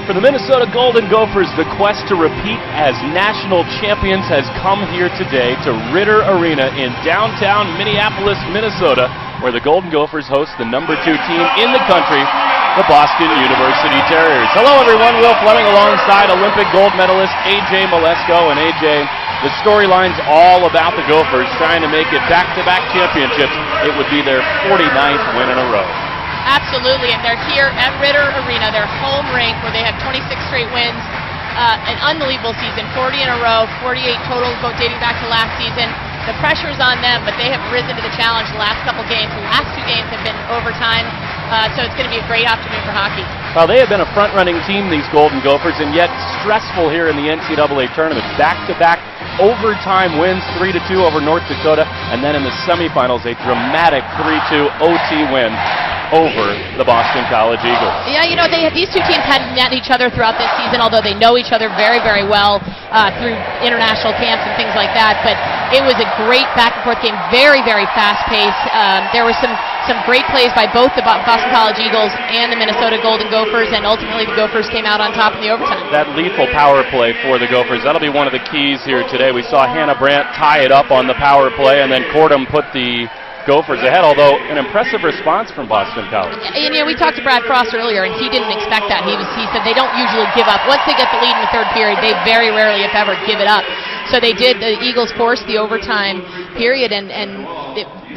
For the Minnesota Golden Gophers, the quest to repeat as national champions has come here today to Ritter Arena in downtown Minneapolis, Minnesota, where the Golden Gophers host the #2 team in the country, the Boston University Terriers. Hello everyone, Will Fleming alongside Olympic gold medalist A.J. Malesko. And A.J., the storyline's all about the Gophers trying to make it back-to-back championships. It would be their 49th win in a row. Absolutely, and they're here at Ritter Arena, their home rink, where they have 26 straight wins. An unbelievable season, 40 in a row, 48 total dating back to last season. The pressure's on them, but they have risen to the challenge the last couple games. The last two games have been overtime, so it's going to be a great afternoon for hockey. Well, they have been a front-running team, these Golden Gophers, and yet stressful here in the NCAA tournament. Back-to-back overtime wins, 3-2 over North Dakota, and then in the semifinals, a dramatic 3-2 OT win over the Boston College Eagles. Yeah, you know, these two teams hadn't met each other throughout this season, although they know each other very, very well through international camps and things like that. But it was a great back-and-forth game, very, very fast-paced. There were some great plays by both the Boston College Eagles and the Minnesota Golden Gophers, and ultimately the Gophers came out on top in the overtime. That lethal power play for the Gophers, that'll be one of the keys here today. We saw Hannah Brandt tie it up on the power play, and then Cordham put the Gophers ahead, although an impressive response from Boston College. And, you know, we talked to Brad Frost earlier, and he didn't expect that. He said they don't usually give up. Once they get the lead in the third period, they very rarely, if ever, give it up. So they did. The Eagles forced the overtime period, and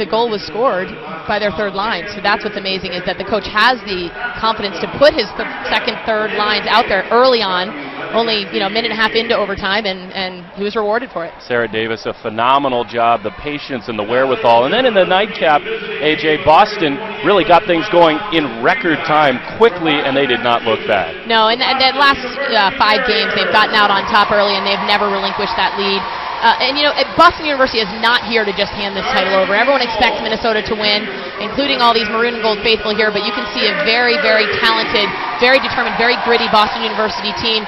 the goal was scored by their third line. So that's what's amazing, is that the coach has the confidence to put his second, third lines out there early on, only a minute and a half into overtime, and he was rewarded for it. Sarah Davis, a phenomenal job, the patience and the wherewithal. And then in the nightcap, A.J., Boston really got things going in record time quickly, and they did not look bad. No, and that last 5 games, they've gotten out on top early, and they've never relinquished that lead. Boston University is not here to just hand this title over. Everyone expects Minnesota to win, including all these maroon and gold faithful here, but you can see a very, very talented, very determined, very gritty Boston University team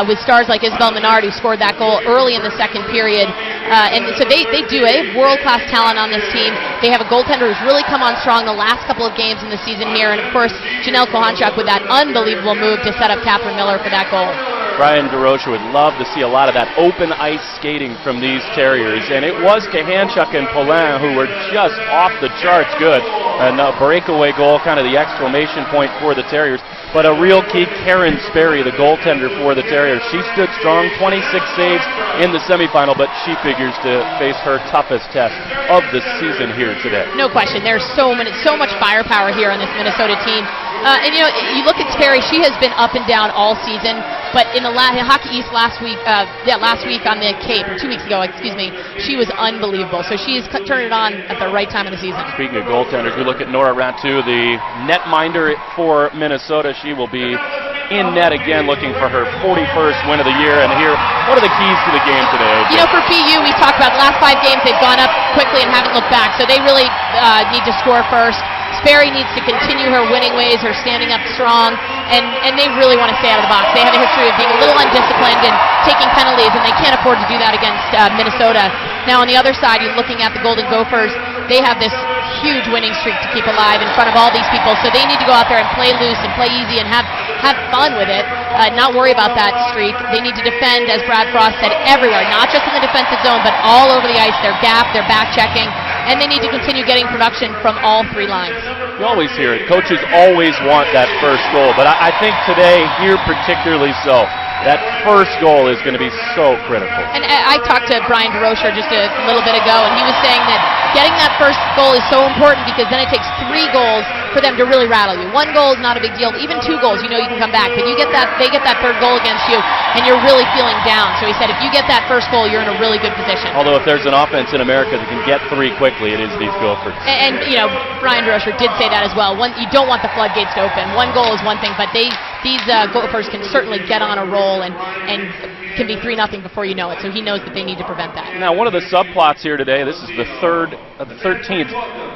with stars like Isabel Menard, who scored that goal early in the second period. And so they have world-class talent on this team. They have a goaltender who's really come on strong the last couple of games in the season here, and of course, Janelle Kohanchuk with that unbelievable move to set up Catherine Miller for that goal. Brian DeRocha would love to see a lot of that open ice skating from these Terriers, and it was Kohanchuk and Paulin who were just off the charts good. And a breakaway goal, kind of the exclamation point for the Terriers. But a real key, Karen Sperry, the goaltender for the Terriers. She stood strong, 26 saves in the semifinal, but she figures to face her toughest test of the season here today. No question. There's so much firepower here on this Minnesota team. And you look at Sperry, she has been up and down all season, but in Hockey East last week on the Cape, or 2 weeks ago, she was unbelievable. So she's turned it on at the right time of the season. Speaking of goaltenders, we look at Nora Ratu, the netminder for Minnesota. She will be in net again, looking for her 41st win of the year. And here, what are the keys to the game today? For BU, we've talked about the last 5 games, they've gone up quickly and haven't looked back. So they really need to score first. Sperry needs to continue her winning ways, her standing up strong, and they really want to stay out of the box. They have a history of being a little undisciplined and taking penalties, and they can't afford to do that against Minnesota. Now on the other side, you're looking at the Golden Gophers. They have this huge winning streak to keep alive in front of all these people, so they need to go out there and play loose and play easy and have fun with it, not worry about that streak. They need to defend, as Brad Frost said, everywhere, not just in the defensive zone, but all over the ice. They're gap, they're back checking, and they need to continue getting production from all 3 lines. You always hear it. Coaches always want that first goal, but I think today, here particularly so, that first goal is going to be so critical. And I talked to Brian DeRocha just a little bit ago, and he was saying that getting that first goal is so important because then it takes 3 goals for them to really rattle you. 1 goal is not a big deal. Even 2 goals, you can come back. But they get that third goal against you, and you're really feeling down. So he said if you get that first goal, you're in a really good position. Although if there's an offense in America that can get 3 quickly, it is these Gophers. And Brian DeRocha did say that as well. You don't want the floodgates to open. 1 goal is one thing, but these Gophers can certainly get on a roll and can be 3-0 before you know it. So he knows that they need to prevent that. Now, one of the subplots here today, this is the 13th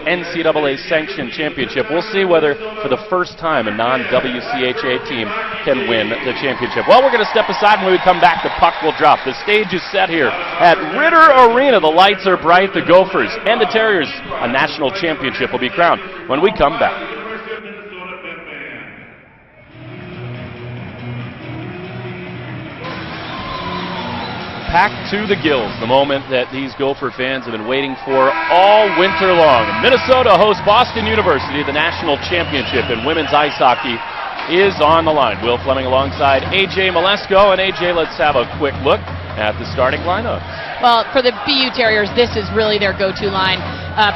NCAA sanctioned championship. We'll see whether, for the first time, a non-WCHA team can win the championship. Well, we're going to step aside, and when we come back, the puck will drop. The stage is set here at Ritter Arena. The lights are bright. The Gophers and the Terriers, a national championship, will be crowned when we come back. packed to the gills, the moment that these Gopher fans have been waiting for all winter long. Minnesota hosts Boston University. The national championship in women's ice hockey is on the line. Will Fleming alongside A.J. Malesko. And A.J., let's have a quick look at the starting lineup. Well, for the BU Terriers, this is really their go-to line.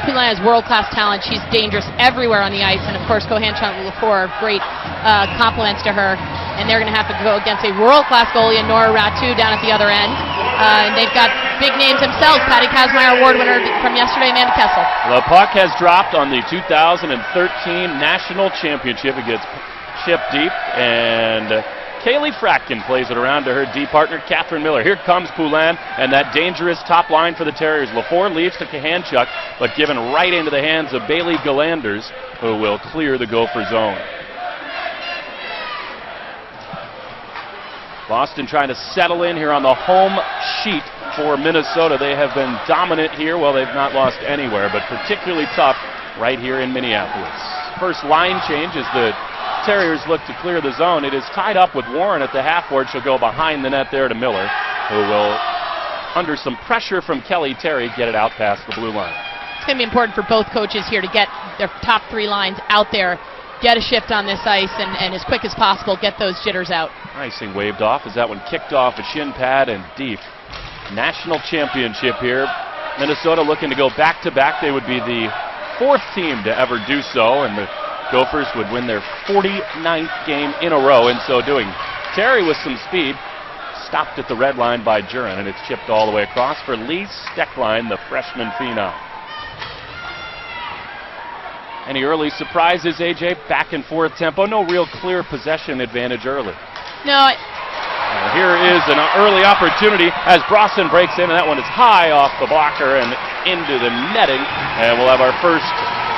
Poulin has world-class talent. She's dangerous everywhere on the ice. And, of course, Cohan-Chan Lafour, great compliments to her. And they're going to have to go against a world-class goalie in Nora Ratu down at the other end. And they've got big names themselves. Patty Kazmaier Award winner from yesterday, Amanda Kessel. The puck has dropped on the 2013 National Championship. It gets chipped deep, and Kaylee Fratkin plays it around to her D partner, Catherine Miller. Here comes Poulin, and that dangerous top line for the Terriers. Lafour leads to Kahanchuk, but given right into the hands of Bailey Galanders, who will clear the Gopher zone. Boston trying to settle in here on the home sheet for Minnesota. They have been dominant here. Well, they've not lost anywhere, but particularly tough right here in Minneapolis. First line change as the Terriers look to clear the zone. It is tied up with Warren at the half board. She'll go behind the net there to Miller, who will, under some pressure from Kelly Terry, get it out past the blue line. It's going to be important for both coaches here to get their top three lines out there, get a shift on this ice, and as quick as possible, get those jitters out. Icing waved off as that one kicked off a shin pad and deep. National championship here. Minnesota looking to go back-to-back. They would be the fourth team to ever do so, and the Gophers would win their 49th game in a row in so doing. Terry with some speed, stopped at the red line by Jurin, and it's chipped all the way across for Lee Steckline, the freshman phenom. Any early surprises, AJ? Back and forth tempo. No real clear possession advantage early. No. Here is an early opportunity as Brosson breaks in, and that one is high off the blocker and into the netting. And we'll have our first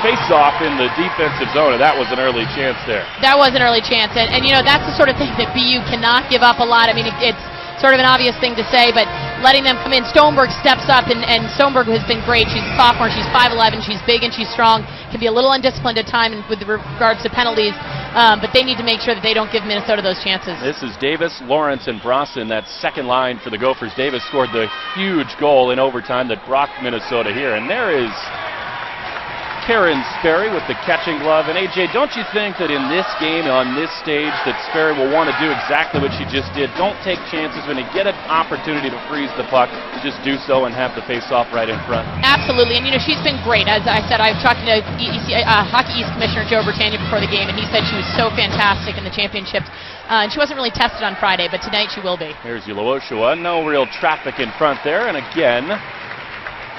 face-off in the defensive zone, and that was an early chance there. That was an early chance, and you know, that's the sort of thing that BU cannot give up a lot. I mean, it's sort of an obvious thing to say, but letting them come in. Stoneberg steps up, and Stoneberg has been great. She's a sophomore. She's 5'11". She's big and she's strong. Can be a little undisciplined at times with regards to penalties, but they need to make sure that they don't give Minnesota those chances. This is Davis, Lawrence, and Brosson, that second line for the Gophers. Davis scored the huge goal in overtime that brought Minnesota here, and there is Karen Sperry with the catching glove. And AJ, don't you think that in this game, on this stage, that Sperry will want to do exactly what she just did? Don't take chances. When you get an opportunity to freeze the puck, just do so and have the face-off right in front. Absolutely, and you know, she's been great. As I said, I was talking to Hockey East Commissioner Joe Britannia before the game, and he said she was so fantastic in the championships. And she wasn't really tested on Friday, but tonight she will be. Here's Ulowoshua. No real traffic in front there, and again,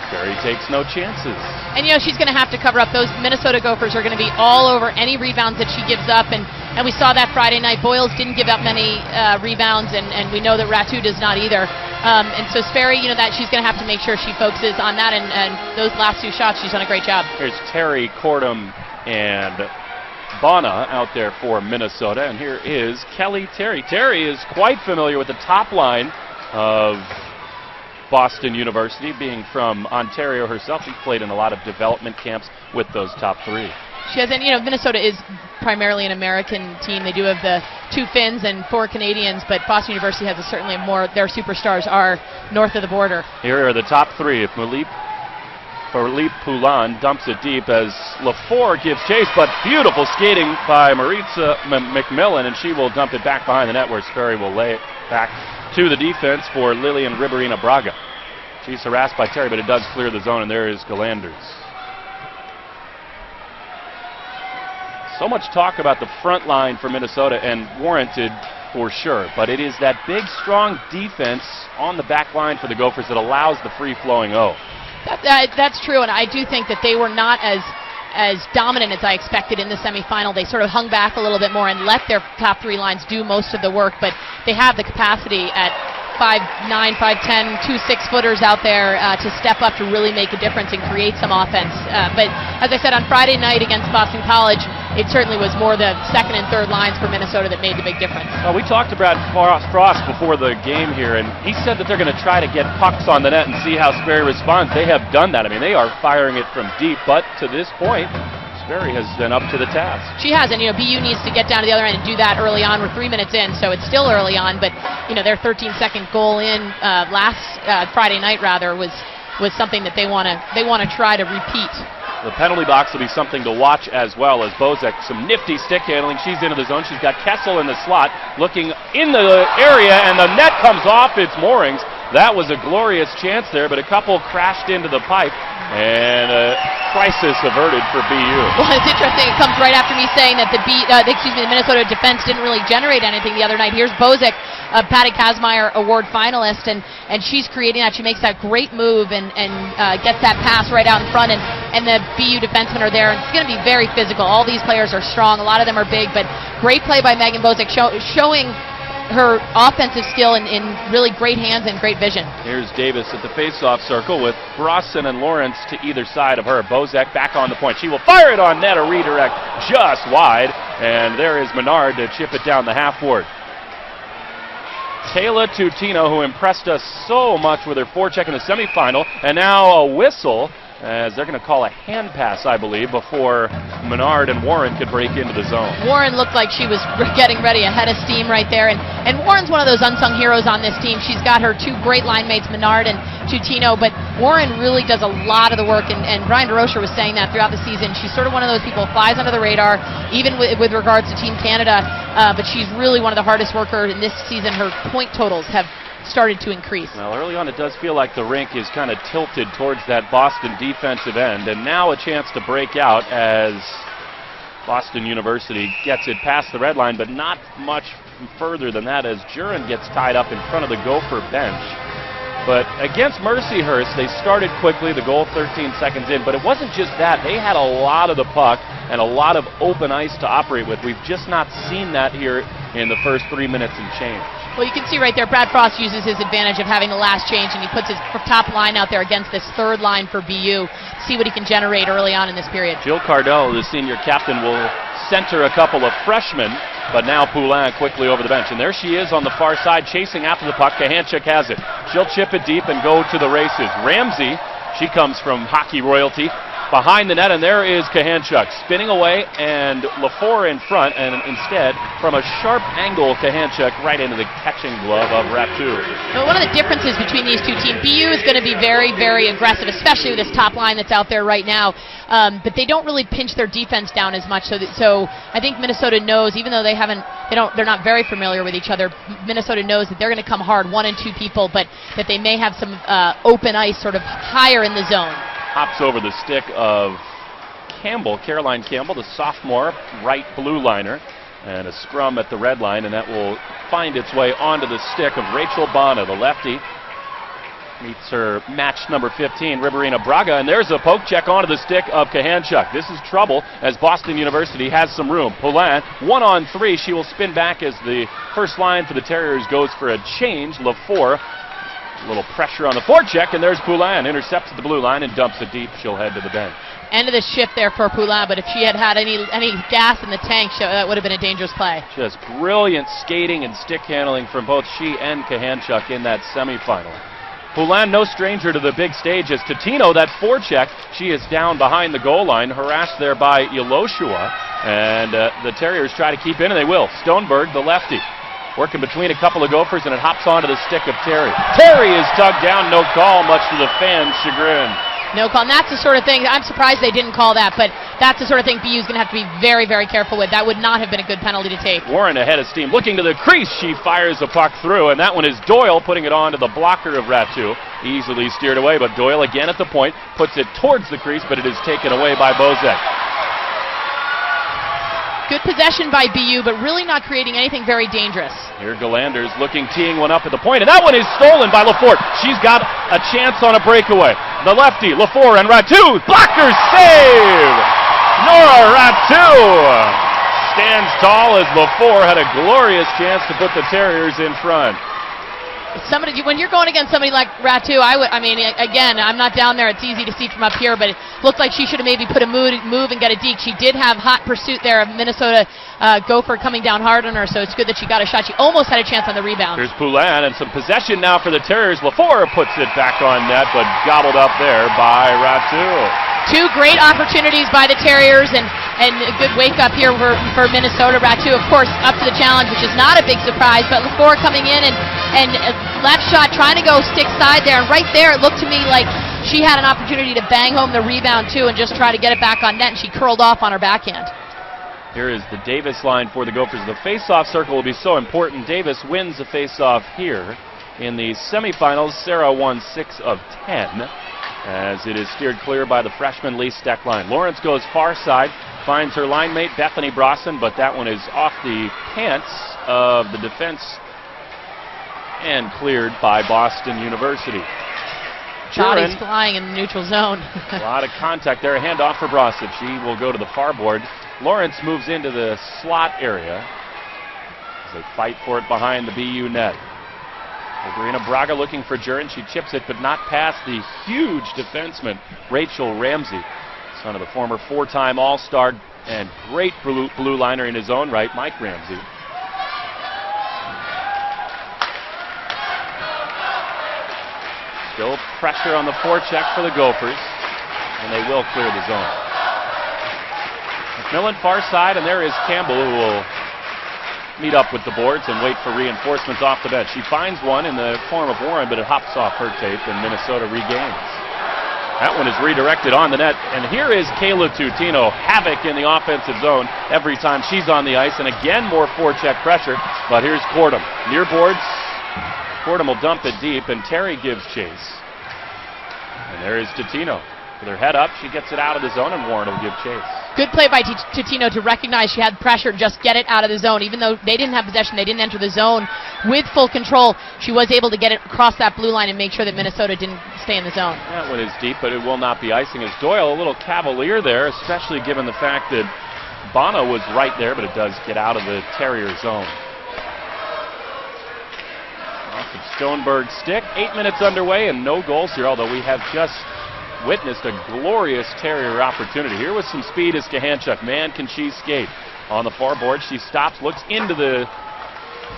Sperry takes no chances. And you know, she's going to have to cover up. Those Minnesota Gophers are going to be all over any rebounds that she gives up, and we saw that Friday night. Boyles didn't give up many rebounds, and we know that Ratu does not either. And so Sperry, you know, that she's going to have to make sure she focuses on that, and those last two shots, she's done a great job. Here's Terry, Cordum, and Bona out there for Minnesota, and here is Kelly Terry. Terry is quite familiar with the top line of Boston University, being from Ontario herself. She's played in a lot of development camps with those top three. She has, and you know, Minnesota is primarily an American team. They do have the 2 Finns and 4 Canadians, but Boston University has certainly more. Their superstars are north of the border. Here are the top 3. If Philippe Poulin dumps it deep as Lafour gives chase, but beautiful skating by Maritza McMillan, and she will dump it back behind the net where Sperry will lay it back to the defense for Lilian Riberina Braga. She's harassed by Terry, but it does clear the zone, and there is Galanders. So much talk about the front line for Minnesota, and warranted for sure, but it is that big, strong defense on the back line for the Gophers that allows the free-flowing O. That's true, and I do think that they were not as dominant as I expected in the semifinal. They sort of hung back a little bit more and let their top 3 lines do most of the work, but they have the capacity at 5'9", 5'10", 2 6-footers out there to step up to really make a difference and create some offense. But as I said, on Friday night against Boston College, it certainly was more the second and third lines for Minnesota that made the big difference. We talked to Brad Frost before the game here, and he said that they're going to try to get pucks on the net and see how Sperry responds. They have done that. I mean, they are firing it from deep, but to this point, Sperry has been up to the task. She has, and BU needs to get down to the other end and do that early on. We're 3 minutes in, so it's still early on, but their 13-second goal in last Friday night was something that they want to try to repeat. The penalty box will be something to watch as well, as Bozek, some nifty stick handling. She's into the zone. She's got Kessel in the slot, looking in the area, and the net comes off its moorings. That was a glorious chance there, but a couple crashed into the pipe, and a crisis averted for BU. Well, it's interesting. It comes right after me saying that the Minnesota defense didn't really generate anything the other night. Here's Bozek, a Patty Kazmaier Award finalist, and she's creating that. She makes that great move and gets that pass right out in front, and the BU defensemen are there, and it's going to be very physical. All these players are strong. A lot of them are big, but great play by Megan Bozek, showing her offensive skill in really great hands and great vision. Here's Davis at the face-off circle with Brosson and Lawrence to either side of her. Bozek back on the point. She will fire it on net, a redirect just wide, and there is Menard to chip it down the half-board. Kayla Tutino, who impressed us so much with her forecheck in the semifinal, and now a whistle, as they're going to call a hand pass, I believe, before Menard and Warren could break into the zone. Warren looked like she was getting ready, ahead of steam right there, and Warren's one of those unsung heroes on this team. She's got her two great line mates, Menard and Tutino, but Warren really does a lot of the work, and Brian DeRocher was saying that throughout the season. She's sort of one of those people who flies under the radar, even with regards to Team Canada, but she's really one of the hardest workers, and this season her point totals have started to increase. Well, early on it does feel like the rink is kind of tilted towards that Boston defensive end, and now a chance to break out as Boston University gets it past the red line, but not much further than that, as Jurin gets tied up in front of the Gopher bench. But against Mercyhurst, they started quickly, the goal 13 seconds in, but it wasn't just that. They had a lot of the puck and a lot of open ice to operate with. We've just not seen that here in the first 3 minutes and change. Well, you can see right there, Brad Frost uses his advantage of having the last change, and he puts his top line out there against this third line for BU. See what he can generate early on in this period. Jill Cardell, the senior captain, will center a couple of freshmen, but now Poulin quickly over the bench. And there she is on the far side, chasing after the puck. Kahanchuk has it. She'll chip it deep and go to the races. Ramsey, she comes from hockey royalty, behind the net, and there is Kahanchuk spinning away, and LaFour in front, and instead, from a sharp angle, Kahanchuk right into the catching glove of Ratu. Well, one of the differences between these two teams, BU is going to be very, very aggressive, especially with this top line that's out there right now, but they don't really pinch their defense down as much, so I think Minnesota knows, even though they're not very familiar with each other, Minnesota knows that they're going to come hard, 1 and 2 people, but that they may have some open ice sort of higher in the zone. Hops over the stick of Campbell, Caroline Campbell, the sophomore right blue liner, and a scrum at the red line, and that will find its way onto the stick of Rachel Bana, the lefty. Meets her match number 15, Riverina Braga, and there's a poke check onto the stick of Kahanchuk. This is trouble as Boston University has some room. Poulin, 1-on-3, she will spin back as the first line for the Terriers goes for a change. LaFour, a little pressure on the forecheck, and there's Poulin, intercepts at the blue line and dumps it deep. She'll head to the bench. End of the shift there for Poulin, but if she had any gas in the tank, that would have been a dangerous play. Just brilliant skating and stick handling from both she and Kahanchuk in that semifinal. Poulin, no stranger to the big stage, as Tutino, that forecheck, she is down behind the goal line, harassed there by Yeloshua, and the Terriers try to keep in, and they will. Stoneberg, the lefty, working between a couple of Gophers, and it hops onto the stick of Terry. Terry is tugged down, no call, much to the fans' chagrin. No call, and that's the sort of thing, I'm surprised they didn't call that, but that's the sort of thing BU's going to have to be very, very careful with. That would not have been a good penalty to take. Warren ahead of steam, looking to the crease, she fires a puck through, and that one is Doyle putting it on to the blocker of Ratu. Easily steered away, but Doyle again at the point, puts it towards the crease, but it is taken away by Bozek. Good possession by BU, but really not creating anything very dangerous. Here Galanders looking, teeing one up at the point, and that one is stolen by LaFour. She's got a chance on a breakaway. The lefty, LaFour, and Ratu, blocker save! Nora Ratu stands tall as LaFour had a glorious chance to put the Terriers in front. When you're going against somebody like Ratu, again, I'm not down there. It's easy to see from up here, but it looked like she should have maybe put a move and got a deke. She did have hot pursuit there of Minnesota Gopher coming down hard on her, so it's good that she got a shot. She almost had a chance on the rebound. Here's Poulin, and some possession now for the Terriers. LaFour puts it back on net, but gobbled up there by Ratu. Two great opportunities by the Terriers, and a good wake-up here for Minnesota. Ratu, of course, up to the challenge, which is not a big surprise, but LaFleur coming in and left shot, trying to go stick side there, and right there it looked to me like she had an opportunity to bang home the rebound, too, and just try to get it back on net, and she curled off on her backhand. Here is the Davis line for the Gophers. The face-off circle will be so important. Davis wins the face-off here. In the semifinals, Sarah won 6 of 10. As it is steered clear by the freshman Lee Steckline. Lawrence goes far side, finds her line mate Bethany Brosson, but that one is off the pants of the defense and cleared by Boston University. Bodies flying in the neutral zone. A lot of contact there. A handoff for Brosson. She will go to the far board. Lawrence moves into the slot area as they fight for it behind the BU net. Verena Braga looking for Jurin. She chips it, but not past the huge defenseman, Rachel Ramsey, son of the former 4-time All-Star and great blue liner in his own right, Mike Ramsey. Still pressure on the forecheck for the Gophers, and they will clear the zone. McMillan far side, and there is Campbell, who will meet up with the boards and wait for reinforcements off the bench. She finds one in the form of Warren, but it hops off her tape, and Minnesota regains. That one is redirected on the net, and here is Kayla Tutino, havoc in the offensive zone every time she's on the ice, and again more forecheck pressure, but here's Cordum. Near boards, Cordum will dump it deep, and Terry gives chase. And there is Tutino. With her head up, she gets it out of the zone, and Warren will give chase. Good play by Tutino to recognize she had pressure, just get it out of the zone. Even though they didn't have possession, they didn't enter the zone with full control, she was able to get it across that blue line and make sure that Minnesota didn't stay in the zone. That one is deep, but it will not be icing. As Doyle, a little cavalier there, especially given the fact that Bono was right there, but it does get out of the Terrier zone. Off of Stoneberg's stick, 8 minutes underway and no goals here, although we have just witnessed a glorious Terrier opportunity. Here with some speed is Kahanchuk. Man, can she skate. On the far board, she stops, looks into the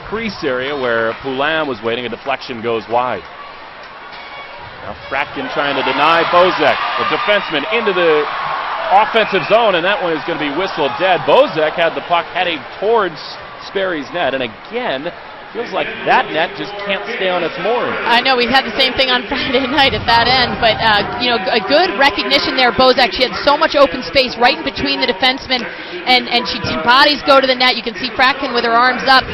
crease area where Poulin was waiting. A deflection goes wide. Now Fratkin trying to deny Bozek. The defenseman into the offensive zone, and that one is going to be whistled dead. Bozek had the puck heading towards Sperry's net, and again, feels like that net just can't stay on its mooring. I know, we had the same thing on Friday night at that end, but a good recognition there, Bozek. She had so much open space right in between the defensemen, and she bodies go to the net. You can see Fratkin with her arms up,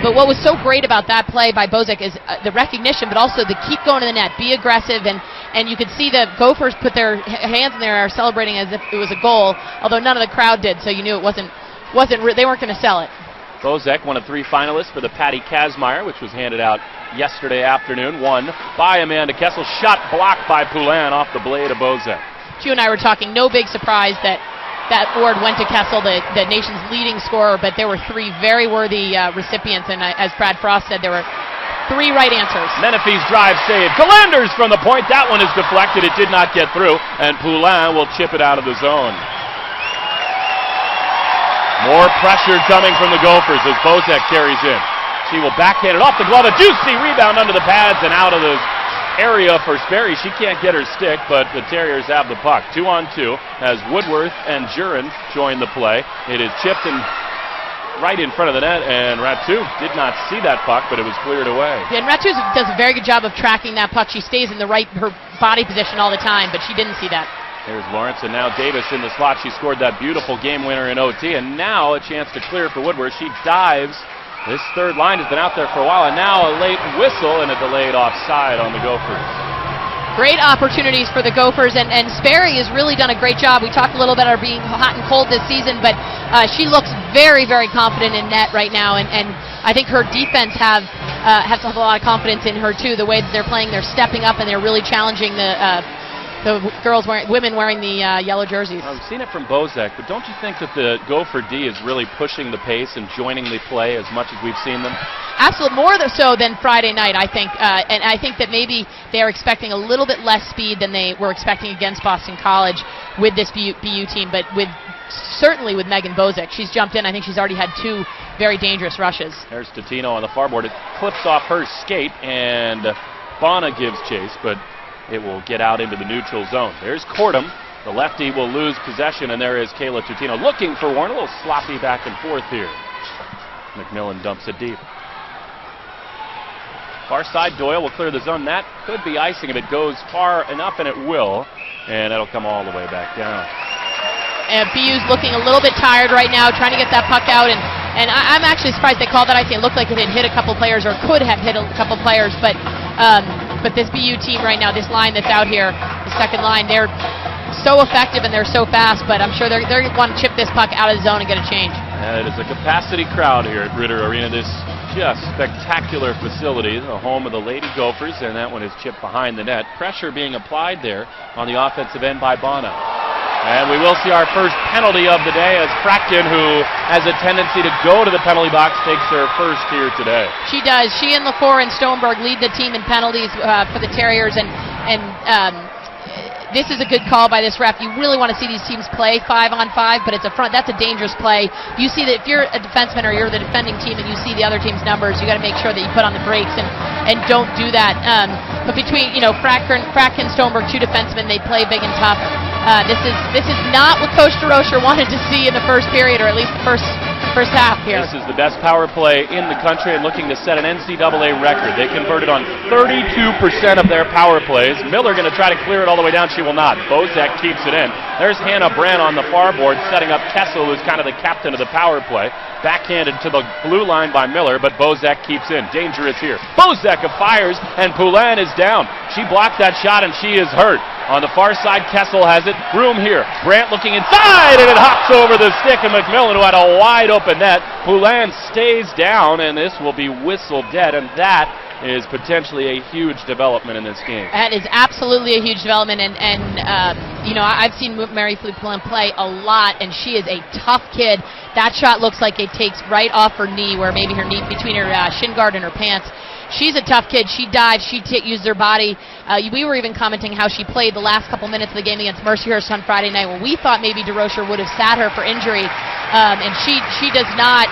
but what was so great about that play by Bozek is the recognition, but also the keep going to the net, be aggressive, and you could see the Gophers put their hands in there, celebrating as if it was a goal, although none of the crowd did, so you knew it wasn't they weren't going to sell it. Bozek, one of 3 finalists for the Patty Kazmaier, which was handed out yesterday afternoon. Won by Amanda Kessel. Shot blocked by Poulin off the blade of Bozek. You and I were talking, no big surprise that award went to Kessel, the nation's leading scorer, but there were 3 very worthy recipients, and as Brad Frost said, there were 3 right answers. Menifee's drive saved. Calanders from the point. That one is deflected. It did not get through, and Poulin will chip it out of the zone. More pressure coming from the Gophers as Bozek carries in. She will backhand it off the glove. A juicy rebound under the pads and out of the area for Sperry. She can't get her stick, but the Terriers have the puck. 2-on-2 as Woodworth and Jurin join the play. It is chipped in right in front of the net, and Ratu did not see that puck, but it was cleared away. Yeah, and Ratu does a very good job of tracking that puck. She stays in her body position all the time, but she didn't see that. There's Lawrence, and now Davis in the slot. She scored that beautiful game winner in OT, and now a chance to clear for Woodward. She dives. This third line has been out there for a while, and now a late whistle and a delayed offside on the Gophers. Great opportunities for the Gophers, and Sperry has really done a great job. We talked a little bit about her being hot and cold this season, but she looks very, very confident in net right now, and I think her defense has a lot of confidence in her too. The way that they're playing, they're stepping up, and they're really challenging the women wearing the yellow jerseys. I've seen it from Bozek, but don't you think that the Gopher D is really pushing the pace and joining the play as much as we've seen them? Absolutely, more so than Friday night, I think. And I think that maybe they are expecting a little bit less speed than they were expecting against Boston College with this BU team, but certainly with Megan Bozek. She's jumped in. I think she's already had 2 very dangerous rushes. There's Tatino on the far board. It clips off her skate, and Bonna gives chase, but it will get out into the neutral zone. There's Cordum. The lefty will lose possession, and there is Kayla Tutino looking for Warren. A little sloppy back and forth here. McMillan dumps it deep. Far side, Doyle will clear the zone. That could be icing if it goes far enough, and it will. And that'll come all the way back down. And BU's looking a little bit tired right now, trying to get that puck out. And I'm actually surprised they called that icing. It looked like it had hit a couple players, or could have hit a couple players. But this BU team right now, this line that's out here, the second line, they're so effective and they're so fast. But I'm sure they're going to want to chip this puck out of the zone and get a change. And it is a capacity crowd here at Ritter Arena. This just spectacular facility, the home of the Lady Gophers, and that one is chipped behind the net. Pressure being applied there on the offensive end by Bono. And we will see our first penalty of the day as Frackton, who has a tendency to go to the penalty box, takes her first here today. She does. She and LaFleur and Stoneberg lead the team in penalties for the Terriers, and this is a good call by this ref. You really want to see these teams play 5-on-5, but it's that's a dangerous play. You see that if you're a defenseman or you're the defending team and you see the other team's numbers, you got to make sure that you put on the brakes and don't do that. But between Fracken, Stoneberg, two defensemen, they play big and tough. This is not what Coach DeRocher wanted to see in the first period, or at least the first half here. This is the best power play in the country and looking to set an NCAA record. They converted on 32% of their power plays. Miller going to try to clear it all the way down. She will not. Bozak keeps it in. There's Hannah Brandt on the far board setting up Kessel, who's kind of the captain of the power play. Backhanded to the blue line by Miller, but Bozak keeps in. Dangerous here. Bozak fires, and Poulin is down. She blocked that shot, and she is hurt. On the far side, Kessel has it. Room here. Brandt looking inside, and it hops over the stick of McMillan, who had a wide open net. Poulin stays down, and this will be whistled dead, and that is potentially a huge development in this game. That is absolutely a huge development, and I've seen Mary Poulin play a lot, and she is a tough kid. That shot looks like it takes right off her knee, where maybe her knee between her shin guard and her pants. She's a tough kid. She dives. She used her body. We were even commenting how she played the last couple minutes of the game against Mercyhurst on Friday night, when we thought maybe DeRocher would have sat her for injury, and she does not.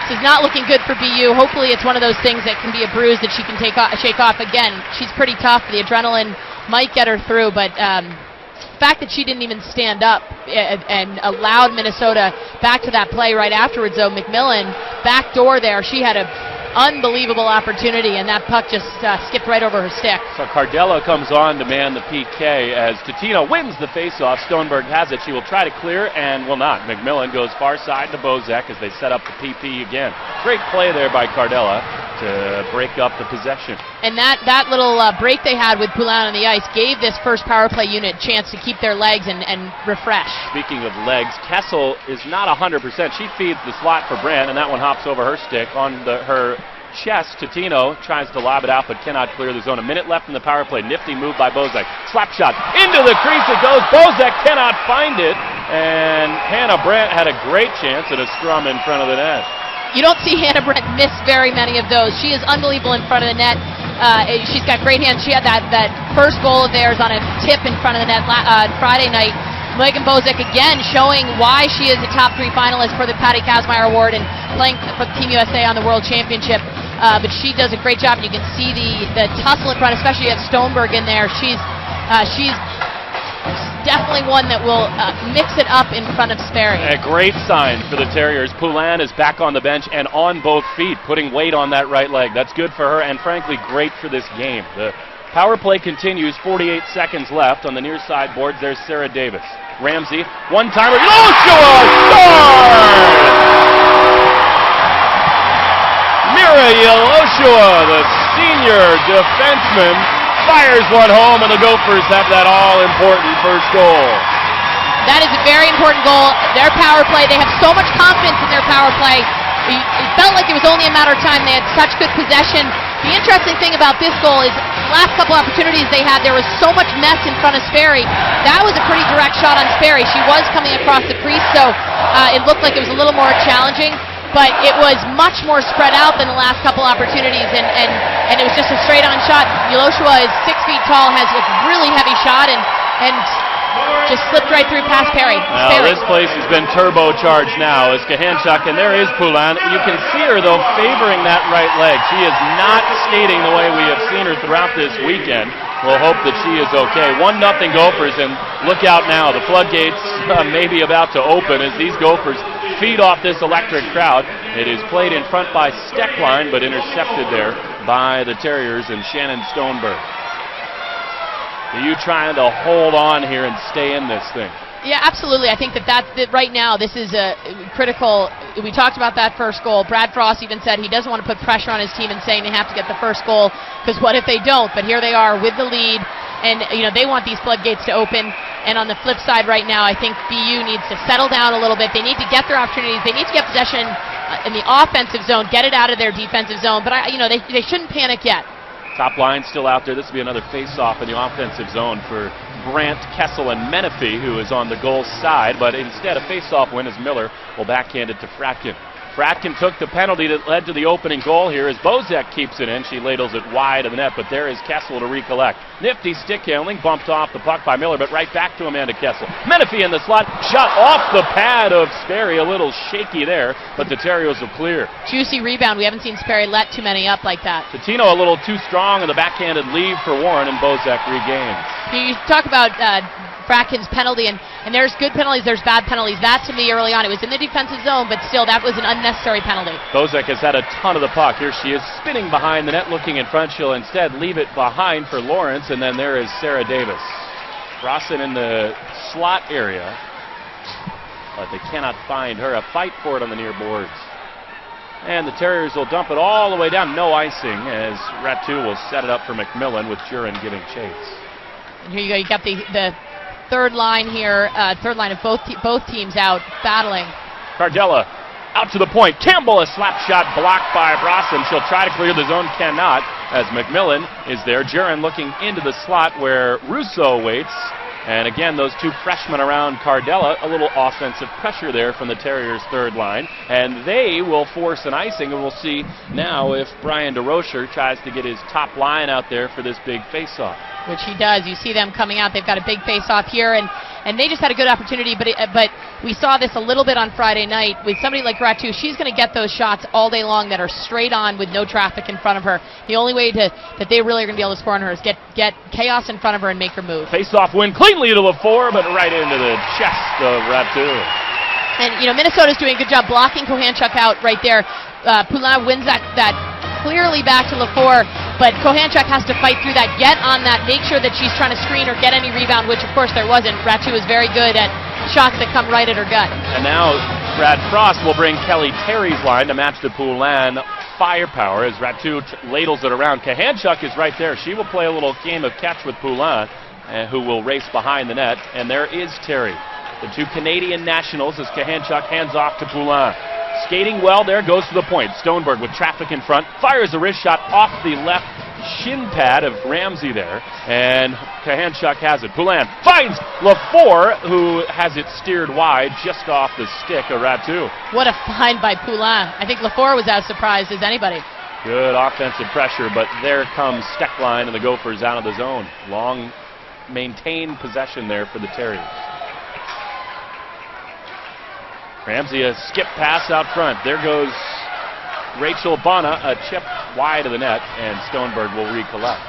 This is not looking good for BU. Hopefully it's one of those things that can be a bruise that she can shake off. Again, she's pretty tough. The adrenaline might get her through, but the fact that she didn't even stand up and allowed Minnesota back to that play right afterwards, though, McMillan, back door there, she had a unbelievable opportunity, and that puck just skipped right over her stick. So Cardella comes on to man the PK as Tutino wins the faceoff. Stoneberg has it. She will try to clear and will not. McMillan goes far side to Bozak as they set up the PP again. Great play there by Cardella to break up the possession. And that little break they had with Poulin on the ice gave this first power play unit a chance to keep their legs and refresh. Speaking of legs, Kessel is not 100%. She feeds the slot for Brandt, and that one hops over her stick on her chest. Tutino tries to lob it out but cannot clear the zone. A minute left in the power play. Nifty move by Bozak. Slap shot into the crease it goes. Bozak cannot find it, and Hannah Brandt had a great chance at a scrum in front of the net. You don't see Hannah Brandt miss very many of those. She is unbelievable in front of the net. She's got great hands. She had that first goal of theirs on a tip in front of the net Friday night. Megan Bozak again showing why she is a top 3 finalist for the Patty Kazmaier Award and playing for Team USA on the World Championship. But she does a great job. You can see the tussle in front, especially you have Stoneberg in there. She's definitely one that will mix it up in front of Sperry. A great sign for the Terriers. Poulin is back on the bench and on both feet, putting weight on that right leg. That's good for her and frankly great for this game. The power play continues, 48 seconds left. On the near side boards, there's Sarah Davis. Ramsey, one-timer, Yoshua scores! Mira Yeloshua, the senior defenseman, fires one home, and the Gophers have that all-important first goal. That is a very important goal. Their power play, they have so much confidence in their power play. It felt like it was only a matter of time. They had such good possession. The interesting thing about this goal is the last couple opportunities they had, there was so much mess in front of Sperry. That was a pretty direct shot on Sperry. She was coming across the crease, so it looked like it was a little more challenging. But it was much more spread out than the last couple opportunities, and it was just a straight-on shot. Yeloshua is 6 feet tall, has a really heavy shot, and just slipped right through past Perry. Now this place has been turbocharged now as Kahanchuk, and there is Poulin. You can see her, though, favoring that right leg. She is not skating the way we have seen her throughout this weekend. We'll hope that she is okay. 1-0 Gophers, and look out now. The floodgates may be about to open as these Gophers feed off this electric crowd. It is played in front by Steckline, but intercepted there by the Terriers and Shannon Stoneberg. Are you trying to hold on here and stay in this thing? Yeah, absolutely. I think that right now this is a critical. We talked about that first goal. Brad Frost even said he doesn't want to put pressure on his team and saying they have to get the first goal, because what if they don't? But here they are with the lead, and they want these floodgates to open. And on the flip side right now, I think BU needs to settle down a little bit. They need to get their opportunities. They need to get possession in the offensive zone, get it out of their defensive zone. But they shouldn't panic yet. Top line still out there. This will be another face-off in the offensive zone for Brandt, Kessel, and Menifee, who is on the goal side. But instead, a face-off win as Miller will backhand it to Fratkin. Fratkin took the penalty that led to the opening goal here as Bozek keeps it in. She ladles it wide of the net, but there is Kessel to recollect. Nifty stick handling, bumped off the puck by Miller, but right back to Amanda Kessel. Menifee in the slot, shot off the pad of Sperry, a little shaky there, but the Terriers will clear. Juicy rebound. We haven't seen Sperry let too many up like that. Tatino a little too strong, and the backhanded leave for Warren, and Bozek regains. You talk about Fratkin's penalty, and there's good penalties, there's bad penalties. That, to me, early on, it was in the defensive zone, but still, that was an unnecessary penalty. Bozek has had a ton of the puck. Here she is spinning behind the net, looking in front. She'll instead leave it behind for Lawrence, and then there is Sarah Davis. Rawson in the slot area, but they cannot find her. A fight for it on the near boards. And the Terriers will dump it all the way down. No icing, as Ratu will set it up for McMillan, with Jurin giving chase. And here you go. You got the third line here, third line of both teams out battling. Cardella out to the point. Campbell, a slap shot blocked by Brosson. She'll try to clear the zone, cannot, as McMillan is there. Jurin looking into the slot where Russo waits. And again, those two freshmen around Cardella, a little offensive pressure there from the Terriers' third line. And they will force an icing, and we'll see now if Brian DeRocher tries to get his top line out there for this big face-off. Which he does. You see them coming out. They've got a big face-off here, and they just had a good opportunity, but we saw this a little bit on Friday night with somebody like Ratu. She's going to get those shots all day long that are straight on with no traffic in front of her. The only way that they really are going to be able to score on her is get chaos in front of her and make her move. Face-off win cleanly to LaFour, but right into the chest of Ratu. And, Minnesota's doing a good job blocking Kohanchuk out right there. Poulin wins that clearly back to LaFour, but Kohanchuk has to fight through that, get on that, make sure that she's trying to screen or get any rebound, which of course there wasn't. Ratu was very good at shots that come right at her gut. And now Brad Frost will bring Kelly Terry's line to match the Poulin firepower as Ratu ladles it around. Kohanchuk is right there. She will play a little game of catch with Poulin, who will race behind the net, and there is Terry. The two Canadian nationals as Kohanchuk hands off to Poulin. Skating well there, goes to the point. Stoneberg with traffic in front, fires a wrist shot off the left shin pad of Ramsey there, and Kohanchuk has it. Poulin finds LaFour, who has it steered wide just off the stick of Ratu. What a find by Poulin. I think LaFour was as surprised as anybody. Good offensive pressure, but there comes Steckline and the Gophers out of the zone. Long maintained possession there for the Terriers. Ramsey, a skip pass out front. There goes Rachel Bonner, a chip wide of the net, and Stoneberg will recollect.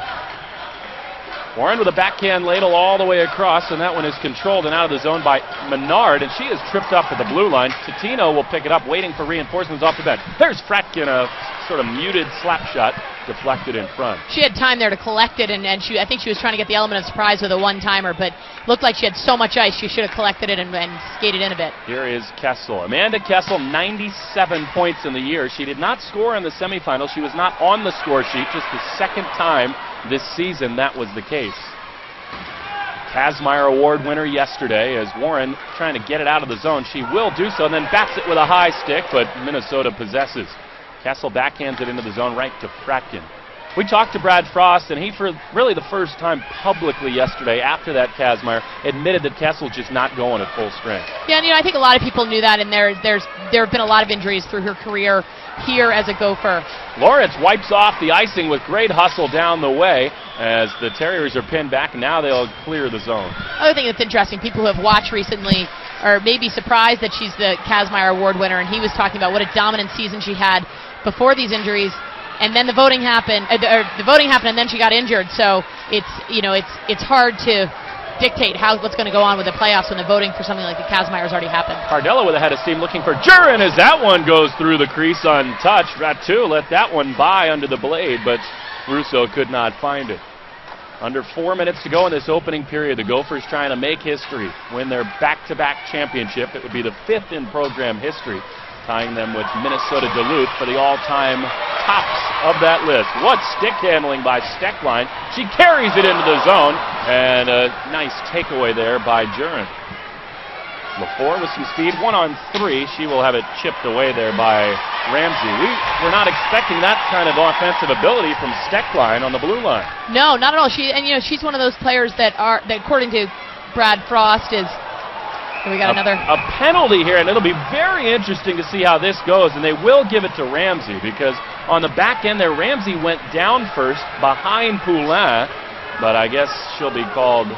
Warren with a backhand ladle all the way across, and that one is controlled and out of the zone by Menard, and she is tripped up at the blue line. Tatino will pick it up, waiting for reinforcements off the bench. There's Fratkin, a sort of muted slap shot, deflected in front. She had time there to collect it, and I think she was trying to get the element of surprise with a one-timer, but looked like she had so much ice, she should have collected it and skated in a bit. Here is Kessel. Amanda Kessel, 97 points in the year. She did not score in the semifinals. She was not on the score sheet, just the second time this season that was the case. Kazmaier Award winner yesterday as Warren trying to get it out of the zone. She will do so and then bats it with a high stick, but Minnesota possesses. Kessel backhands it into the zone right to Fratkin. We talked to Brad Frost, and he, for really the first time publicly yesterday, after that Kazmaier, admitted that Kessel's just not going at full strength. Yeah, and I think a lot of people knew that, and there have been a lot of injuries through her career here as a Gopher. Lawrence wipes off the icing with great hustle down the way as the Terriers are pinned back, and now they'll clear the zone. Other thing that's interesting, people who have watched recently are maybe surprised that she's the Kazmaier Award winner, and he was talking about what a dominant season she had before these injuries. And then the voting happened, and then she got injured. So it's hard to dictate what's going to go on with the playoffs when the voting for something like the Kazmaiers already happened. Cardella with a head of steam looking for Jurin as that one goes through the crease untouched. Ratu let that one by under the blade, but Russo could not find it. Under 4 minutes to go in this opening period, the Gophers trying to make history, win their back-to-back championship. It would be the 5th in program history, tying them with Minnesota Duluth for the all-time tops of that list. What stick handling by Steckline. She carries it into the zone, and a nice takeaway there by Jurin. LaFour with some speed, 1-on-3. She will have it chipped away there by Ramsey. We were not expecting that kind of offensive ability from Steckline on the blue line. No, not at all. She's one of those players that according to Brad Frost is. We got another penalty here, and it'll be very interesting to see how this goes. And they will give it to Ramsey because on the back end there, Ramsey went down first behind Poulin, but I guess she'll be called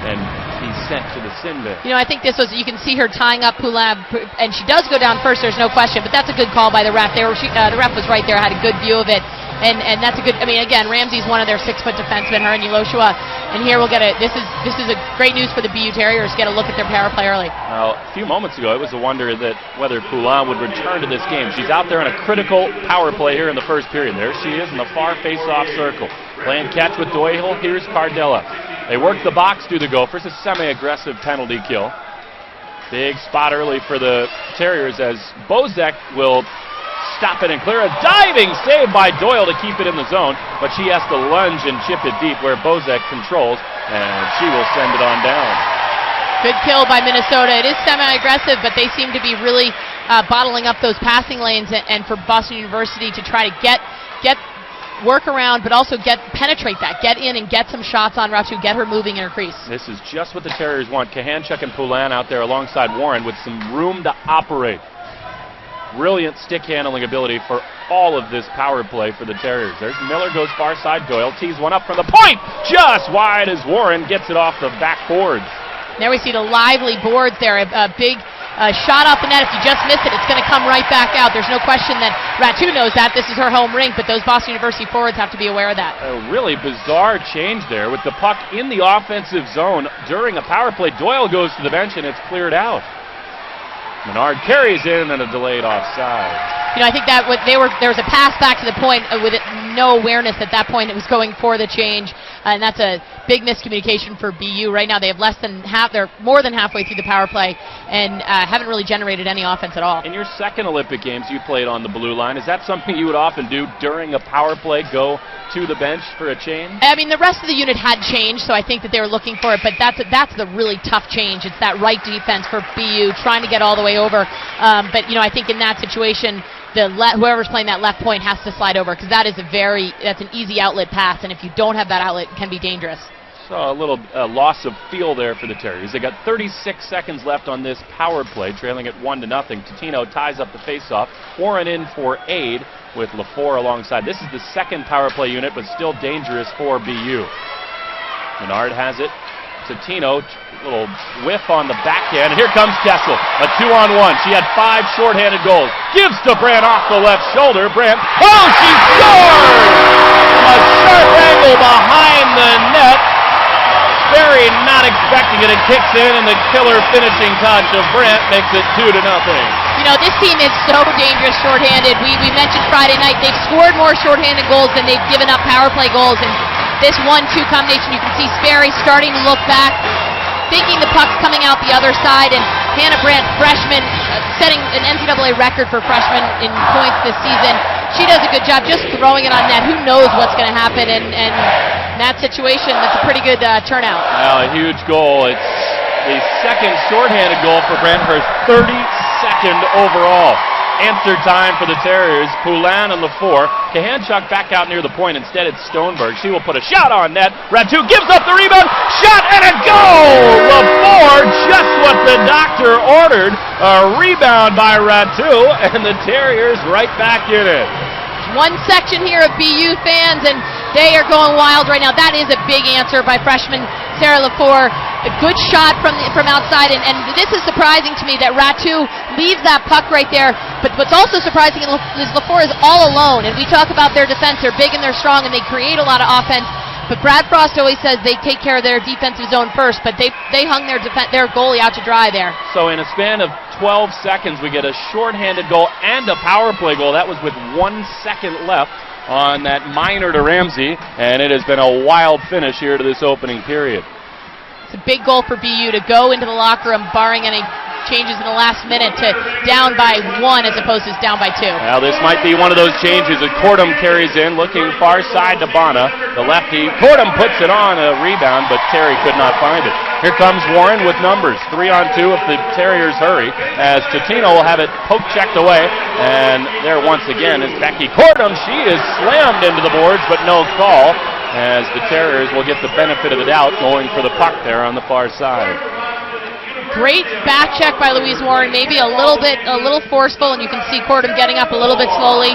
and be sent to the sin bin. I think this was, you can see her tying up Poulin, and she does go down first, there's no question, but that's a good call by the ref. The ref was right there, had a good view of it, and that's a good, again, Ramsey's one of their 6-foot defensemen, her and Yeloshua, and here we'll get this is a great news for the BU Terriers, get a look at their power play early. Now, a few moments ago, it was a wonder that whether Poulin would return to this game. She's out there in a critical power play here in the first period. There she is in the far face-off circle. Playing catch with Doyle, here's Cardella. They work the box through the Gophers, a semi-aggressive penalty kill. Big spot early for the Terriers as Bozek will stop it and clear. A diving save by Doyle to keep it in the zone, but she has to lunge and chip it deep where Bozek controls, and she will send it on down. Good kill by Minnesota. It is semi-aggressive, but they seem to be really bottling up those passing lanes, and for Boston University to try to get work around, but also penetrate that, get in and get some shots on Ratu, get her moving in her crease. This is just what the Terriers want. Kahanchuk and Poulin out there alongside Warren with some room to operate. Brilliant stick handling ability for all of this power play for the Terriers. There's Miller, goes far side. Doyle tees one up from the point, just wide as Warren gets it off the back boards. There we see the lively boards there, a big shot off the net. If you just miss it, it's going to come right back out. There's no question that Ratu knows that. This is her home rink, but those Boston University forwards have to be aware of that. A really bizarre change there with the puck in the offensive zone during a power play. Doyle goes to the bench and it's cleared out. Menard carries in and a delayed offside. I think that there was a pass back to the point with no awareness at that point it was going for the change, and that's a big miscommunication for BU. Right now they have they're more than halfway through the power play and haven't really generated any offense at all. In your second Olympic Games you played on the blue line. Is that something you would often do during a power play, go to the bench for a change? The rest of the unit had changed, so I think that they were looking for it, but that's the really tough change. It's that right defense for BU trying to get all the way over, but I think in that situation whoever's playing that left point has to slide over because that's an easy outlet pass, and if you don't have that outlet, it can be dangerous. So a little loss of feel there for the Terriers. They got 36 seconds left on this power play, trailing it 1-0. Totino ties up the faceoff. Warren in for aid with LaFour alongside. This is the second power play unit, but still dangerous for BU. Menard has it. Totino, little whiff on the backhand, and here comes Kessel. A 2-on-1. She had 5 shorthanded goals. Gives to Brandt off the left shoulder. Brandt, she scores! A sharp angle behind the net. Sperry not expecting it. It kicks in, and the killer finishing touch of Brandt makes it 2-0. This team is so dangerous shorthanded. We mentioned Friday night, they've scored more shorthanded goals than they've given up power play goals, and this 1-2 combination, you can see Sperry starting to look back, thinking the puck's coming out the other side, and Hannah Brandt, freshman, setting an NCAA record for freshmen in points this season. She does a good job just throwing it on net. Who knows what's going to happen, and in that situation, that's a pretty good turnout. Well, a huge goal. It's the second shorthanded goal for Brandt, her 32nd overall. Answer time for the Terriers. Poulin and LaFour. Kahanchuk back out near the point. Instead, it's Stoneberg. She will put a shot on net. Ratu gives up the rebound. Shot and a goal! LaFour, just what the doctor ordered. A rebound by Ratu, and the Terriers right back in it. One section here of BU fans, and they are going wild right now. That is a big answer by freshman Sarah LaFour. A good shot from outside, and this is surprising to me that Ratu leaves that puck right there. But what's also surprising is LaFour is all alone, and we talk about their defense. They're big and they're strong, and they create a lot of offense. But Brad Frost always says they take care of their defensive zone first, but they hung their goalie out to dry there. So in a span of 12 seconds, we get a shorthanded goal and a power play goal. That was with 1 second left on that minor to Ramsey, and it has been a wild finish here to this opening period. It's a big goal for BU to go into the locker room, barring any changes in the last minute, to down by 1 as opposed to down by 2. Now this might be one of those changes that Cordum carries in, looking far side to Bana, the lefty. Cordum puts it on a rebound, but Terry could not find it. Here comes Warren with numbers, 3-on-2 if the Terriers hurry, as Totino will have it poke checked away, and there once again is Becky Cordum. She is slammed into the boards, but no call, as the Terriers will get the benefit of the doubt going for the puck there on the far side. Great back check by Louise Warren, maybe a little forceful, and you can see Cordum getting up a little bit slowly.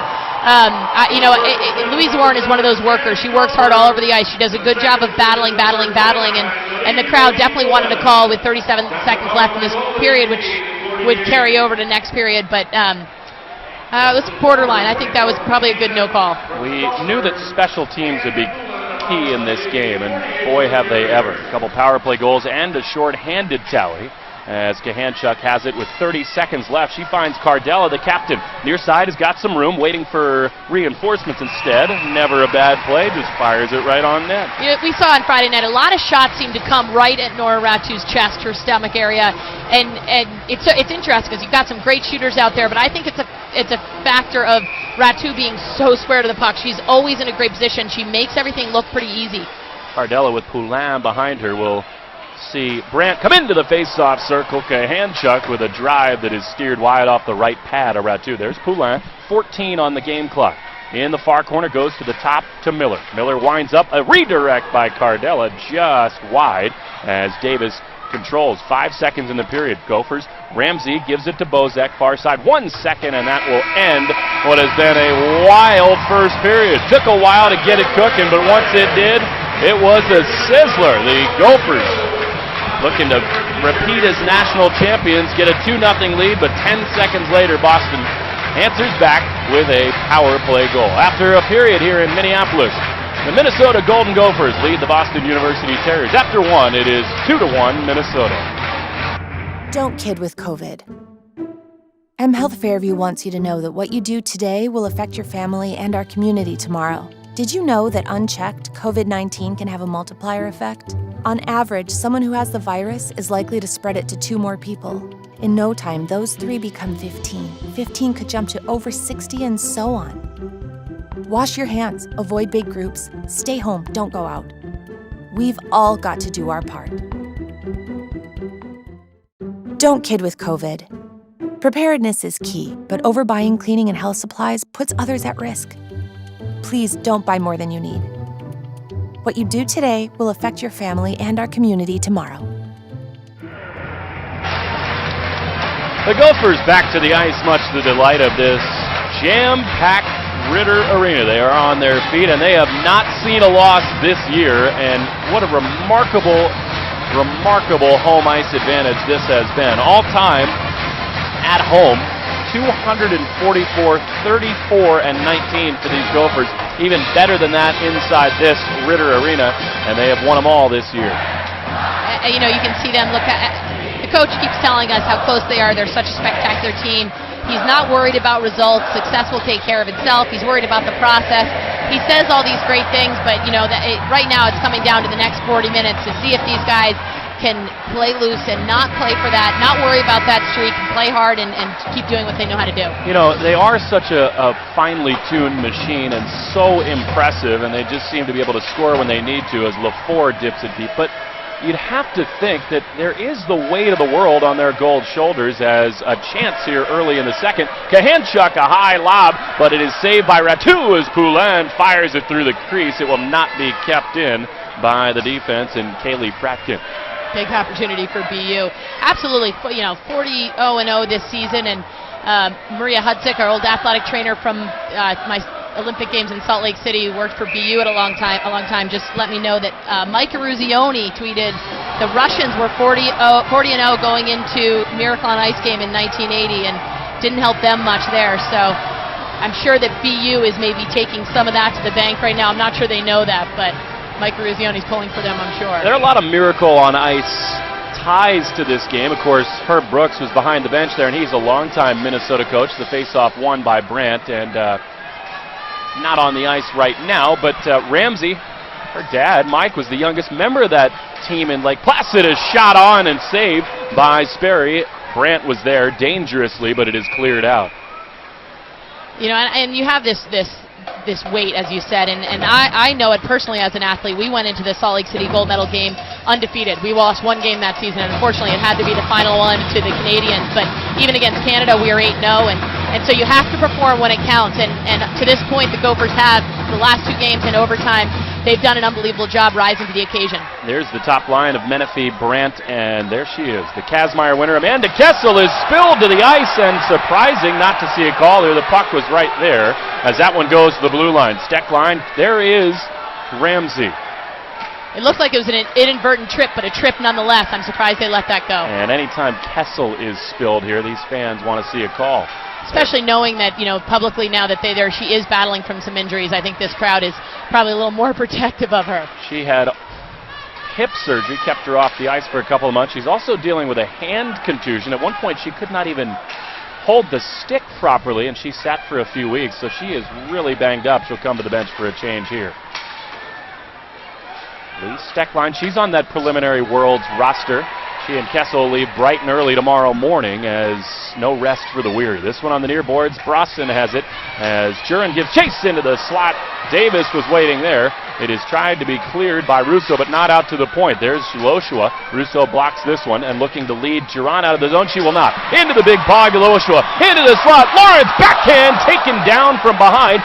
Louise Warren is one of those workers. She works hard all over the ice. She does a good job of battling, and the crowd definitely wanted a call with 37 seconds left in this period, which would carry over to next period, but it was borderline. I think that was probably a good no call. We knew that special teams would be key in this game, and boy have they ever. A couple power play goals and a short-handed tally, as Kahanchuk has it with 30 seconds left. She finds Cardella, the captain. Near side has got some room, waiting for reinforcements instead. Never a bad play, just fires it right on net. We saw on Friday night a lot of shots seemed to come right at Nora Ratu's chest, her stomach area, and it's interesting because you've got some great shooters out there, but I think it's a factor of Ratu being so square to the puck. She's always in a great position. She makes everything look pretty easy. Cardella with Poulin behind her will see Brandt come into the face-off circle. Kahanchuk with a drive that is steered wide off the right pad of Ratu. There's Poulin, 14 on the game clock. In the far corner, goes to the top to Miller. Miller winds up, a redirect by Cardella, just wide, as Davis controls. 5 seconds in the period. Gophers, Ramsey gives it to Bozek, far side. 1 second, and that will end what has been a wild first period. Took a while to get it cooking, but once it did, it was a sizzler. The Gophers, looking to repeat as national champions, get a 2-0 lead, but 10 seconds later, Boston answers back with a power play goal. After a period here in Minneapolis, the Minnesota Golden Gophers lead the Boston University Terriers. After 1, it is 2-1 Minnesota. Don't kid with COVID. M Health Fairview wants you to know that what you do today will affect your family and our community tomorrow. Did you know that unchecked, COVID-19 can have a multiplier effect? On average, someone who has the virus is likely to spread it to 2 more people. In no time, those 3 become 15. 15 could jump to over 60 and so on. Wash your hands, avoid big groups, stay home, don't go out. We've all got to do our part. Don't kid with COVID. Preparedness is key, but overbuying cleaning and health supplies puts others at risk. Please don't buy more than you need. What you do today will affect your family and our community tomorrow. The Gophers back to the ice, much to the delight of this jam-packed Ritter Arena. They are on their feet, and they have not seen a loss this year, and what a remarkable home ice advantage this has been. All time at home, 244, 34, and 19 for these Gophers. Even better than that inside this Ritter Arena, and they have won them all this year. You can see them look at. The coach keeps telling us how close they are. They're such a spectacular team. He's not worried about results. Success will take care of itself. He's worried about the process. He says all these great things, but right now it's coming down to the next 40 minutes to see if these guys can play loose and not play for that, not worry about that streak, and play hard and keep doing what they know how to do. They are such a finely tuned machine and so impressive, and they just seem to be able to score when they need to as LaFour dips it deep. But you'd have to think that there is the weight of the world on their gold shoulders, as a chance here early in the second. Kahanchuk, a high lob, but it is saved by Ratu as Poulin fires it through the crease. It will not be kept in by the defense and Kaylee Pratkin. Big opportunity for BU. Absolutely, 40-0 this season, and Maria Hudzik, our old athletic trainer from my Olympic Games in Salt Lake City, who worked for BU at a long time, just let me know that Mike Eruzione tweeted the Russians were 40-0 going into Miracle on Ice game in 1980, and didn't help them much there. So I'm sure that BU is maybe taking some of that to the bank right now. I'm not sure they know that, but Mike Ruzzione's pulling for them, I'm sure. There are a lot of miracle on ice ties to this game. Of course, Herb Brooks was behind the bench there, and he's a longtime Minnesota coach. The faceoff won by Brandt, and not on the ice right now, but Ramsey, her dad, Mike, was the youngest member of that team in Lake Placid, is shot on and saved by Sperry. Brandt was there dangerously, but it is cleared out. You know, and you have this weight, as you said, and I know it personally as an athlete. We went into the Salt Lake City gold medal game undefeated. We lost one game that season, and unfortunately it had to be the final one to the Canadians, but even against Canada we were 8-0, and so you have to perform when it counts, and to this point the Gophers have, the last 2 games in overtime, they've done an unbelievable job rising to the occasion. There's the top line of Menifee, Brandt, and there she is, the Kazmaier winner. Amanda Kessel is spilled to the ice, and surprising not to see a call there. The puck was right there as that one goes to the blue line. Steck line, there is Ramsey. It looked like it was an inadvertent trip, but a trip nonetheless. I'm surprised they let that go. And anytime Kessel is spilled here, these fans want to see a call. Especially knowing that, you know, publicly now that she is battling from some injuries, I think this crowd is probably a little more protective of her. She had hip surgery, kept her off the ice for a couple of months. She's also dealing with a hand contusion. At one point, she could not even hold the stick properly, and she sat for a few weeks, so she is really banged up. She'll come to the bench for a change here. Lee Steckline, she's on that preliminary Worlds roster. She and Kessel leave bright and early tomorrow morning as no rest for the weary. This one on the near boards, Brosson has it as Jurin gives chase into the slot. Davis was waiting there. It is tried to be cleared by Russo, but not out to the point. There's Loshua. Russo blocks this one and looking to lead Jurin out of the zone. She will not. Into the big pog, Loshua. Into the slot. Lawrence backhand taken down from behind.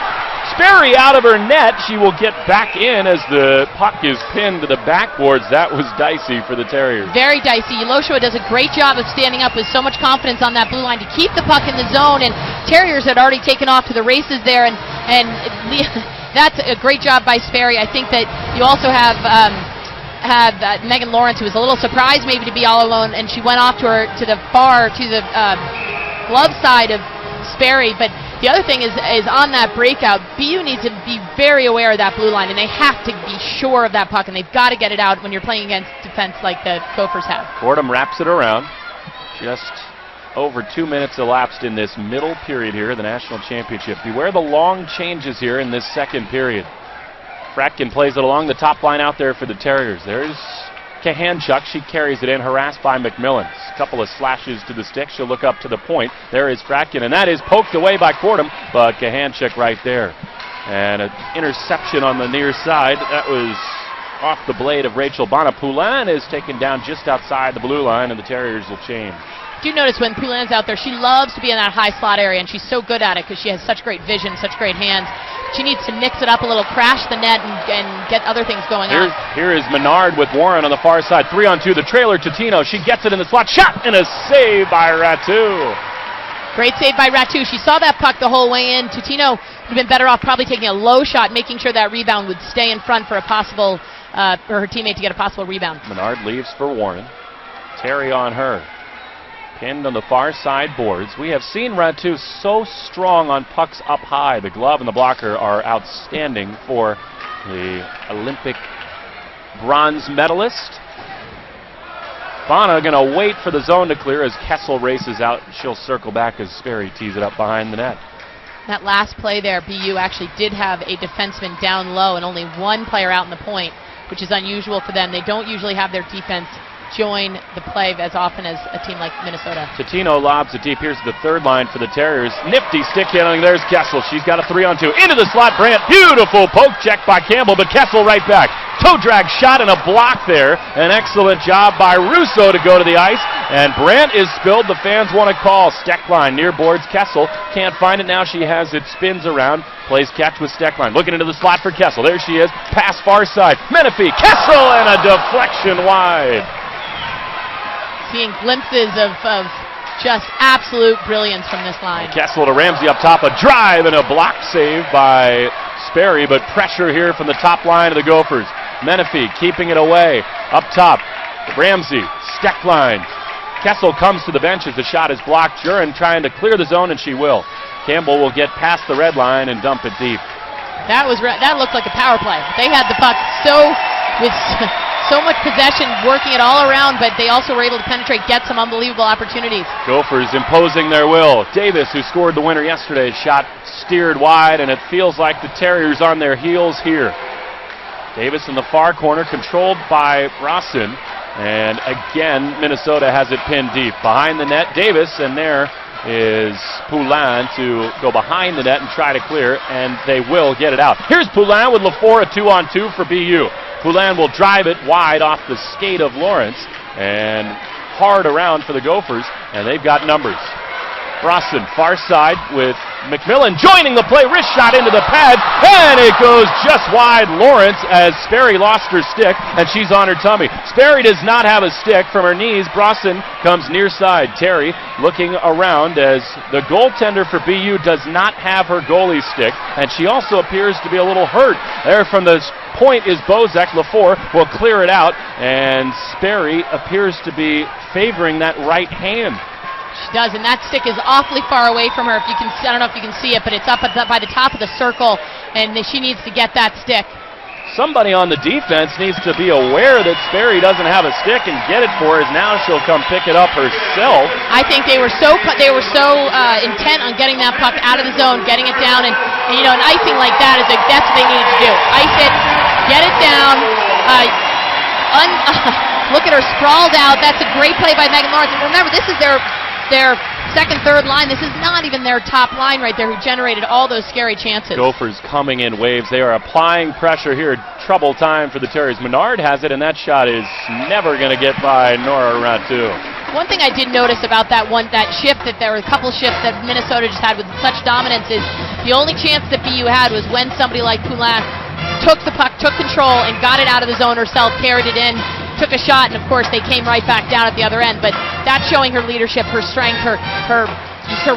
Sperry out of her net. She will get back in as the puck is pinned to the backboards. That was dicey for the Terriers. Very dicey. Loshua does a great job of standing up with so much confidence on that blue line to keep the puck in the zone, and Terriers had already taken off to the races there, and that's a great job by Sperry. I think that you also have Megan Lawrence, who was a little surprised maybe to be all alone, and she went off to the glove side of Sperry, but the other thing is on that breakout, BU needs to be very aware of that blue line, and they have to be sure of that puck, and they've got to get it out when you're playing against defense like the Gophers have. Fordham wraps it around. Just over 2 minutes elapsed in this middle period here of the National Championship. Beware the long changes here in this second period. Fratkin plays it along the top line out there for the Terriers. There's Kahanchuk, she carries it in, harassed by McMillan. A couple of slashes to the stick, she'll look up to the point. There is Fratkin, and that is poked away by Fordham, but Kahanchuk right there. And an interception on the near side. That was off the blade of Rachel Bonner. Poulin is taken down just outside the blue line, and the Terriers will change. Do notice when Poulin's out there, she loves to be in that high slot area, and she's so good at it because she has such great vision, such great hands. She needs to mix it up a little, crash the net, and get other things going on. Here is Menard with Warren on the far side. 3-on-2, the trailer, Totino. She gets it in the slot. Shot, and a save by Ratu. Great save by Ratu. She saw that puck the whole way in. Totino would have been better off probably taking a low shot, making sure that rebound would stay in front for a possible, for her teammate to get a possible rebound. Menard leaves for Warren. Terry on her. Pinned on the far side boards. We have seen Ratu so strong on pucks up high. The glove and the blocker are outstanding for the Olympic bronze medalist. Bonner going to wait for the zone to clear as Kessel races out. She'll circle back as Sperry tees it up behind the net. That last play there, BU actually did have a defenseman down low and only one player out in the point, which is unusual for them. They don't usually have their defense join the play as often as a team like Minnesota. Totino lobs it deep. Here's the third line for the Terriers. Nifty stick handling. There's Kessel. She's got a 3-on-2. Into the slot. Brandt. Beautiful poke check by Campbell, but Kessel right back. Toe drag shot and a block there. An excellent job by Russo to go to the ice. And Brandt is spilled. The fans want to call. Steckline near boards. Kessel can't find it now. She has it. Spins around. Plays catch with Steckline. Looking into the slot for Kessel. There she is. Pass far side. Menifee. Kessel and a deflection wide. Seeing glimpses of just absolute brilliance from this line. Kessel to Ramsey up top, a drive and a block save by Sperry, but pressure here from the top line of the Gophers. Menifee keeping it away. Up top, Ramsey, Steckline. Kessel comes to the bench as the shot is blocked. Jurin trying to clear the zone, and she will. Campbell will get past the red line and dump it deep. That looked like a power play. They had the puck with so much possession, working it all around, but they also were able to penetrate, get some unbelievable opportunities. Gophers imposing their will. Davis, who scored the winner yesterday, shot steered wide, and it feels like the Terriers on their heels here. Davis in the far corner, controlled by Rossin, and again, Minnesota has it pinned deep. Behind the net, Davis, and there is Poulin to go behind the net and try to clear, and they will get it out. Here's Poulin with LaFour, a 2-on-2 for BU. Poulin will drive it wide off the skate of Lawrence, and hard around for the Gophers, and they've got numbers. Brosson, far side with McMillan joining the play, wrist shot into the pad, and it goes just wide. Lawrence, as Sperry lost her stick, and she's on her tummy. Sperry does not have a stick from her knees. Brosson comes near side. Terry looking around as the goaltender for BU does not have her goalie stick, and she also appears to be a little hurt. There from the point is Bozek. LaFour will clear it out, and Sperry appears to be favoring that right hand. She does, and that stick is awfully far away from her. If you can, I don't know if you can see it, but it's up by the top of the circle, and she needs to get that stick. Somebody on the defense needs to be aware that Sperry doesn't have a stick and get it for her. Now she'll come pick it up herself. I think they were so intent on getting that puck out of the zone, getting it down, and an icing like that that's what they needed to do. Ice it, get it down. Look at her sprawled out. That's a great play by Megan Lawrence. And remember, this is their second, third line. This is not even their top line right there who generated all those scary chances. Gophers coming in waves. They are applying pressure here. Trouble time for the Terriers. Menard has it, and that shot is never going to get by Nora Ratu. One thing I did notice about that shift, that there were a couple shifts that Minnesota just had with such dominance, is the only chance that BU had was when somebody like Poulin took the puck, took control, and got it out of the zone herself, carried it in, took a shot, and of course they came right back down at the other end. But that's showing her leadership, her strength, her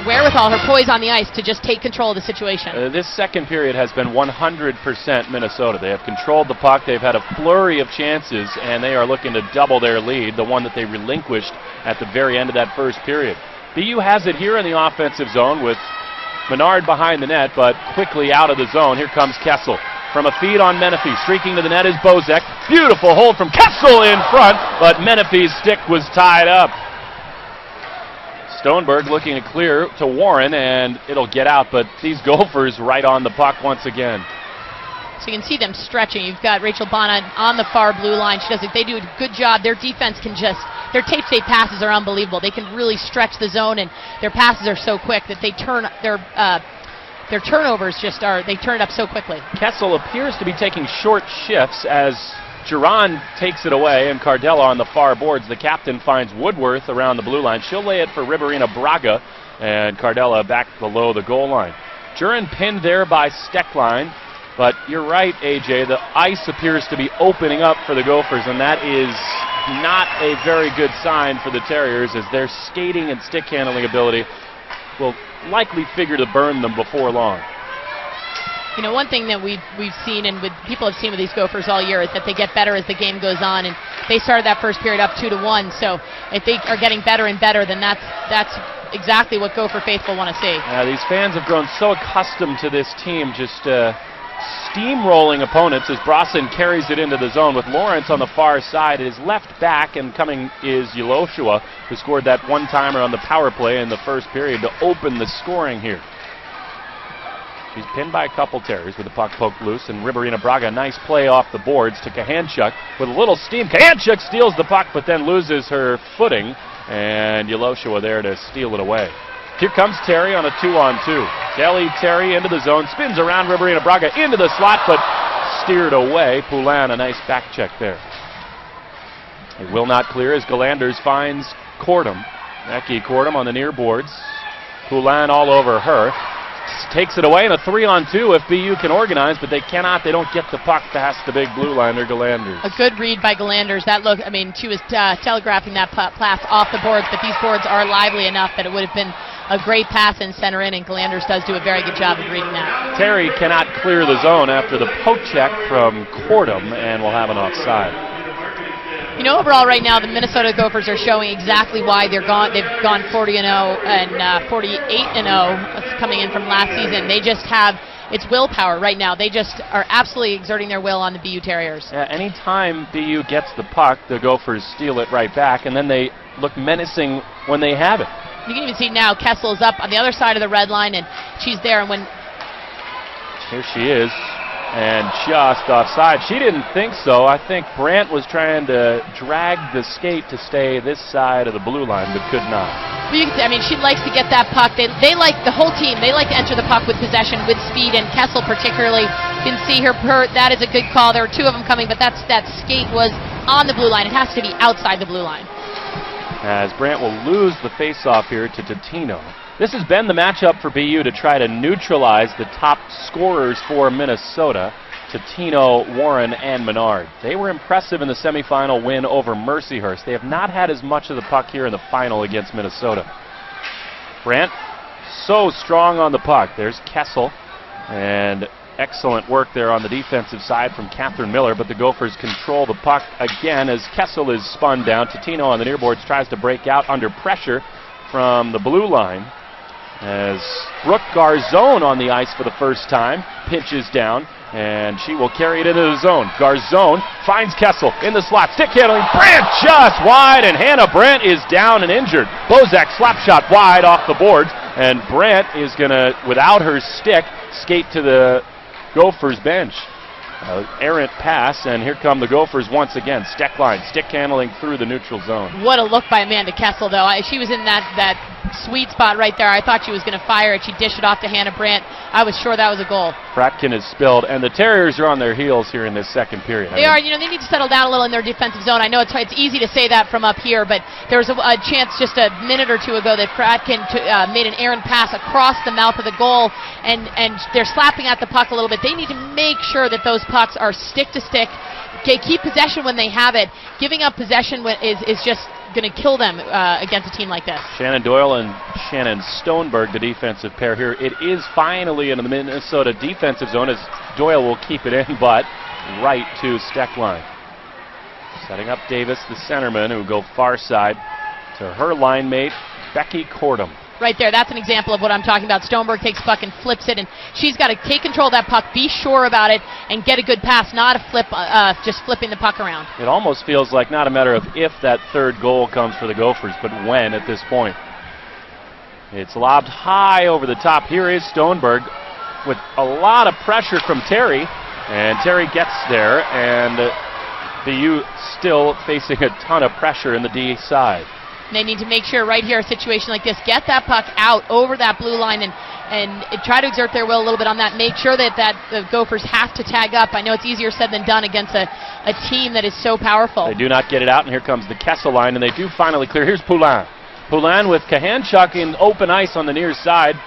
wherewithal, her poise on the ice to just take control of the situation. This second period has been 100% Minnesota. They have controlled the puck. They've had a flurry of chances, and they are looking to double their lead, the one that they relinquished at the very end of that first period. BU has it here in the offensive zone with Menard behind the net, but quickly out of the zone. Here comes Kessel. From a feed on Menifee, streaking to the net is Bozek. Beautiful hold from Kessel in front, but Menifee's stick was tied up. Stoneberg looking to clear to Warren, and it'll get out, but these Gophers right on the puck once again. So you can see them stretching. You've got Rachel Bonnet on the far blue line. They do a good job. Their defense their tape-to-tape passes are unbelievable. They can really stretch the zone, and their passes are so quick that they turn their turnovers they turn it up so quickly. Kessel appears to be taking short shifts as Giron takes it away, and Cardella on the far boards. The captain finds Woodworth around the blue line. She'll lay it for Riverina Braga, and Cardella back below the goal line. Giron pinned there by Steckline, but you're right, AJ, the ice appears to be opening up for the Gophers, and that is not a very good sign for the Terriers, as their skating and stick handling ability will likely figure to burn them before long. One thing that we've seen, and people have seen with these Gophers all year, is that they get better as the game goes on, and they started that first period up 2-1, so if they are getting better and better, then that's exactly what Gopher faithful want to see. These fans have grown so accustomed to this team just steamrolling opponents as Brosson carries it into the zone with Lawrence on the far side. His left back, and coming is Yeloshua, who scored that one-timer on the power play in the first period to open the scoring here. He's pinned by a couple Terriers with the puck poked loose, and Riverina Braga, nice play off the boards to Kahanchuk with a little steam. Kahanchuk steals the puck, but then loses her footing, and Yeloshua there to steal it away. Here comes Terry on a 2-on-2. Kelly Terry into the zone, spins around Riverina Braga into the slot, but steered away. Poulin, a nice back check there. It will not clear as Galanders finds Cordum. Becky Cordum on the near boards. Poulin all over her. Takes it away in a 3-on-2 if BU can organize, but they cannot. They don't get the puck past the big blue line. They're Galanders. A good read by Galanders. She was telegraphing that pass off the boards, but these boards are lively enough that it would have been a great pass and center in, and Galanders does do a very good job of reading that. Terry cannot clear the zone after the poke check from Cordum, and will have an offside. Overall right now, the Minnesota Gophers are showing exactly why they've gone 40-0 and 48-0 coming in from last season. They just have, it's willpower right now. They just are absolutely exerting their will on the BU Terriers. Anytime BU gets the puck, the Gophers steal it right back, and then they look menacing when they have it. You can even see now Kessel is up on the other side of the red line, and she's there. And when here she is, and just offside. She didn't think so. I think Brandt was trying to drag the skate to stay this side of the blue line, but could not. Well, you can see, I mean, she likes to get that puck. They like, the whole team, they like to enter the puck with possession, with speed, and Kessel particularly. You can see her, that is a good call. There were two of them coming, but that skate was on the blue line. It has to be outside the blue line. As Brandt will lose the faceoff here to Totino. This has been the matchup for BU to try to neutralize the top scorers for Minnesota, Totino, Warren, and Menard. They were impressive in the semifinal win over Mercyhurst. They have not had as much of the puck here in the final against Minnesota. Brandt, so strong on the puck. There's Kessel, and excellent work there on the defensive side from Catherine Miller, but the Gophers control the puck again as Kessel is spun down. Totino on the near boards tries to break out under pressure from the blue line. As Brooke Garzone on the ice for the first time, pinches down, and she will carry it into the zone. Garzone finds Kessel in the slot, stick handling, Brandt just wide, and Hannah Brandt is down and injured. Bozak slap shot wide off the boards, and Brandt is going to, without her stick, skate to the Gophers bench. Errant pass, and here come the Gophers once again. Stick line, stick handling through the neutral zone. What a look by Amanda Kessel, though. She was in that sweet spot right there. I thought she was going to fire it. She dished it off to Hannah Brandt. I was sure that was a goal. Fratkin is spilled, and the Terriers are on their heels here in this second period. They are. You know, they need to settle down a little in their defensive zone. I know it's easy to say that from up here, but there was a chance just a minute or two ago that Fratkin made an errant pass across the mouth of the goal, and they're slapping at the puck a little bit. They need to make sure that those pucks are stick to stick. Keep possession when they have it. Giving up possession is just going to kill them against a team like this. Shannon Doyle and Shannon Stoneberg, the defensive pair here. It is finally in the Minnesota defensive zone as Doyle will keep it in, but right to Steck line. Setting up Davis, the centerman, who will go far side to her line mate, Becky Cordum. Right there, that's an example of what I'm talking about. Stoneberg takes puck and flips it, and she's got to take control of that puck, be sure about it, and get a good pass, not a flip, just flipping the puck around. It almost feels like not a matter of if that third goal comes for the Gophers, but when at this point. It's lobbed high over the top. Here is Stoneberg with a lot of pressure from Terry, and Terry gets there, and BU still facing a ton of pressure in the D side. They need to make sure right here, a situation like this, get that puck out over that blue line and try to exert their will a little bit on that. Make sure that the Gophers have to tag up. I know it's easier said than done against a team that is so powerful. They do not get it out, and here comes the Kessel line, and they do finally clear. Here's Poulin. Poulin with Kahanchuk in open ice on the near side.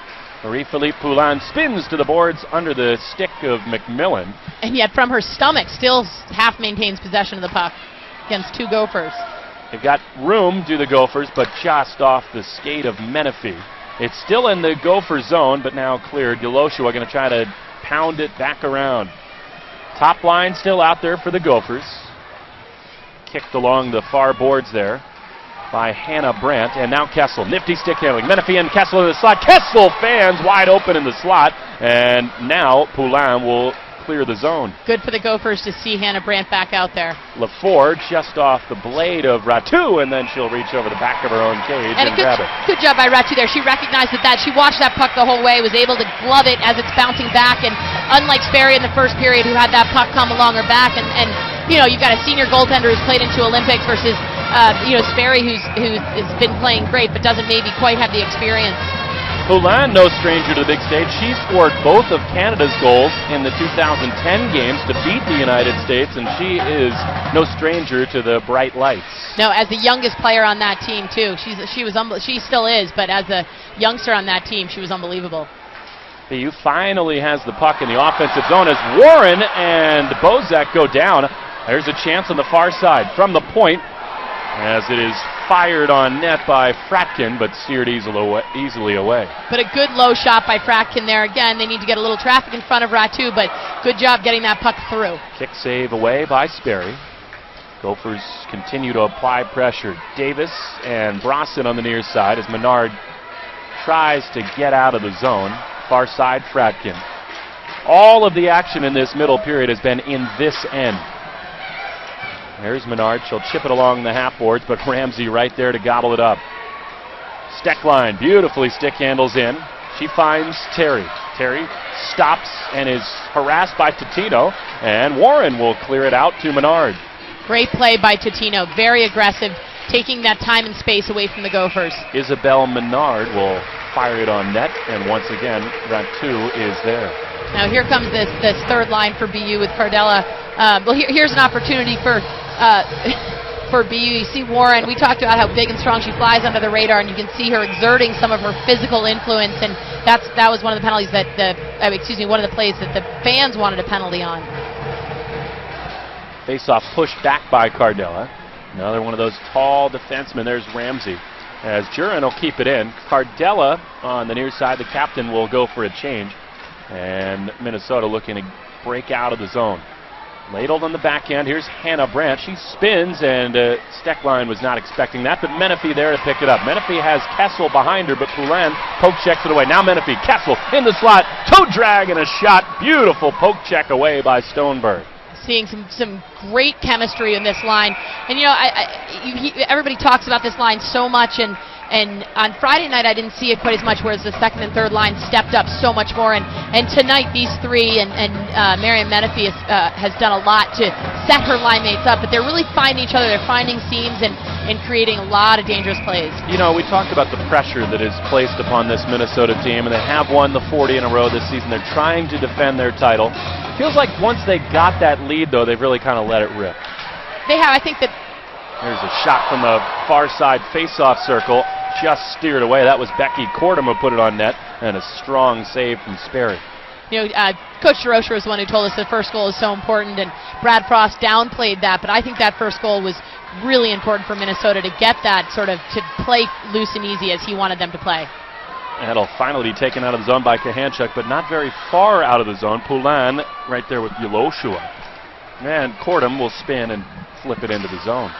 Marie-Philippe Poulin spins to the boards under the stick of McMillan. And yet from her stomach still half maintains possession of the puck against two Gophers. They've got room, do the Gophers, but just off the skate of Menifee. It's still in the Gopher zone, but now cleared. Deloshua going to try to pound it back around. Top line still out there for the Gophers. Kicked along the far boards there by Hannah Brandt, and now Kessel. Nifty stick handling. Menifee and Kessel in the slot. Kessel fans wide open in the slot, and now Poulin will clear the zone. Good for the Gophers to see Hannah Brandt back out there. LaFord just off the blade of Ratu, and then she'll reach over the back of her own cage and grab it. Good job by Ratu there. She recognized that. She watched that puck the whole way, was able to glove it as it's bouncing back, and unlike Sperry in the first period who had that puck come along her back, and you know, you've got a senior goaltender who's played into Olympics versus Sperry who's been playing great but doesn't maybe quite have the experience. Poulin, no stranger to the big stage. She scored both of Canada's goals in the 2010 games to beat the United States, and she is no stranger to the bright lights. No, as the youngest player on that team too, she still is, but as a youngster on that team, she was unbelievable. BU finally has the puck in the offensive zone as Warren and Bozak go down. There's a chance on the far side from the point, as it is fired on net by Fratkin, but steered easily away. But a good low shot by Fratkin there. Again, they need to get a little traffic in front of Ratu, but good job getting that puck through. Kick save away by Sperry. Gophers continue to apply pressure. Davis and Brosson on the near side as Menard tries to get out of the zone. Far side, Fratkin. All of the action in this middle period has been in this end. There's Menard. She'll chip it along the half boards, but Ramsey right there to gobble it up. Steckline beautifully stick handles in. She finds Terry. Terry stops and is harassed by Totino, and Warren will clear it out to Menard. Great play by Totino. Very aggressive, taking that time and space away from the Gophers. Isabel Menard will fire it on net, and once again, Ratu is there. Now here comes this third line for BU with Cardella. Here's an opportunity for BU. You see Warren, we talked about how big and strong she flies under the radar, and you can see her exerting some of her physical influence, and that was one of the penalties that one of the plays that the fans wanted a penalty on. Face-off pushed back by Cardella. Another one of those tall defensemen. There's Ramsey. As Jurin will keep it in. Cardella on the near side, the captain will go for a change. And Minnesota looking to break out of the zone. Ladled on the backhand. Here's Hannah Brandt. She spins, and Steckline was not expecting that, but Menifee there to pick it up. Menifee has Kessel behind her, but Poulin poke checks it away. Now Menifee, Kessel in the slot, toe drag and a shot. Beautiful poke check away by Stoneberg. Seeing some great chemistry in this line, and everybody talks about this line so much, and on Friday night I didn't see it quite as much, whereas the second and third line stepped up so much more, and tonight these three and Marion Menifee has done a lot to set her line mates up, but they're really finding each other. They're finding seams and creating a lot of dangerous plays. You know, we talked about the pressure that is placed upon this Minnesota team, and they have won the 40 in a row this season. They're trying to defend their title. Feels like once they got that lead, though, they've really kind of let it rip. They have. I think that there's a shot from the far side face-off circle, just steered away. That was Becky Cordham who put it on net, and a strong save from Sperry. Coach DeRocher was the one who told us the first goal is so important, and Brad Frost downplayed that, but I think that first goal was really important for Minnesota to get that sort of, to play loose and easy as he wanted them to play. That'll finally be taken out of the zone by Kahanchuk, but not very far out of the zone. Poulin right there with Yeloshua. And Cordham will spin and flip it into the zone.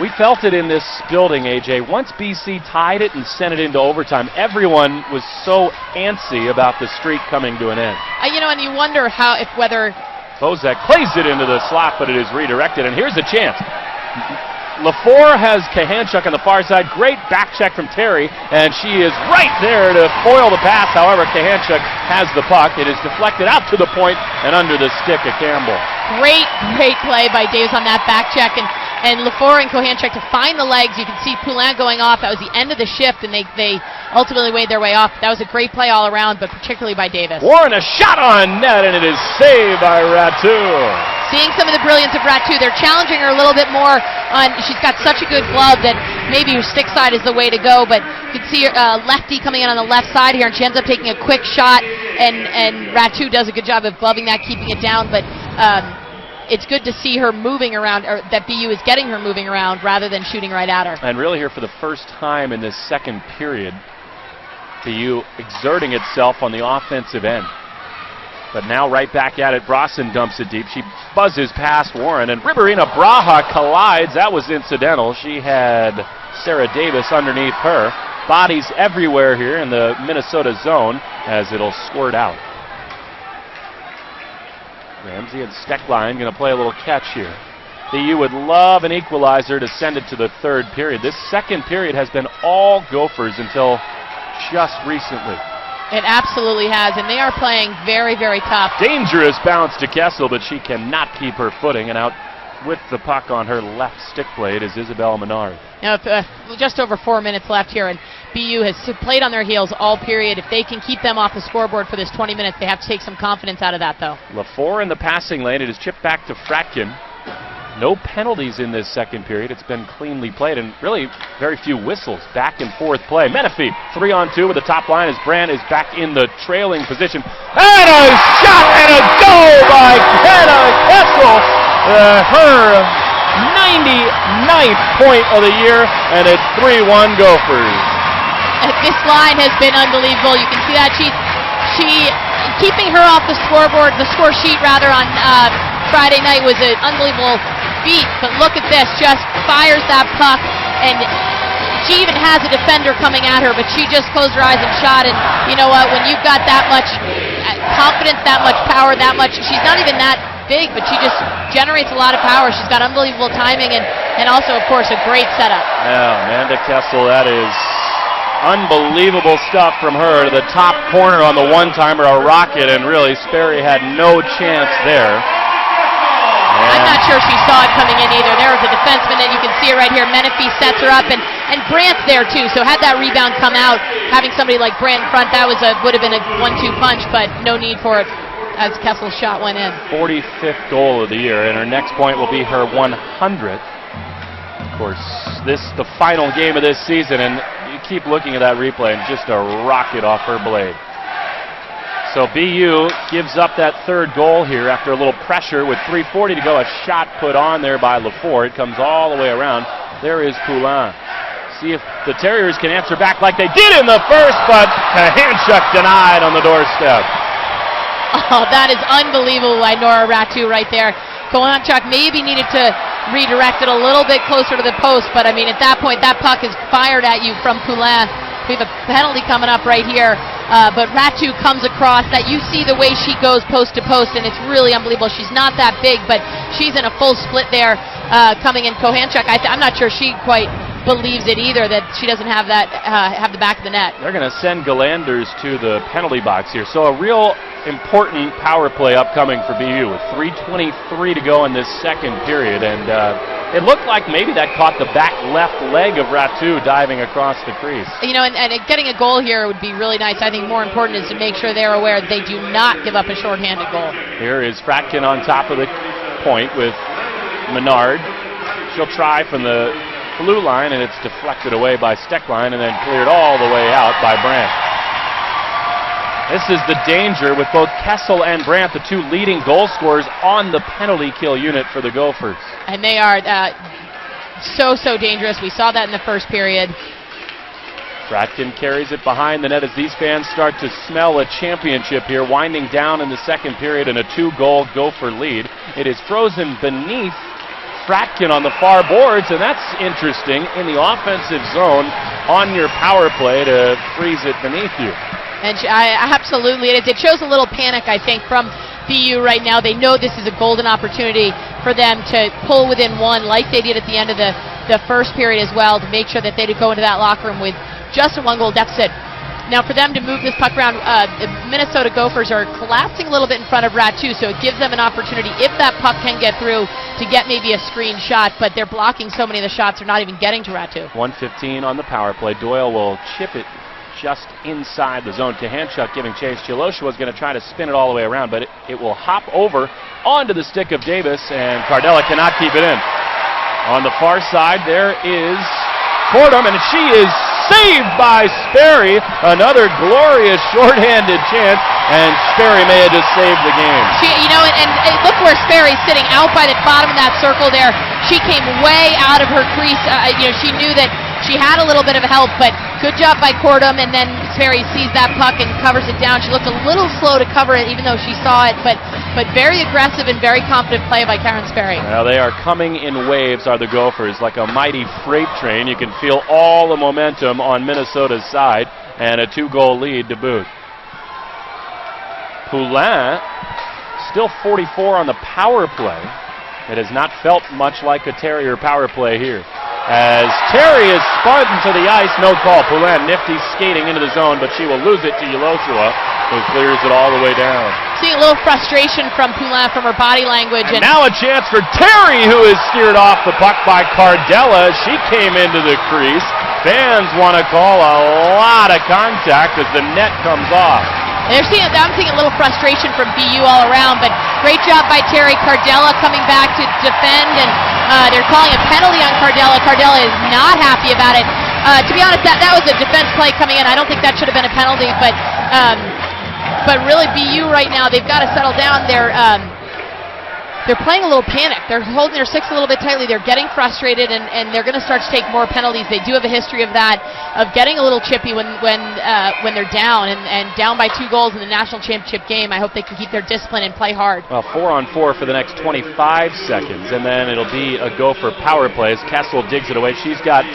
We felt it in this building, AJ. Once BC tied it and sent it into overtime, everyone was so antsy about the streak coming to an end. And you wonder whether Bozek plays it into the slot, but it is redirected, and here's a chance. LaFour has Kahanchuk on the far side. Great back check from Terry, and she is right there to foil the pass. However, Kahanchuk has the puck. It is deflected out to the point and under the stick of Campbell. Great play by Davis on that back check, and LaFour and Kahanchuk to find the legs. You can see Poulin going off. That was the end of the shift, and they ultimately made their way off. That was a great play all around, but particularly by Davis. Warren, a shot on net, and it is saved by Ratu. Seeing some of the brilliance of Ratu, they're challenging her a little bit more. She's got such a good glove that maybe her stick side is the way to go, but you can see lefty coming in on the left side here, and she ends up taking a quick shot, and Ratu does a good job of gloving that, keeping it down, but it's good to see her moving around, or that BU is getting her moving around rather than shooting right at her. And really here for the first time in this second period, BU exerting itself on the offensive end. But now right back at it, Bronson dumps it deep. She buzzes past Warren, and Riverina Braha collides. That was incidental. She had Sarah Davis underneath her. Bodies everywhere here in the Minnesota zone as it'll squirt out. Ramsey and Steckline going to play a little catch here. BU would love an equalizer to send it to the third period. This second period has been all Gophers until just recently. It absolutely has, and they are playing very, very tough. Dangerous bounce to Kessel, but she cannot keep her footing, and out with the puck on her left stick blade is Isabel Menard. Now, just over 4 minutes left here, and BU has played on their heels all period. If they can keep them off the scoreboard for this 20 minutes, they have to take some confidence out of that, though. LaFour in the passing lane. It is chipped back to Fratkin. No penalties in this second period. It's been cleanly played, and really very few whistles. Back and forth play. Menifee 3-on-2 with the top line as Brand is back in the trailing position. And a shot and a goal by Kenna Kessel. Her 99th point of the year, and it's 3-1 Gophers. This line has been unbelievable. You can see that she keeping her off the scoreboard, the score sheet rather, on Friday night was an unbelievable feat, but look at this, just fires that puck, and she even has a defender coming at her, but she just closed her eyes and shot, and you know what, when you've got that much confidence, that much power, that much. She's not even that big, but she just generates a lot of power. She's got unbelievable timing and also, of course, a great setup. Yeah, Amanda Kessel, that is unbelievable stuff from her. To the top corner on the one-timer, a rocket, and really Sperry had no chance there. I'm not sure she saw it coming in either. There was a defenseman, and you can see it right here. Menifee sets her up, and Brandt's there too. So had that rebound come out, having somebody like Brandt in front, that would have been a 1-2 punch, but no need for it as Kessel's shot went in. 45th goal of the year, and her next point will be her 100th. Of course, this the final game of this season, and you keep looking at that replay, and just a rocket off her blade. So BU gives up that third goal here after a little pressure with 3:40 to go. A shot put on there by Lafort. It comes all the way around. There is Poulin. See if the Terriers can answer back like they did in the first, but Kahanchuk denied on the doorstep. Oh, that is unbelievable by Nora Ratu right there. Kahanchuk maybe needed to redirect it a little bit closer to the post, but I mean at that point that puck is fired at you from Poulin. We have a penalty coming up right here, but Ratu comes across. That you see the way she goes post to post, and it's really unbelievable. She's not that big, but she's in a full split there coming in. Kohanchuk, I'm not sure she quite believes it either, that she doesn't have that have the back of the net. They're going to send Galanders to the penalty box here, so a real important power play upcoming for BU with 3:23 to go in this second period, and it looked like maybe that caught the back left leg of Ratu diving across the crease. You know, and getting a goal here would be really nice. I think more important is to make sure they're aware they do not give up a shorthanded goal. Here is Fratkin on top of the point with Menard. She'll try from the blue line, and it's deflected away by Steckline and then cleared all the way out by Brandt. This is the danger with both Kessel and Brandt, the two leading goal scorers on the penalty kill unit for the Gophers. And they are so dangerous. We saw that in the first period. Fratkin carries it behind the net as these fans start to smell a championship here, winding down in the second period in a 2-goal Gopher lead. It is frozen beneath Fratkin on the far boards, and that's interesting in the offensive zone on your power play to freeze it beneath you. And absolutely it is. It shows a little panic, I think, from BU right now. They know this is a golden opportunity for them to pull within one, like they did at the end of the first period as well, to make sure that they go into that locker room with just a 1-goal deficit. Now, for them to move this puck around, the Minnesota Gophers are collapsing a little bit in front of Ratu, so it gives them an opportunity, if that puck can get through, to get maybe a screen shot, but they're blocking so many of the shots, they're not even getting to Ratu. 1:15 on the power play. Doyle will chip it just inside the zone. Kahanchuk giving chase. Chilosha was going to try to spin it all the way around, but it will hop over onto the stick of Davis, and Cardella cannot keep it in. On the far side, there is Fordham, and she is saved by Sperry. Another glorious shorthanded chance, and Sperry may have just saved the game. And look where Sperry's sitting, out by the bottom of that circle there. She came way out of her crease. She knew that she had a little bit of help, but good job by Cordum, and then Sperry sees that puck and covers it down. She looked a little slow to cover it, even though she saw it, but very aggressive and very confident play by Karen Sperry. Well, they are coming in waves, are the Gophers, like a mighty freight train. You can feel all the momentum on Minnesota's side, and a 2-goal lead to boot. Poulin, still 44 on the power play. It has not felt much like a Terrier power play here. As Terry is spun to the ice, no call. Poulin nifty skating into the zone, but she will lose it to Yoloshua, who clears it all the way down. Seeing a little frustration from Poulin from her body language. And now a chance for Terry, who is steered off the puck by Cardella. She came into the crease. Fans want to call a lot of contact as the net comes off. I'm seeing a little frustration from BU all around, but great job by Terry. Cardella coming back to defend, and they're calling a penalty on Cardella. Cardella is not happy about it. To be honest, that was a defense play coming in. I don't think that should have been a penalty, but really BU right now, they've got to settle down. They're playing a little panic. They're holding their sticks a little bit tightly. They're getting frustrated, and they're going to start to take more penalties. They do have a history of that, of getting a little chippy when they're down, and down by 2 goals in the national championship game. I hope they can keep their discipline and play hard. Well, 4-on-4 for the next 25 seconds, and then it'll be a Gopher power play as Kessel digs it away. She's got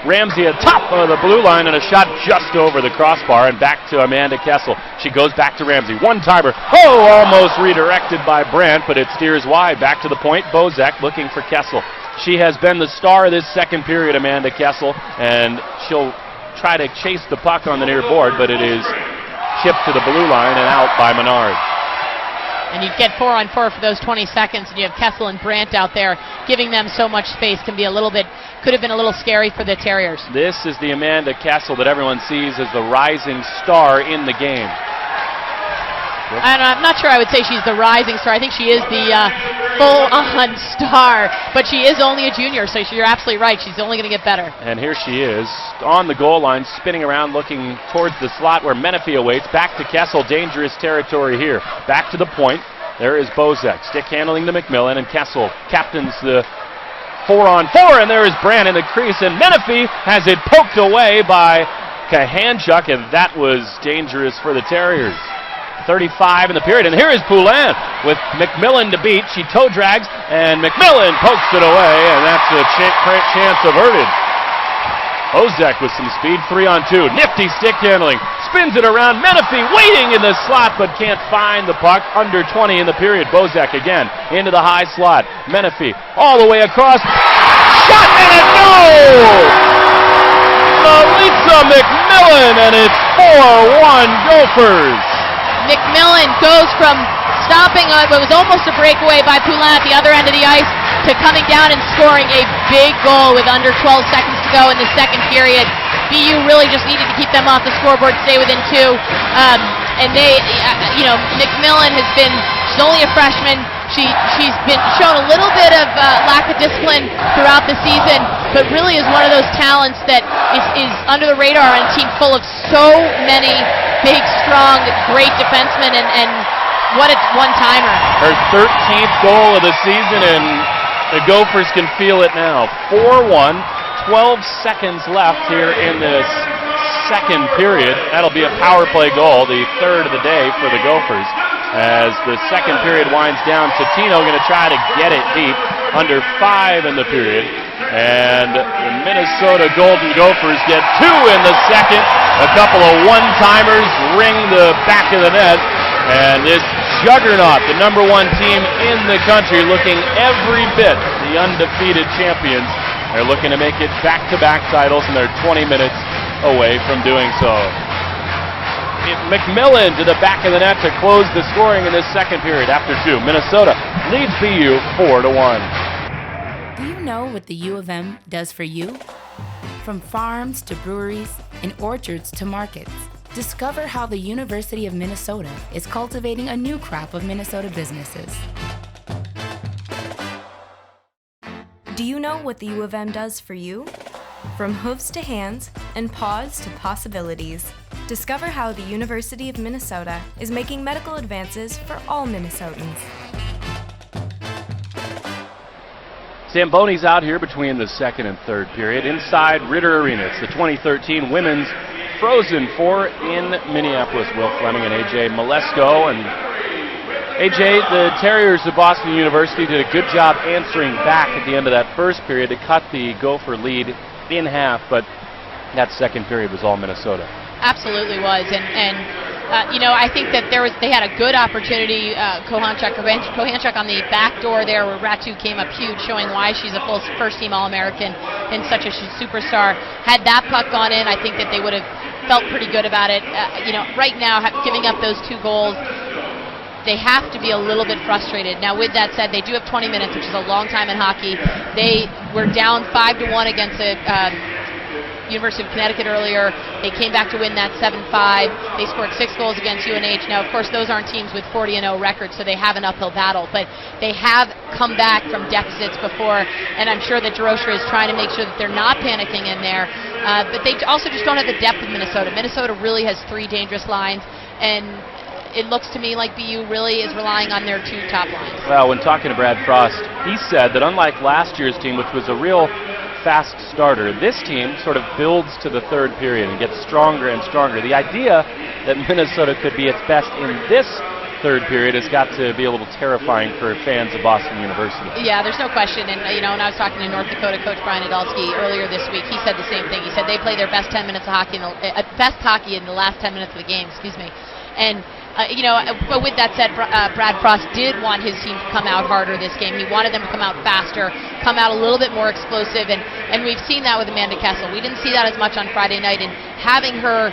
Ramsey at top of the blue line, and a shot just over the crossbar, and back to Amanda Kessel. She goes back to Ramsey. One-timer. Oh, almost redirected by Brandt, but it steers wide. Back to the point. Bozek looking for Kessel. She has been the star of this second period, Amanda Kessel, and she'll try to chase the puck on the near board, but it is chipped to the blue line and out by Menard. And you get 4-on-4 for those 20 seconds, and you have Kessel and Brandt out there giving them so much space. Could have been a little scary for the Terriers. This is the Amanda Kessel that everyone sees as the rising star in the game. I'm not sure I would say she's the rising star. I think she is the full-on star, but she is only a junior, so you're absolutely right. She's only going to get better. And here she is on the goal line, spinning around, looking towards the slot where Menifee awaits. Back to Kessel, dangerous territory here. Back to the point. There is Bozek, stick handling to McMillan, and Kessel captains the 4-on-4, and there is Brandt in the crease, and Menifee has it poked away by Kahanchuk, and that was dangerous for the Terriers. 35 in the period, and here is Poulin with McMillan to beat. She toe drags, and McMillan pokes it away, and that's a chance averted. Bozek with some speed, 3-on-2. Nifty stick handling, spins it around. Menifee waiting in the slot, but can't find the puck. Under 20 in the period. Bozek again into the high slot. Menifee all the way across. Shot and a goal! Melissa McMillan, and it's 4-1 Gophers. McMillan goes from stopping what was almost a breakaway by Poulin at the other end of the ice to coming down and scoring a big goal with under 12 seconds to go in the second period. BU really just needed to keep them off the scoreboard, stay within 2. And they, McMillan she's only a freshman. She's been shown a little bit of lack of discipline throughout the season, but really is one of those talents that is under the radar on a team full of so many big, strong, great defensemen, and what a one-timer. Her 13th goal of the season, and the Gophers can feel it now. 4-1, 12 seconds left here in this second period. That'll be a power play goal, the third of the day for the Gophers. As the second period winds down, Totino going to try to get it deep. Under 5 in the period. And the Minnesota Golden Gophers get 2 in the second. A couple of one-timers ring the back of the net. And this juggernaut, the number 1 team in the country, looking every bit the undefeated champions. They're looking to make it back-to-back titles, and they're 20 minutes away from doing so. McMillan to the back of the net to close the scoring in this second period after 2. Minnesota leads BU 4-1. Do you know what the U of M does for you? From farms to breweries and orchards to markets, discover how the University of Minnesota is cultivating a new crop of Minnesota businesses. Do you know what the U of M does for you? From hooves to hands and paws to possibilities, discover how the University of Minnesota is making medical advances for all Minnesotans. Zamboni's out here between the second and third period inside Ritter Arena. It's the 2013 Women's Frozen Four in Minneapolis. Will Fleming and A.J. Malesko. And A.J., the Terriers of Boston University did a good job answering back at the end of that first period to cut the Gopher lead in half, but that second period was all Minnesota. Absolutely was, and I think that they had a good opportunity. Kahanchuk on the back door there, where Ratu came up huge, showing why she's a full first-team All-American and such a superstar. Had that puck gone in, I think that they would have felt pretty good about it. Right now, giving up those 2 goals, they have to be a little bit frustrated. Now, with that said, they do have 20 minutes, which is a long time in hockey. They were down 5-1 against the University of Connecticut earlier. They came back to win that 7-5. They scored 6 goals against UNH. Now, of course, those aren't teams with 40-0 records, so they have an uphill battle. But they have come back from deficits before, and I'm sure that Jeroshra is trying to make sure that they're not panicking in there. But they also just don't have the depth of Minnesota. Minnesota really has 3 dangerous lines, and it looks to me like BU really is relying on their 2 top lines. Well, when talking to Brad Frost, he said that unlike last year's team, which was a real fast starter, this team sort of builds to the third period and gets stronger and stronger. The idea that Minnesota could be its best in this third period has got to be a little terrifying for fans of Boston University. Yeah, there's no question. And, when I was talking to North Dakota coach Brian Adolski earlier this week, he said the same thing. He said they play their best 10 minutes of hockey, best hockey in the last 10 minutes of the game, And, but with that said, Brad Frost did want his team to come out harder this game. He wanted them to come out faster, come out a little bit more explosive, and we've seen that with Amanda Kessel. We didn't see that as much on Friday night, and having her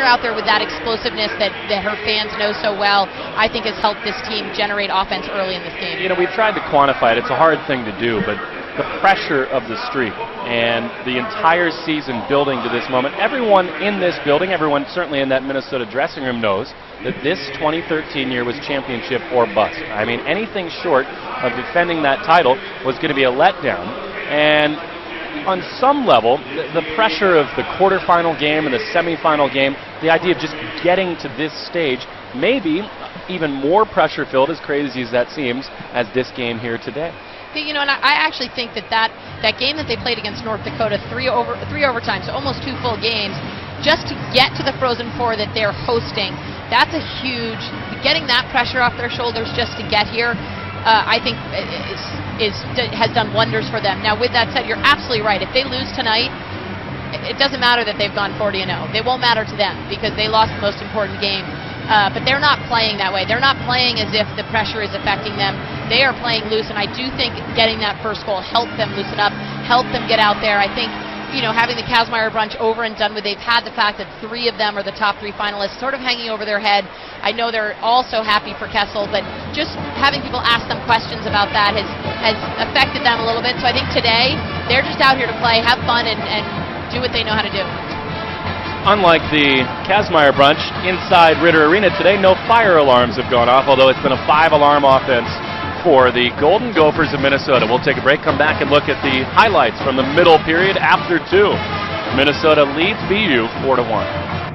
out there with that explosiveness that her fans know so well, I think has helped this team generate offense early in this game. We've tried to quantify it. It's a hard thing to do, but the pressure of the streak and the entire season building to this moment, everyone in this building, everyone certainly in that Minnesota dressing room knows that this 2013 year was championship or bust. I mean, anything short of defending that title was going to be a letdown. And on some level, the pressure of the quarterfinal game and the semifinal game, the idea of just getting to this stage, maybe even more pressure-filled, as crazy as that seems, as this game here today. And I actually think that game that they played against North Dakota, three overtimes, so almost 2 full games, just to get to the Frozen Four that they're hosting, that's a huge, getting that pressure off their shoulders just to get here, I think has done wonders for them. Now, with that said, you're absolutely right. If they lose tonight, it doesn't matter that they've gone 40-0. It won't matter to them because they lost the most important game. But they're not playing that way. They're not playing as if the pressure is affecting them. They are playing loose, and I do think getting that first goal helped them loosen up, helped them get out there. I think, having the Kazmaier brunch over and done with, they've had the fact that 3 of them are the top 3 finalists sort of hanging over their head. I know they're also happy for Kessel, but just having people ask them questions about that has affected them a little bit. So I think today, they're just out here to play, have fun, and do what they know how to do. Unlike the Kazmaier brunch, inside Ritter Arena today, no fire alarms have gone off, although it's been a 5-alarm offense for the Golden Gophers of Minnesota. We'll take a break, come back, and look at the highlights from the middle period after 2. Minnesota leads BU 4-1.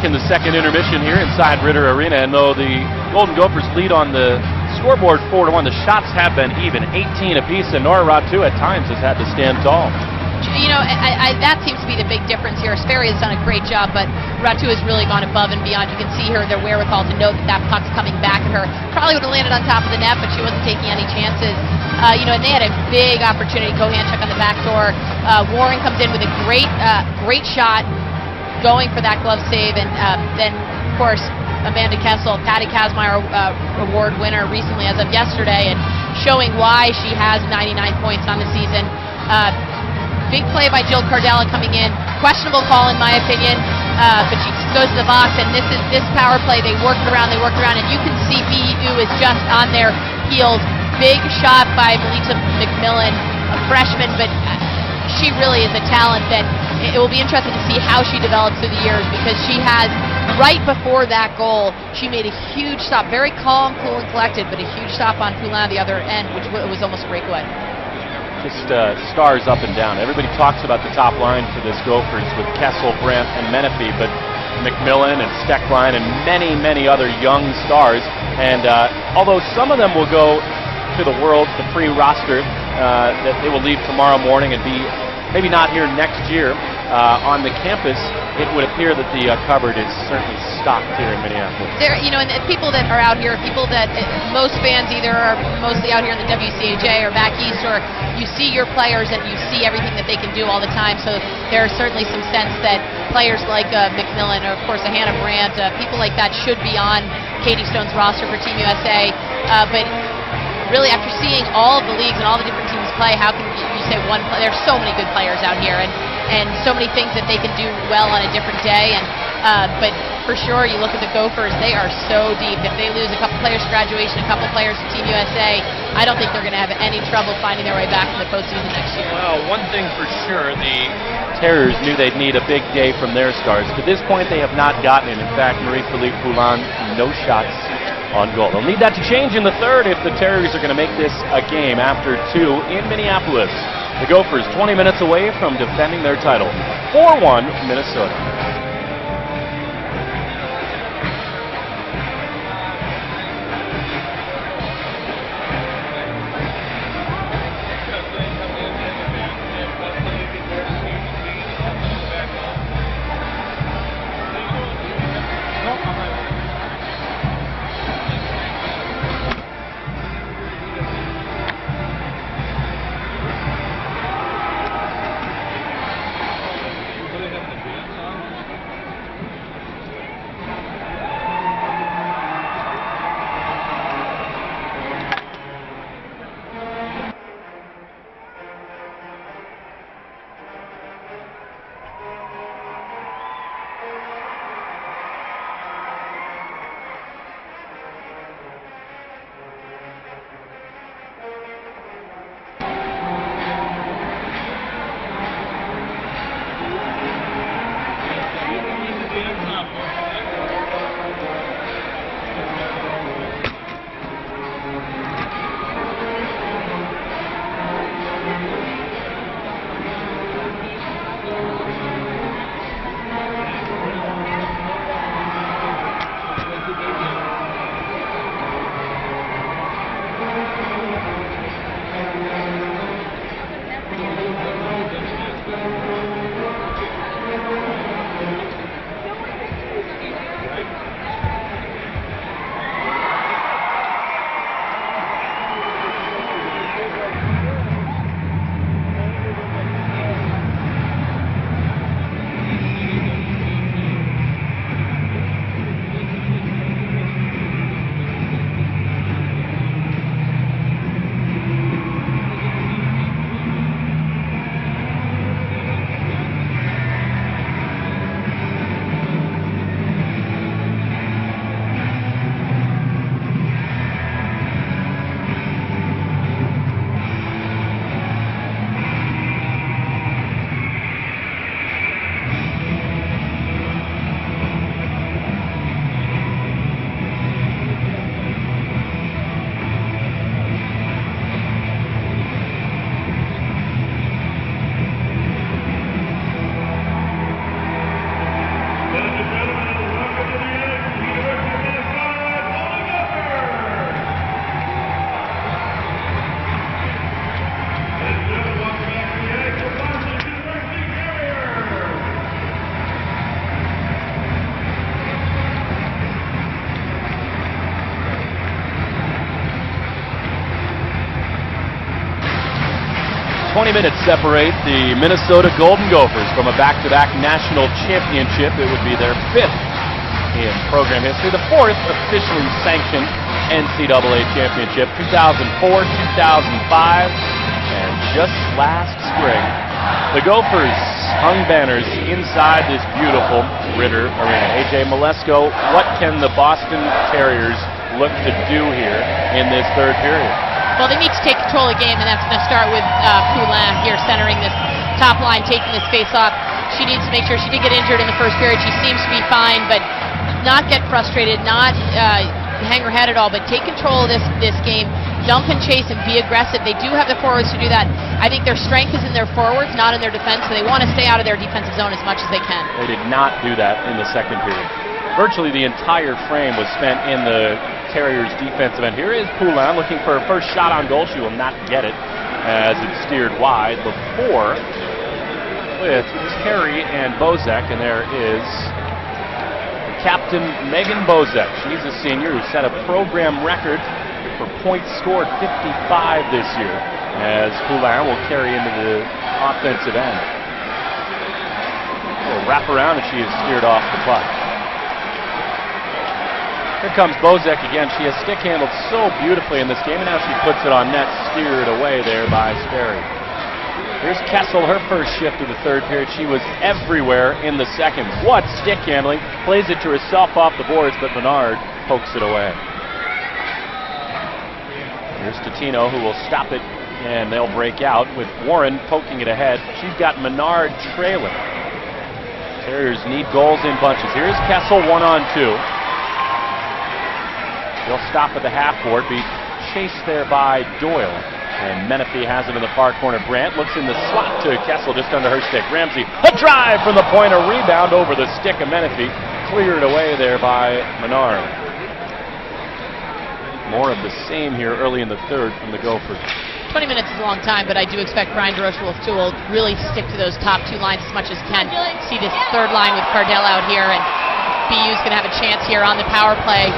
back in the second intermission here inside Ritter Arena, and though the Golden Gophers lead on the scoreboard 4-1, the shots have been even, 18 apiece, and Nora Ratu at times has had to stand tall. You know, that seems to be the big difference here. Sperry has done a great job, but Ratu has really gone above and beyond. You can see her, their wherewithal to know that puck's coming back at her. Probably would have landed on top of the net, but she wasn't taking any chances. You know, and they had a big opportunity. Kohanchuk on the back door. Warren comes in with a great shot, going for that glove save, and then, of course, Amanda Kessel, Patty Kazmaier award winner recently as of yesterday, and showing why she has 99 points on the season. Big play by Jill Cardella coming in. Questionable call in my opinion, but she goes to the box, and this power play, they work it around, and you can see BU is just on their heels. Big shot by Melissa McMillan, a freshman, but she really is a talent that it will be interesting to see how she develops through the years, because she has, right before that goal, she made a huge stop, very calm, cool, and collected, but a huge stop on Poulin the other end, which was almost a breakaway. Just stars up and down. Everybody talks about the top line for this Gophers with Kessel, Brandt, and Menifee, but McMillan and Steckline and many, many other young stars. And although some of them will go to the World, the free roster, that they will leave tomorrow morning and be maybe not here next year on the campus, it would appear that the cupboard is certainly stocked here in Minneapolis. There, you know, and people that are out here, people that most fans either are mostly out here in the WCAJ or back east, or you see your players and you see everything that they can do all the time. So there is certainly some sense that players like McMillan, or of course a Hannah Brandt, people like that should be on Katie Stone's roster for Team USA. But really, after seeing all of the leagues and all the different teams play, how can you say one player? There's so many good players out here, and so many things that they can do well on a different day. And but for sure, you look at the Gophers, they are so deep. If they lose a couple players to graduation, a couple players to Team USA, I don't think they're going to have any trouble finding their way back in the postseason next year. Well, one thing for sure, the Terriers knew they'd need a big day from their stars. To this point, they have not gotten it. In fact, Marie-Philippe Poulin, no shots on goal. They'll need that to change in the third if the Terriers are going to make this a game after 2 in Minneapolis. The Gophers 20 minutes away from defending their title. 4-1 Minnesota. 20 minutes separate the Minnesota Golden Gophers from a back-to-back national championship. It would be their 5th in program history, the 4th officially sanctioned NCAA Championship, 2004, 2005, and just last spring, the Gophers hung banners inside this beautiful Ritter Arena. AJ Malesko, what can the Boston Terriers look to do here in this third period? Well, they need to take control of the game, and that's going to start with Poulin here centering this top line, taking this face-off. She needs to make sure she did get injured in the first period. She seems to be fine, but not get frustrated, not hang her head at all, but take control of this game. Dump and chase and be aggressive. They do have the forwards to do that. I think their strength is in their forwards, not in their defense, so they want to stay out of their defensive zone as much as they can. They did not do that in the second period. Virtually the entire frame was spent in the Terriers' defensive end. Here is Poulin looking for her first shot on goal. She will not get it as it's steered wide. Before with Terry and Bozek, and there is Captain Megan Bozek. She's a senior who set a program record for points scored, 55 this year, as Poulin will carry into the offensive end. A wrap around, and she is steered off the puck. Here comes Bozek again. She has stick-handled so beautifully in this game, and now she puts it on net, steered away there by Sperry. Here's Kessel, her first shift of the third period. She was everywhere in the second. What stick handling. Plays it to herself off the boards, but Menard pokes it away. Here's Totino, who will stop it, and they'll break out with Warren poking it ahead. She's got Menard trailing. Terriers need goals in bunches. Here's Kessel, 1-on-2. They'll stop at the half board, be chased there by Doyle. And Menifee has it in the far corner. Brandt looks in the slot to Kessel just under her stick. Ramsey, a drive from the point, a rebound over the stick of Menifee. Cleared away there by Menard. More of the same here early in the third from the Gophers. 20 minutes is a long time, but I do expect Brian DeRoche will really stick to those top two lines as much as he can. See this third line with Cardell out here, and BU's going to have a chance here on the power play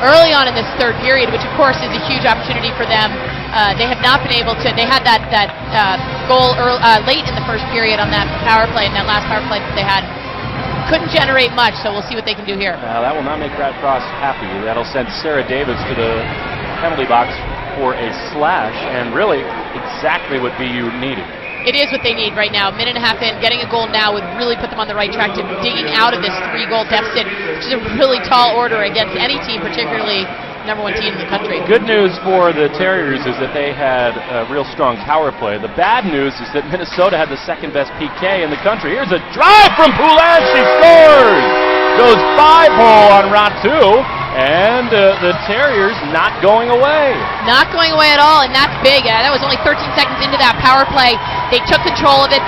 early on in this third period, which of course is a huge opportunity for them. They have not been able to. They had that goal late in the first period on that power play, and that last power play that they had couldn't generate much. So we'll see what they can do here. That will not make Brad Frost happy. That'll send Sarah Davis to the penalty box for a slash, and really exactly what BU needed. It is what they need right now. A minute and a half in, getting a goal now would really put them on the right track to digging out of this 3-goal deficit, which is a really tall order against any team, particularly number 1 team in the country. Good news for the Terriers is that they had a real strong power play. The bad news is that Minnesota had the second-best PK in the country. Here's a drive from Poulin. She scores! Goes 5-hole on Ratu. And the Terriers not going away. Not going away at all, and that's big. That was only 13 seconds into that power play. They took control of it.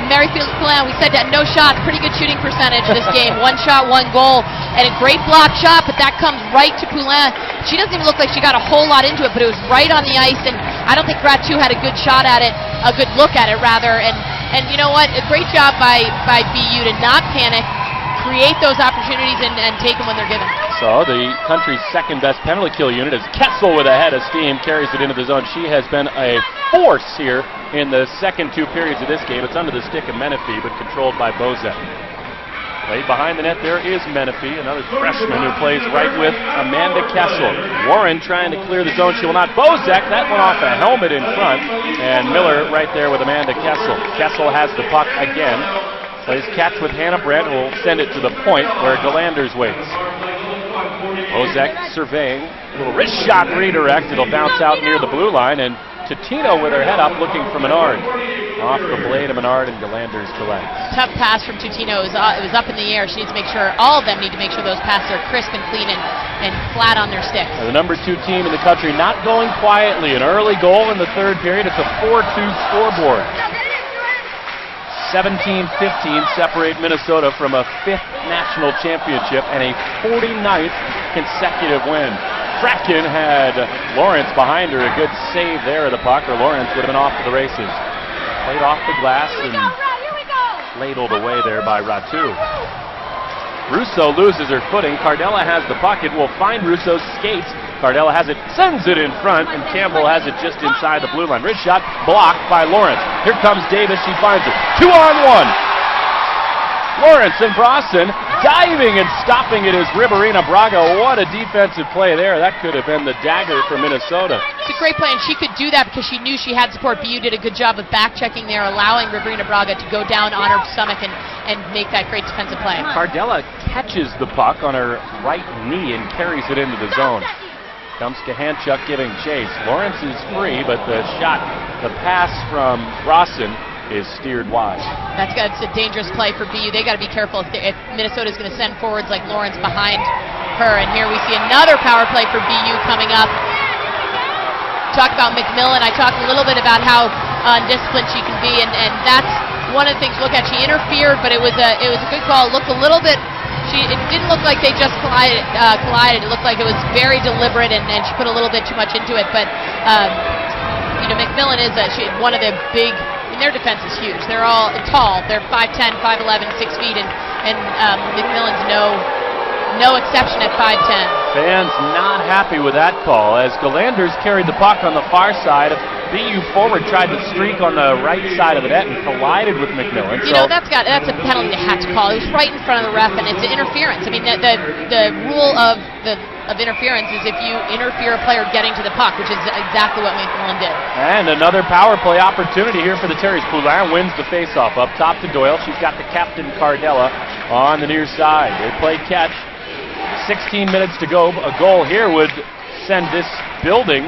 Merrifield Poulin, we said that no shots, pretty good shooting percentage this game. 1 shot, 1 goal, and a great block shot, but that comes right to Poulin. She doesn't even look like she got a whole lot into it, but it was right on the ice, and I don't think Ratu had a good shot at it, a good look at it rather, and you know what, a great job by BU to not panic, create those opportunities and take them when they're given. So the country's second-best penalty kill unit is Kessel with a head of steam, carries it into the zone. She has been a force here in the second 2 periods of this game. It's under the stick of Menifee, but controlled by Bozek. Right behind the net there is Menifee, another freshman who plays right with Amanda Kessel. Warren trying to clear the zone. She will not. Bozek, that went off a helmet in front, and Miller right there with Amanda Kessel. Kessel has the puck again. Plays catch with Hannah Brandt, who will send it to the point where Galanders waits. Bozek surveying, a little wrist shot redirect. It'll bounce out near the blue line, and Totino with her head up looking for Menard. Off the blade of Menard, and Galanders collects. Tough pass from Totino. It was up in the air. She needs to make sure, all of them need to make sure those passes are crisp and clean and flat on their sticks. The number 2 team in the country not going quietly. An early goal in the third period. It's a 4-2 scoreboard. 17-15 separate Minnesota from a 5th national championship and a 49th consecutive win. Fratkin had Lawrence behind her. A good save there of the puck, or Lawrence would have been off to the races. Played off the glass and ladled away there by Ratu. Russo loses her footing. Cardella has the puck. It will find Russo, skates. Cardella has it, sends it in front, and Campbell has it just inside the blue line. Wrist shot blocked by Lawrence. Here comes Davis. She finds it. 2-on-1. Lawrence and Brosson diving and stopping it is Riverina Braga. What a defensive play there. That could have been the dagger for Minnesota. It's a great play, and she could do that because she knew she had support. BU did a good job of back-checking there, allowing Riverina Braga to go down on her stomach and make that great defensive play. Cardella catches the puck on her right knee and carries it into the zone. Comes Kahanchuk giving chase. Lawrence is free, but the pass from Brosson is steered wide. That's a dangerous play for BU. They got to be careful if Minnesota's going to send forwards like Lawrence behind her. And here we see another power play for BU coming up. Talk about McMillan. I talked a little bit about how undisciplined she can be, and that's one of the things to look at. She interfered, but it was a good call. It looked a little bit. It didn't look like they just collided. It looked like it was very deliberate, and she put a little bit too much into it. But McMillan is one of the big. I mean, their defense is huge. They're all tall. They're 5'10", 5'11", 6 feet, and McMillan's no exception at 5'10". Fans not happy with that call as Galanders carried the puck on the far side. BU forward tried to streak on the right side of the net and collided with McMillan. That's a penalty they had to call. It was right in front of the ref, and it's interference. I mean, the rule of interference is if you interfere a player getting to the puck, which is exactly what McMillan did. And another power play opportunity here for the Terrys. Poulin wins the faceoff up top to Doyle. She's got the captain Cardella on the near side. They play catch. 16 minutes to go. A goal here would send this building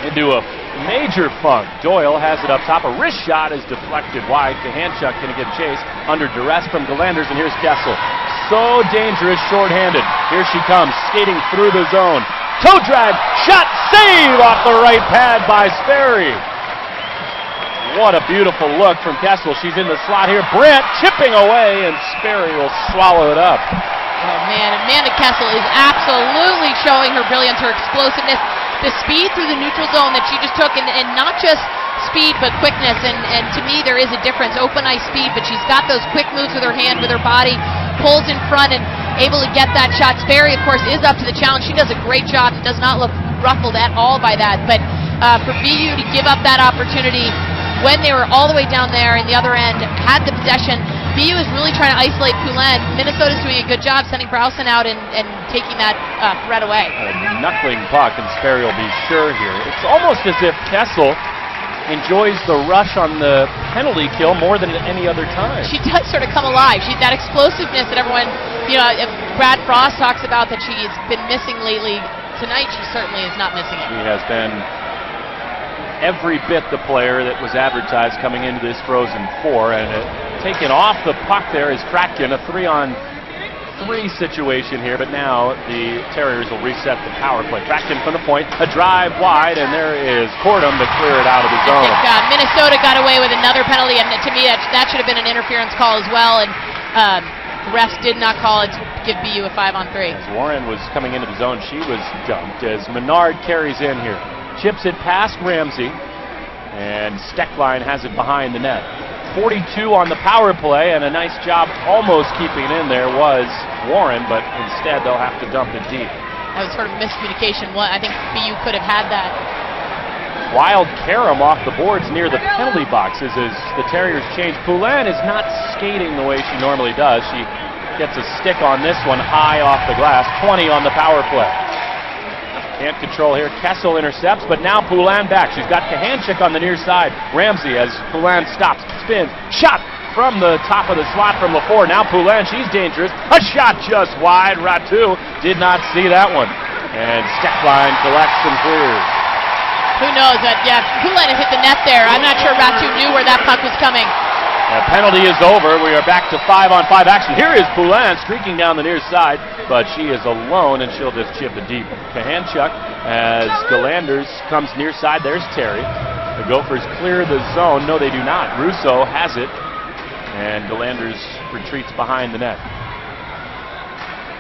into a major funk. Doyle has it up top. A wrist shot is deflected wide. Kahanchuk going to get chased under duress from Galanders, and here's Kessel. So dangerous, shorthanded. Here she comes, skating through the zone. Toe drag, shot, save off the right pad by Sperry. What a beautiful look from Kessel. She's in the slot here. Brandt chipping away, and Sperry will swallow it up. Oh man, Amanda Kessel is absolutely showing her brilliance, her explosiveness, the speed through the neutral zone that she just took, and not just speed but quickness, and to me there is a difference. Open ice speed, but she's got those quick moves with her hand, with her body, pulls in front and able to get that shot. Sperry, of course, is up to the challenge. She does a great job and does not look ruffled at all by that, but for BU to give up that opportunity when they were all the way down there in the other end, had the possession. BU is really trying to isolate Poulin. Minnesota's doing a good job sending Browson out and taking that threat away. A knuckling puck, and Sperry will be sure here. It's almost as if Kessel enjoys the rush on the penalty kill more than at any other time. She does sort of come alive. That explosiveness that everyone, Brad Frost talks about that she's been missing lately. Tonight she certainly is not missing it. She has been every bit the player that was advertised coming into this Frozen Four, and taken off the puck there is Fratkin, a 3-on-3 situation here, but now the Terriers will reset the power play. Fratkin from the point, a drive wide, and there is Cordum to clear it out of the zone. I think Minnesota got away with another penalty, and to me that should have been an interference call as well, and the refs did not call it to give BU a 5-on-3. As Warren was coming into the zone, she was dumped as Menard carries in here. Chips it past Ramsey, and Stecklein has it behind the net. 42 on the power play, and a nice job almost keeping it in there was Warren, but instead they'll have to dump it deep. That was sort of miscommunication. I think BU could have had that. Wild carom off the boards near the penalty boxes as the Terriers change. Poulin is not skating the way she normally does. She gets a stick on this one high off the glass. 20 on the power play. Can't control here. Kessel intercepts, but now Poulin back. She's got Kahanchuk on the near side. Ramsey as Poulin stops, spins, shot from the top of the slot from LaFour. Now Poulin, she's dangerous. A shot just wide. Ratu did not see that one. And Stecklein collects and clears. Who knows that? Yeah, Poulin has hit the net there. I'm not sure Ratu knew where that puck was coming. The penalty is over. We are back to 5-on-5 action. Here is Poulin streaking down the near side, but she is alone, and she'll just chip it deep. Kahanchuk as Galanders comes near side. There's Terry. The Gophers clear the zone. No, they do not. Russo has it, and Galanders retreats behind the net.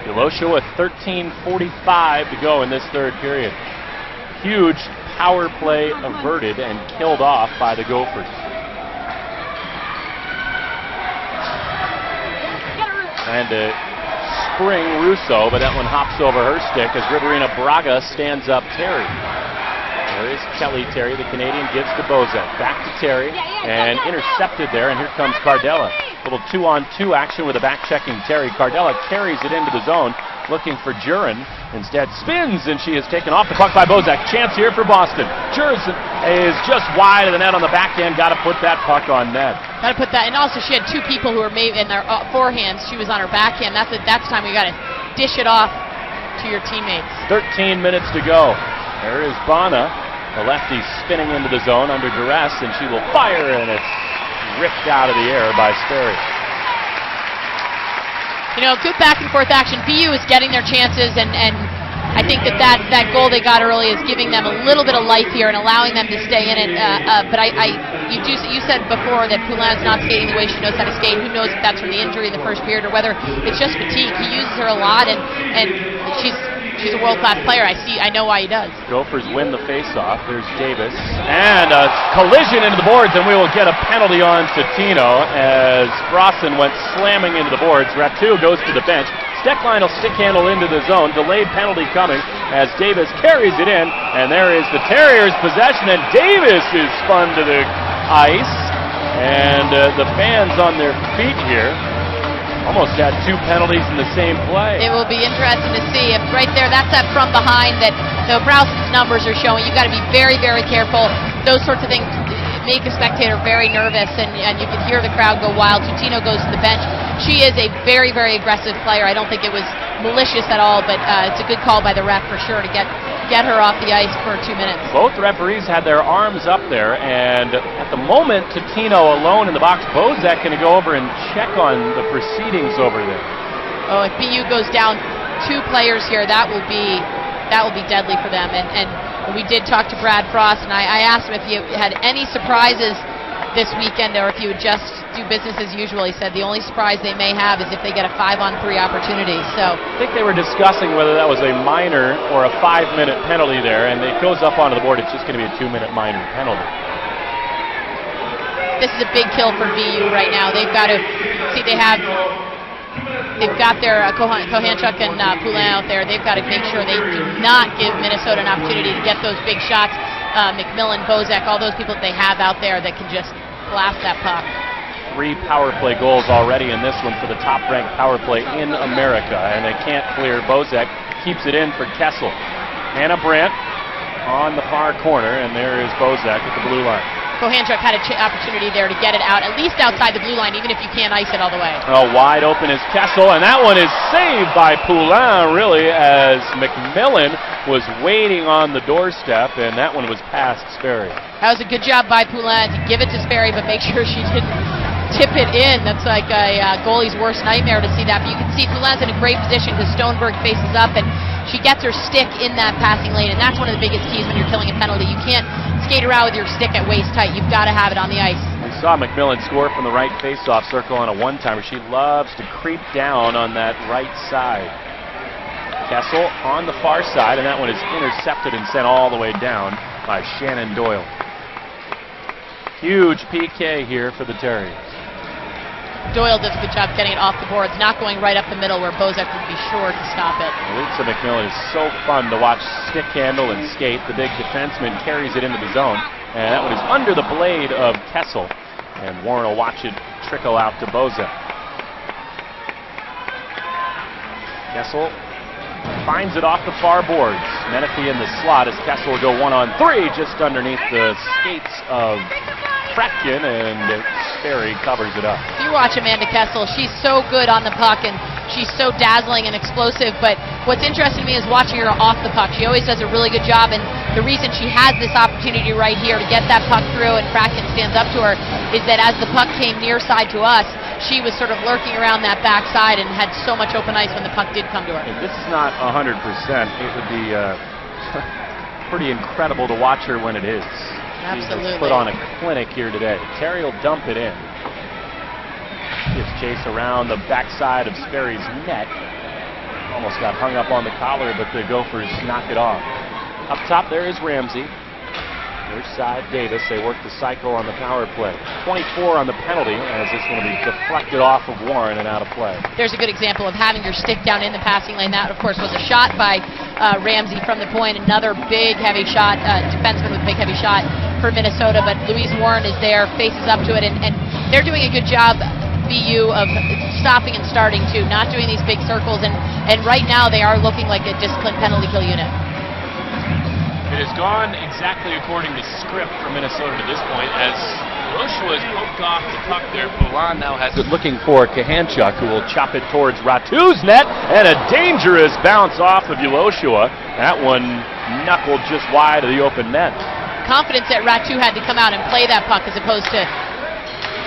Delosha with 13:45 to go in this third period. Huge power play averted and killed off by the Gophers. And spring Russo, but that one hops over her stick as Riverina Braga stands up Terry. There is Kelly Terry, the Canadian, gives to Bozek. Back to Terry, and intercepted there, and here comes Cardella. Little 2-on-2 action with a back-checking Terry. Cardella carries it into the zone, looking for Jurin. Instead spins, and she is taken off the puck by Bozek. Chance here for Boston. Jurin is just wide of the net on the backhand. Got to put that puck on net. Got to put that, and also she had two people who were made in their forehands. She was on her backhand. That's time you got to dish it off to your teammates. 13 minutes to go. There is Bana, the lefty, spinning into the zone under duress, and she will fire, and it's ripped out of the air by Sperry. You know, good back and forth action. BU is getting their chances, and I think that goal they got early is giving them a little bit of life here and allowing them to stay in it. But you said before that Poulin's not skating the way she knows how to skate. Who knows if that's from the injury in the first period or whether it's just fatigue. He uses her a lot, and she's a world-class player. I know why he does. Gophers win the face-off. There's Davis. And a collision into the boards, and we will get a penalty on Tino as Brosson went slamming into the boards. Ratu goes to the bench. Steckline will stick handle into the zone. Delayed penalty coming as Davis carries it in, and there is the Terriers' possession, and Davis is spun to the ice. And the fans on their feet here almost had two penalties in the same play. It will be interesting to see if right there, that's that from behind that Browson's numbers are showing. You've got to be very, very careful. Those sorts of things make a spectator very nervous, and you can hear the crowd go wild. Tutino goes to the bench. She is a very, very aggressive player. I don't think it was malicious at all, but it's a good call by the ref for sure to get her off the ice for 2 minutes. Both referees had their arms up there, and at the moment, Tutino alone in the box. Bozek going to go over and check on the proceedings over there. Oh, if BU goes down 2 players here, that will be deadly for them. And we did talk to Brad Frost, and I asked him if you had any surprises this weekend or if you would just do business as usual. He said the only surprise they may have is if they get a 5-on-3 opportunity. So I think they were discussing whether that was a minor or a 5-minute penalty there, and it goes up onto the board. It's just going to be a 2-minute minor penalty. This is a big kill for BU right now. They've got to see they've got their Kohanchuk and Poulin out there. They've got to make sure they do not give Minnesota an opportunity to get those big shots. McMillan, Bozek, all those people that they have out there that can just blast that puck. 3 power play goals already in this one for the top-ranked power play in America, and they can't clear. Bozek keeps it in for Kessel. Hannah Brandt on the far corner, and there is Bozek at the blue line. Kohanchuk had an opportunity there to get it out, at least outside the blue line, even if you can't ice it all the way. Oh, wide open is Kessel, and that one is saved by Poulin, really, as McMillan was waiting on the doorstep, and that one was past Sperry. That was a good job by Poulin to give it to Sperry, but make sure she didn't tip it in. That's like a goalie's worst nightmare to see that. But you can see Poulin's in a great position because Stoneberg faces up, and she gets her stick in that passing lane, and that's one of the biggest keys when you're killing a penalty. You can't skate around with your stick at waist height. You've got to have it on the ice. We saw McMillan score from the right faceoff circle on a one-timer. She loves to creep down on that right side. Kessel on the far side, and that one is intercepted and sent all the way down by Shannon Doyle. Huge PK here for the Terriers. Doyle does a good job getting it off the boards, not going right up the middle where Bozek would be sure to stop it. Lisa McMillan is so fun to watch stick handle and skate. The big defenseman carries it into the zone, and that one is under the blade of Kessel, and Warren will watch it trickle out to Bozek. Kessel finds it off the far boards. Menifee in the slot as Kessel will go 1-on-3 just underneath the skates of Fretkin, and Sperry covers it up. If you watch Amanda Kessel, she's so good on the puck, and she's so dazzling and explosive, but what's interesting to me is watching her off the puck. She always does a really good job, and the reason she has this opportunity right here to get that puck through and Fretkin stands up to her is that as the puck came near side to us, she was sort of lurking around that backside and had so much open ice when the puck did come to her. If this is not 100%, it would be pretty incredible to watch her when it is. Absolutely. She's put on a clinic here today. Terry will dump it in. Gives chase around the backside of Sperry's net. Almost got hung up on the collar, but the Gophers knock it off. Up top there is Ramsey. Near side, Davis. They work the cycle on the power play. 24 on the penalty, as this one will be deflected off of Warren and out of play. There's a good example of having your stick down in the passing lane. That, of course, was a shot by Ramsey from the point. Another big, heavy shot, defenseman with a big, heavy shot for Minnesota. But Louise Warren is there, faces up to it, and they're doing a good job, BU, of stopping and starting, too, not doing these big circles. And right now, they are looking like a disciplined penalty kill unit. It has gone exactly according to script for Minnesota to this point, as Joshua has poked off the puck there. Poulin now has it looking for Kahanchuk, who will chop it towards Ratu's net, and a dangerous bounce off of Joshua. That one knuckled just wide of the open net. Confidence that Ratu had to come out and play that puck as opposed to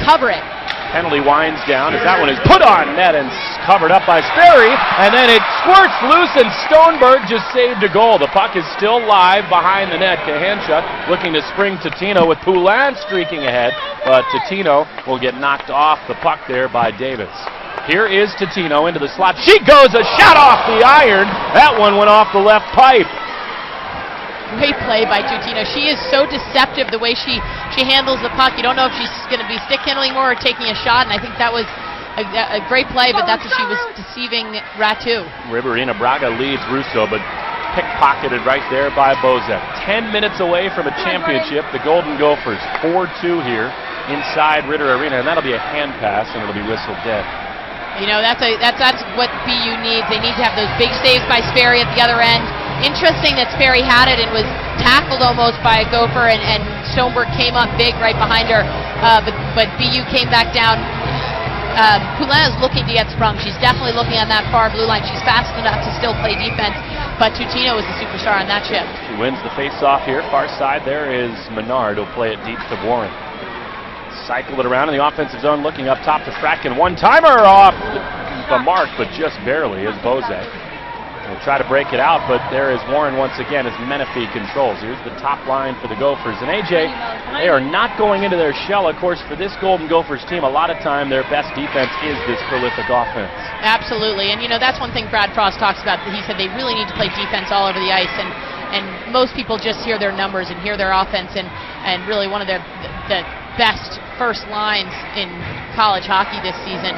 cover it. Penalty winds down as that one is put on net and covered up by Sperry, and then it squirts loose and Stoneberg just saved a goal. The puck is still live behind the net. Kahanchuk looking to spring Totino with Poulin streaking ahead, but Totino will get knocked off the puck there by Davis. Here is Totino into the slot. She goes, a shot off the iron. That one went off the left pipe. Great play by Totino. She is so deceptive the way she handles the puck. You don't know if she's going to be stick handling more or taking a shot, and I think that was a great play, but that's what she was deceiving Ratu. Riverina Braga leads Russo, but pickpocketed right there by Bozek. 10 minutes away from a championship. The Golden Gophers 4-2 here inside Ritter Arena, and that'll be a hand pass, and it'll be whistled dead. You know, that's what BU needs. They need to have those big saves by Sperry at the other end. Interesting that Sperry had it and was tackled almost by a Gopher, and Stoneberg came up big right behind her, but BU came back down. Poulin is looking to get sprung. She's definitely looking on that far blue line. She's fast enough to still play defense, but Totino is the superstar on that shift. She wins the face-off here. Far side there is Menard, who'll play it deep to Warren. Cycle it around in the offensive zone, looking up top to Fratkin. One-timer off the mark, but just barely, is Bozek. We'll try to break it out, but there is Warren once again as Menifee controls. Here's the top line for the Gophers. And AJ, they are not going into their shell. Of course, for this Golden Gophers team, a lot of time their best defense is this prolific offense. Absolutely, and you know, that's one thing Brad Frost talks about. He said they really need to play defense all over the ice, and most people just hear their numbers and hear their offense, and really one of the best first lines in college hockey this season,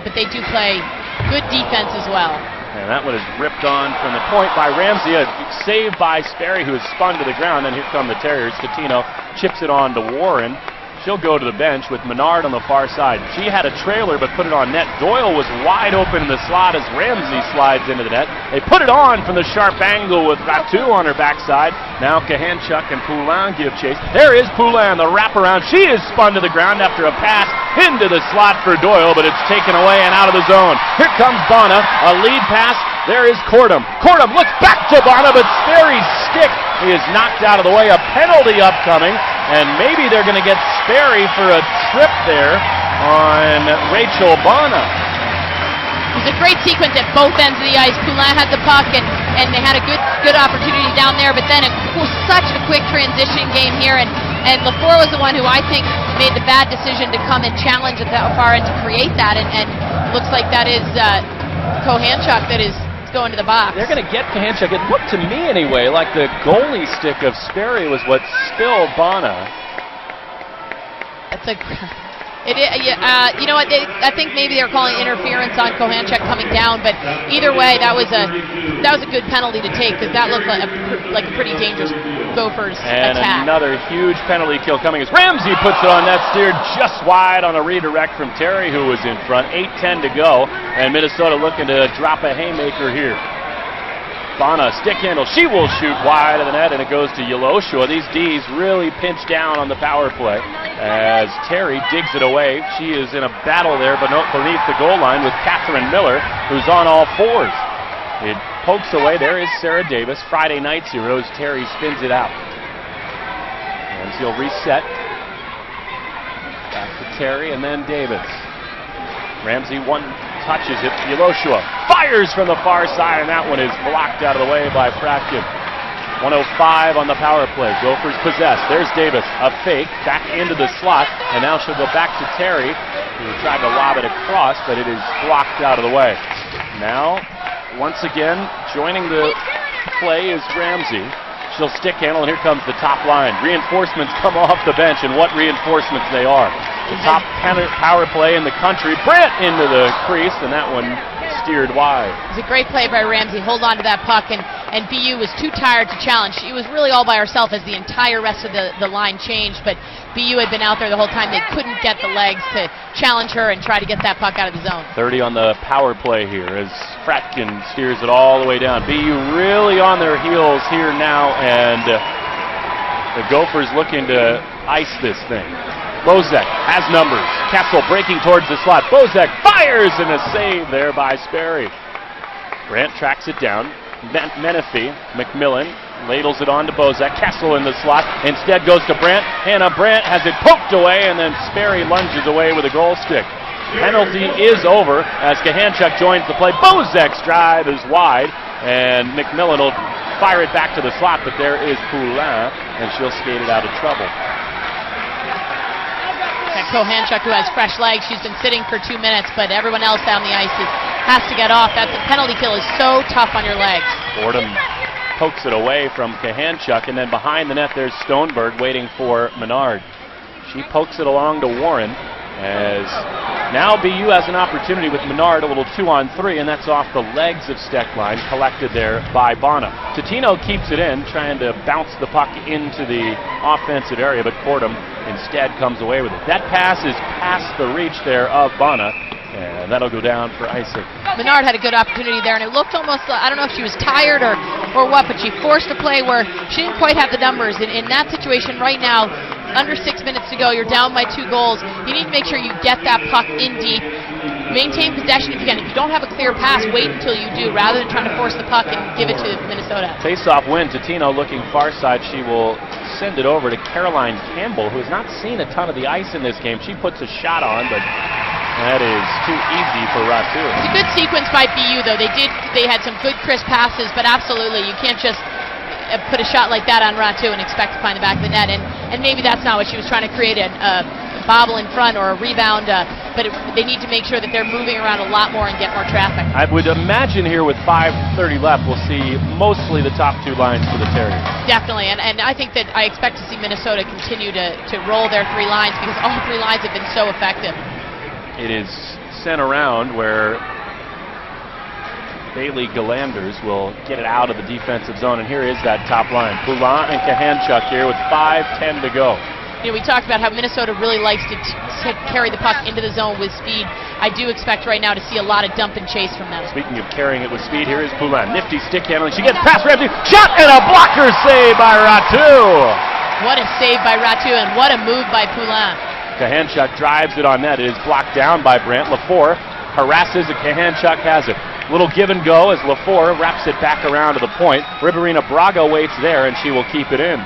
but they do play good defense as well. And that one is ripped on from the point by Ramsey, a save by Sperry, who is spun to the ground, and here come the Terriers. Totino chips it on to Warren. She'll go to the bench with Menard on the far side. She had a trailer but put it on net. Doyle was wide open in the slot as Ramsey slides into the net. They put it on from the sharp angle with Ratu on her backside. Now Kahanchuk and Poulin give chase. There is Poulin, the wraparound. She is spun to the ground after a pass into the slot for Doyle, but it's taken away and out of the zone. Here comes Bonner, a lead pass. There is Cordum. Cordum looks back to Bonner, but Sperry's stick is knocked out of the way. A penalty upcoming, and maybe they're going to get Sperry for a trip there on Rachel Bonner. It was a great sequence at both ends of the ice. Poulin had the puck, and they had a good opportunity down there, but then it was such a quick transition game here, and LaFleur was the one who I think made the bad decision to come and challenge at that far end to create that, and looks like that is Kahanchuk that is going to the box. They're going to get Kahanchuk. It looked to me anyway like the goalie stick of Sperry was what spilled Bonner. That's you know what? I think maybe they were calling interference on Kahanchuk coming down, but either way, that was a good penalty to take, because that looked like a pretty dangerous Gophers attack. And another huge penalty kill coming as Ramsey puts it on net, steered just wide on a redirect from Terry, who was in front. 8:10 to go, and Minnesota looking to drop a haymaker here. Bonner, stick handle, she will shoot wide of the net, and it goes to Yeloshua. These Ds really pinch down on the power play as Terry digs it away. She is in a battle there, but not beneath the goal line with Catherine Miller, who's on all fours. It pokes away. There is Sarah Davis, Friday Night's Heroes. Terry spins it out. And she'll reset. Back to Terry and then Davis. Ramsey touches it. Yeloshua fires from the far side, and that one is blocked out of the way by Fratkin. 1:05 on the power play. Gophers possess. There's Davis. A fake back into the slot, and now she'll go back to Terry, who tried to lob it across, but it is blocked out of the way. Now, once again, joining the play is Ramsey. She'll stick handle, and here comes the top line. Reinforcements come off the bench, and what reinforcements they are. The top power play in the country. Brandt into the crease, and that one steered wide. It was a great play by Ramsey. Hold on to that puck, and BU was too tired to challenge. She was really all by herself as the entire rest of the line changed, but BU had been out there the whole time. They couldn't get the legs to challenge her and try to get that puck out of the zone. 30 on the power play here as Fratkin steers it all the way down. BU really on their heels here now, and the Gophers looking to ice this thing. Bozek has numbers. Kessel breaking towards the slot. Bozek fires, and a save there by Sperry. Brandt tracks it down. Menifee, McMillan ladles it on to Bozek. Kessel in the slot. Instead goes to Brandt. Hannah Brandt has it poked away, and then Sperry lunges away with a goal stick. Penalty is over as Kahanchuk joins the play. Bozek's drive is wide, and McMillan will fire it back to the slot, but there is Poulin, and she'll skate it out of trouble. Kahanchuk, who has fresh legs, she's been sitting for 2 minutes, but everyone else down the ice has to get off. That penalty kill is so tough on your legs. Fordham pokes it away from Kahanchuk, and then behind the net there's Stoneberg waiting for Menard. She pokes it along to Warren as now BU has an opportunity with Menard, a little 2-on-3, and that's off the legs of Steckline, collected there by Bonner. Totino keeps it in, trying to bounce the puck into the offensive area, but Fordham instead comes away with it. That pass is past the reach there of Bonner, and that'll go down for icing. Menard had a good opportunity there, and it looked almost, I don't know if she was tired or what, but she forced a play where she didn't quite have the numbers. In that situation right now, under 6 minutes to go, you're down by 2 goals. You need to make sure you get that puck in deep. Maintain possession if you can. If you don't have a clear pass, wait until you do, rather than trying to force the puck and give it to Minnesota. Face-off win. Totino looking far side. She will send it over to Caroline Campbell, who has not seen a ton of the ice in this game. She puts a shot on, but that is too easy for Ratu. It's a good sequence by BU, though. They had some good crisp passes, but absolutely, you can't just put a shot like that on Ratu and expect to find the back of the net, and maybe that's not what she was trying to create, a bobble in front or a rebound, but they need to make sure that they're moving around a lot more and get more traffic. I would imagine here with 5:30 left, we'll see mostly the top 2 lines for the Terriers. Definitely, and I think that I expect to see Minnesota continue to roll their 3 lines, because all 3 lines have been so effective. It is sent around where Bailey Galanders will get it out of the defensive zone, and here is that top line. Poulin and Kahanchuk here with 5:10 to go. You know, we talked about how Minnesota really likes to carry the puck into the zone with speed. I do expect right now to see a lot of dump and chase from them. Speaking of carrying it with speed, here is Poulin. Nifty stick handling. She gets past Ramsey. Shot and a blocker save by Ratu. What a save by Ratu, and what a move by Poulin. Kahanchuk drives it on net. It is blocked down by Brandt. Lafleur harasses it. Kahanchuk has it. Little give and go as Lafleur wraps it back around to the point. Riverina Braga waits there, and she will keep it in.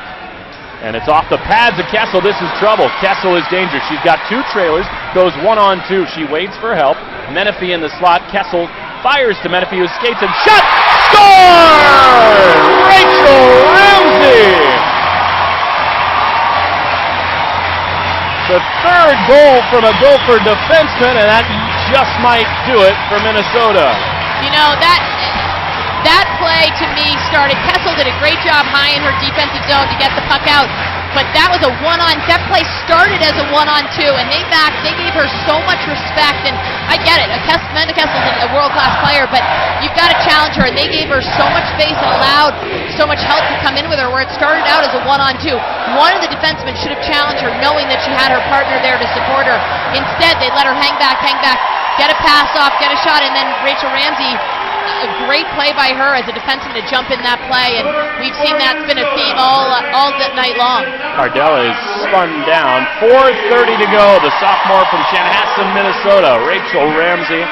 And it's off the pads of Kessel. This is trouble. Kessel is dangerous. She's got 2 trailers, goes 1-on-2. She waits for help. Menifee in the slot. Kessel fires to Menifee, who skates and shot. Score! Rachel Ramsey! The 3rd goal from a Gopher defenseman, and that just might do it for Minnesota. You know, that play to me started, Kessel did a great job high in her defensive zone to get the puck out, but that was that play started as a 1-on-2, and they gave her so much respect, and I get it, Amanda Kessel's a world-class player, but you've got to challenge her, and they gave her so much space and allowed so much help to come in with her, where it started out as a 1-on-2. One of the defensemen should have challenged her, knowing that she had her partner there to support her. Instead, they let her hang back, get a pass off, get a shot, and then Rachel Ramsey, a great play by her as a defenseman to jump in that play, and we've seen that's been a theme all night long. Cardella is spun down. 4:30 to go. The sophomore from Chanhassen, Minnesota, Rachel Ramsey,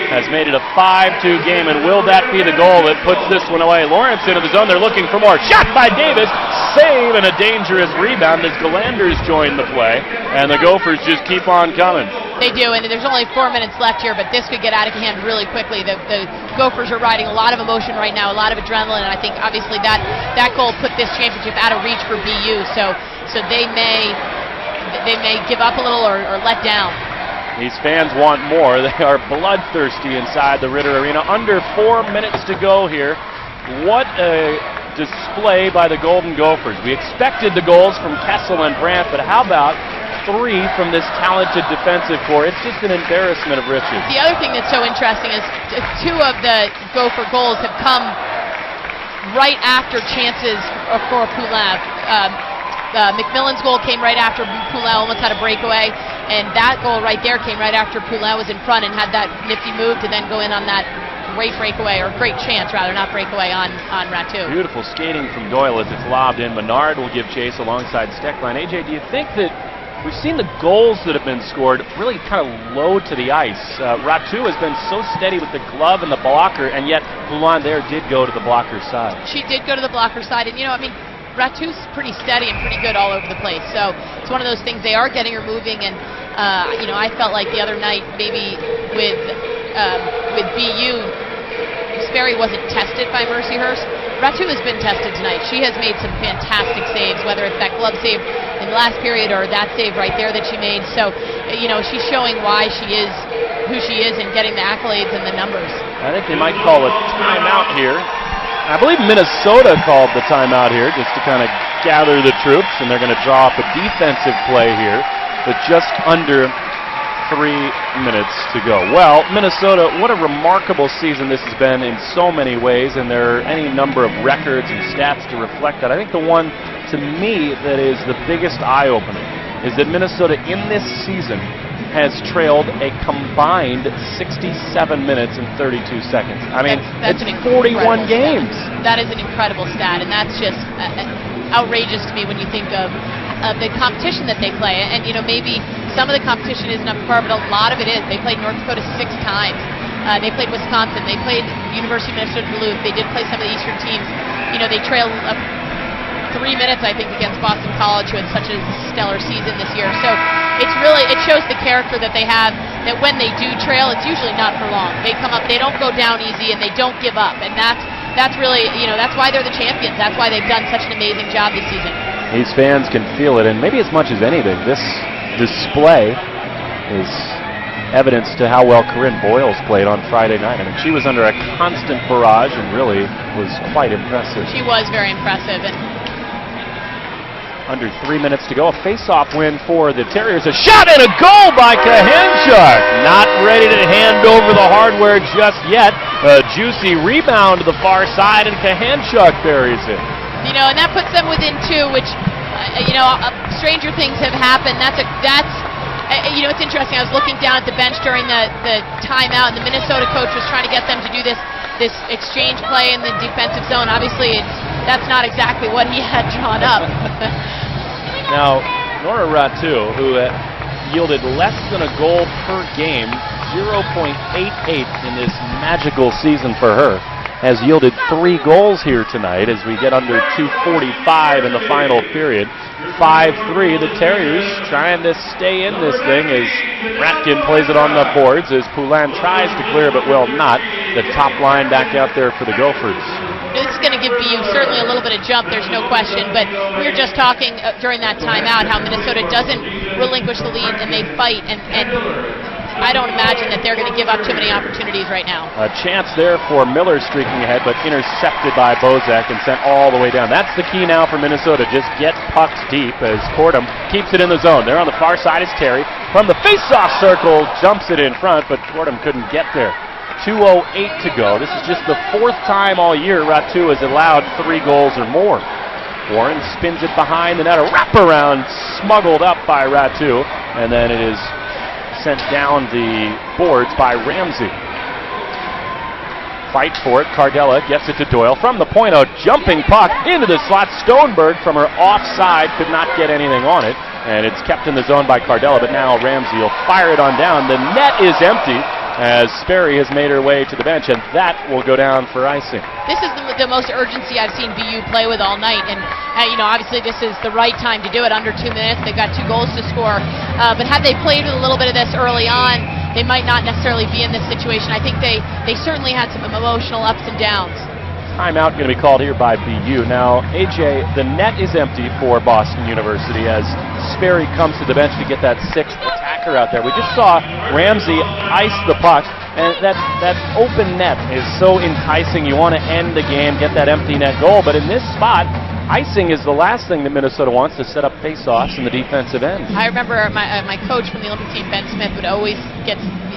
has made it a 5-2 game, and will that be the goal that puts this one away? Lawrence into the zone. They're looking for more. Shot by Davis. Save and a dangerous rebound as Galanders join the play, and the Gophers just keep on coming. They do, and there's only 4 minutes left here, but this could get out of hand really quickly. The Gophers are riding a lot of emotion right now, a lot of adrenaline, and I think obviously that goal put this championship out of reach for BU, so they may give up a little or let down. These fans want more. They are bloodthirsty inside the Ritter Arena. Under 4 minutes to go here. What a display by the Golden Gophers. We expected the goals from Kessel and Brandt, but how about 3 from this talented defensive core? It's just an embarrassment of riches. The other thing that's so interesting is 2 of the Gopher goals have come right after chances for Poulin. McMillan's goal came right after Poulin almost had a breakaway, and that goal right there came right after Poulin was in front and had that nifty move to then go in on that great breakaway, or great chance rather, not breakaway on Ratu. Beautiful skating from Doyle as it's lobbed in. Menard will give chase alongside Steckline. AJ, do you think that we've seen the goals that have been scored really kind of low to the ice? Ratu has been so steady with the glove and the blocker, and yet Poulin there did go to the blocker side. She did go to the blocker side, and Ratu's pretty steady and pretty good all over the place. So it's one of those things, they are getting her moving, and I felt like the other night maybe with BU, Sperry wasn't tested by Mercyhurst. Ratu has been tested tonight. She has made some fantastic saves, whether it's that glove save in the last period or that save right there that she made. So, she's showing why she is who she is and getting the accolades and the numbers. I think they might call a timeout here. I believe Minnesota called the timeout here just to kind of gather the troops, and they're going to draw up a defensive play here with just under 3 minutes to go. Well, Minnesota, what a remarkable season this has been in so many ways, and there are any number of records and stats to reflect that. I think the one, to me, that is the biggest eye-opener is that Minnesota in this season has trailed a combined 67 minutes and 32 seconds. I mean, that's it's 41 games. That is an incredible stat, and that's just outrageous to me when you think of the competition that they play. And, maybe some of the competition isn't up to par, but a lot of it is. They played North Dakota 6 times. They played Wisconsin. They played University of Minnesota Duluth. They did play some of the Eastern teams. They trailed 3 minutes, I think, against Boston College, who had such a stellar season this year. So it shows the character that they have, that when they do trail, it's usually not for long. They come up, they don't go down easy, and they don't give up. And that's really, that's why they're the champions. That's why they've done such an amazing job this season. These fans can feel it, and maybe as much as anything, this display is evidence to how well Corinne Boyles played on Friday night. I mean, she was under a constant barrage and really was quite impressive. She was very impressive. And under 3 minutes to go, a face-off win for the Terriers. A shot and a goal by Kahanchuk. Not ready to hand over the hardware just yet. A juicy rebound to the far side, and Kahanchuk buries it. And that puts them within 2, which, stranger things have happened. That's it's interesting. I was looking down at the bench during the timeout, and the Minnesota coach was trying to get them to do this exchange play in the defensive zone. Obviously, that's not exactly what he had drawn up. Now, Nora Ratu, who yielded less than a goal per game, 0.88 in this magical season for her, has yielded 3 goals here tonight as we get under 2:45 in the final period. 5-3, the Terriers trying to stay in this thing as Ratkin plays it on the boards as Poulin tries to clear but will not. The top line back out there for the Gophers. This is going to give BU certainly a little bit of jump, there's no question, but we were just talking during that timeout how Minnesota doesn't relinquish the lead and they fight, and I don't imagine that they're going to give up too many opportunities right now. A chance there for Miller streaking ahead, but intercepted by Bozak and sent all the way down. That's the key now for Minnesota, just get pucks deep as Cordum keeps it in the zone. There on the far side is Terry. From the face-off circle, jumps it in front, but Cordum couldn't get there. 2:08 to go. This is just the 4th time all year Ratu has allowed 3 goals or more. Warren spins it behind the net, a wraparound smuggled up by Ratu, and then it is sent down the boards by Ramsey. Fight for it, Cardella gets it to Doyle. From the point, a jumping puck into the slot. Stoneberg from her offside could not get anything on it, and it's kept in the zone by Cardella, but now Ramsey will fire it on down. The net is empty as Sperry has made her way to the bench, and that will go down for icing. This is the most urgency I've seen BU play with all night, and obviously this is the right time to do it. Under 2 minutes, they've got 2 goals to score, but had they played with a little bit of this early on, they might not necessarily be in this situation. I think they certainly had some emotional ups and downs. Timeout going to be called here by BU. Now, AJ, the net is empty for Boston University as Sperry comes to the bench to get that 6th attacker out there. We just saw Ramsey ice the puck, And that open net is so enticing. You want to end the game, get that empty net goal. But in this spot, icing is the last thing that Minnesota wants, to set up face-offs in the defensive end. I remember my coach from the Olympic team, Ben Smith, would always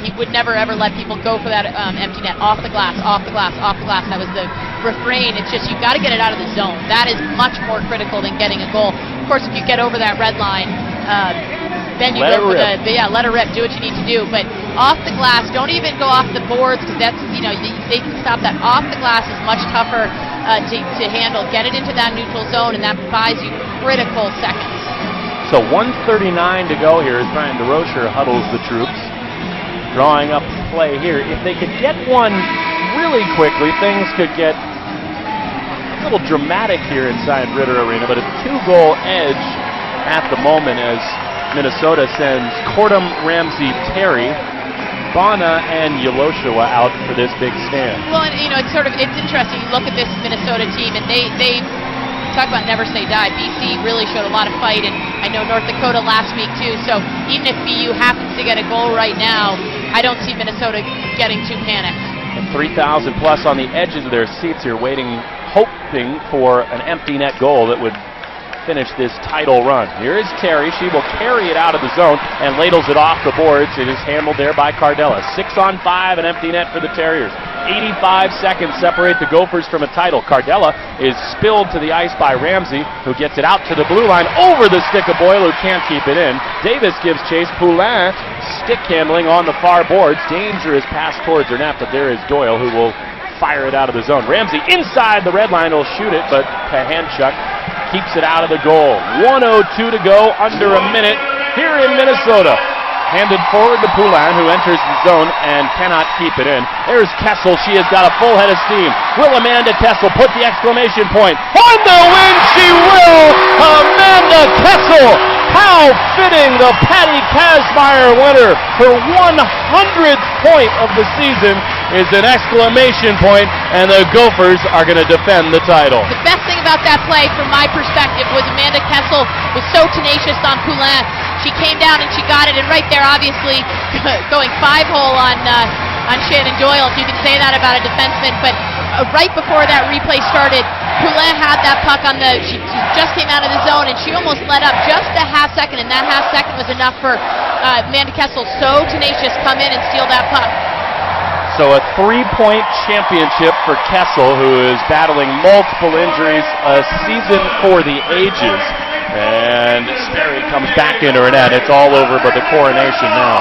he would never ever let people go for that empty net. Off the glass, off the glass, off the glass. That was the refrain. It's just, you've got to get it out of the zone. That is much more critical than getting a goal. Of course, if you get over that red line, then you let go for let her rip, do what you need to do. But off the glass, don't even go off the boards, because that's, they can stop that. Off the glass is much tougher to handle. Get it into that neutral zone, and that buys you critical seconds. So 1:39 to go here as Brian DeRocher huddles the troops, drawing up the play here. If they could get one really quickly, things could get a little dramatic here inside Ritter Arena, but a 2-goal edge at the moment as Minnesota sends Cordum, Ramsey, Terry, Bana, and Yoloshua out for this big stand. Well, and, it's interesting. You look at this Minnesota team, and they talk about never say die. BC really showed a lot of fight, and I know North Dakota last week too. So even if BU happens to get a goal right now, I don't see Minnesota getting too panicked. And 3,000 plus on the edges of their seats here, waiting, hoping for an empty net goal that would finish this title run. Here is Terry. She will carry it out of the zone and ladles it off the boards. It is handled there by Cardella. 6-on-5, an empty net for the Terriers. 85 seconds separate the Gophers from a title. Cardella is spilled to the ice by Ramsey, who gets it out to the blue line over the stick of Boyle, who can't keep it in. Davis gives chase. Poulin stick handling on the far boards. Dangerous pass towards her net, but there is Doyle, who will fire it out of the zone. Ramsey inside the red line will shoot it, but Pahanchuk keeps it out of the goal. 1:02 to go, under a minute here in Minnesota. Handed forward to Poulin, who enters the zone and cannot keep it in. There's Kessel. She has got a full head of steam. Will Amanda Kessel put the exclamation point on the win? She will! Amanda Kessel! How fitting, the Patty Kazmaier winner. Her 100th point of the season is an exclamation point, and the Gophers are going to defend the title. The best thing about that play, from my perspective, was Amanda Kessel was so tenacious on Poulin. She came down and she got it, and right there, obviously, going 5-hole on Shannon Doyle, if you can say that about a defenseman. But right before that replay started, Poulin had that puck on she just came out of the zone, and she almost let up just a half second, and that half second was enough for Amanda Kessel, so tenacious, come in and steal that puck. So a 3-point championship for Kessel, who is battling multiple injuries, a season for the ages. And Sperry comes back into her net. It's all over but the coronation now.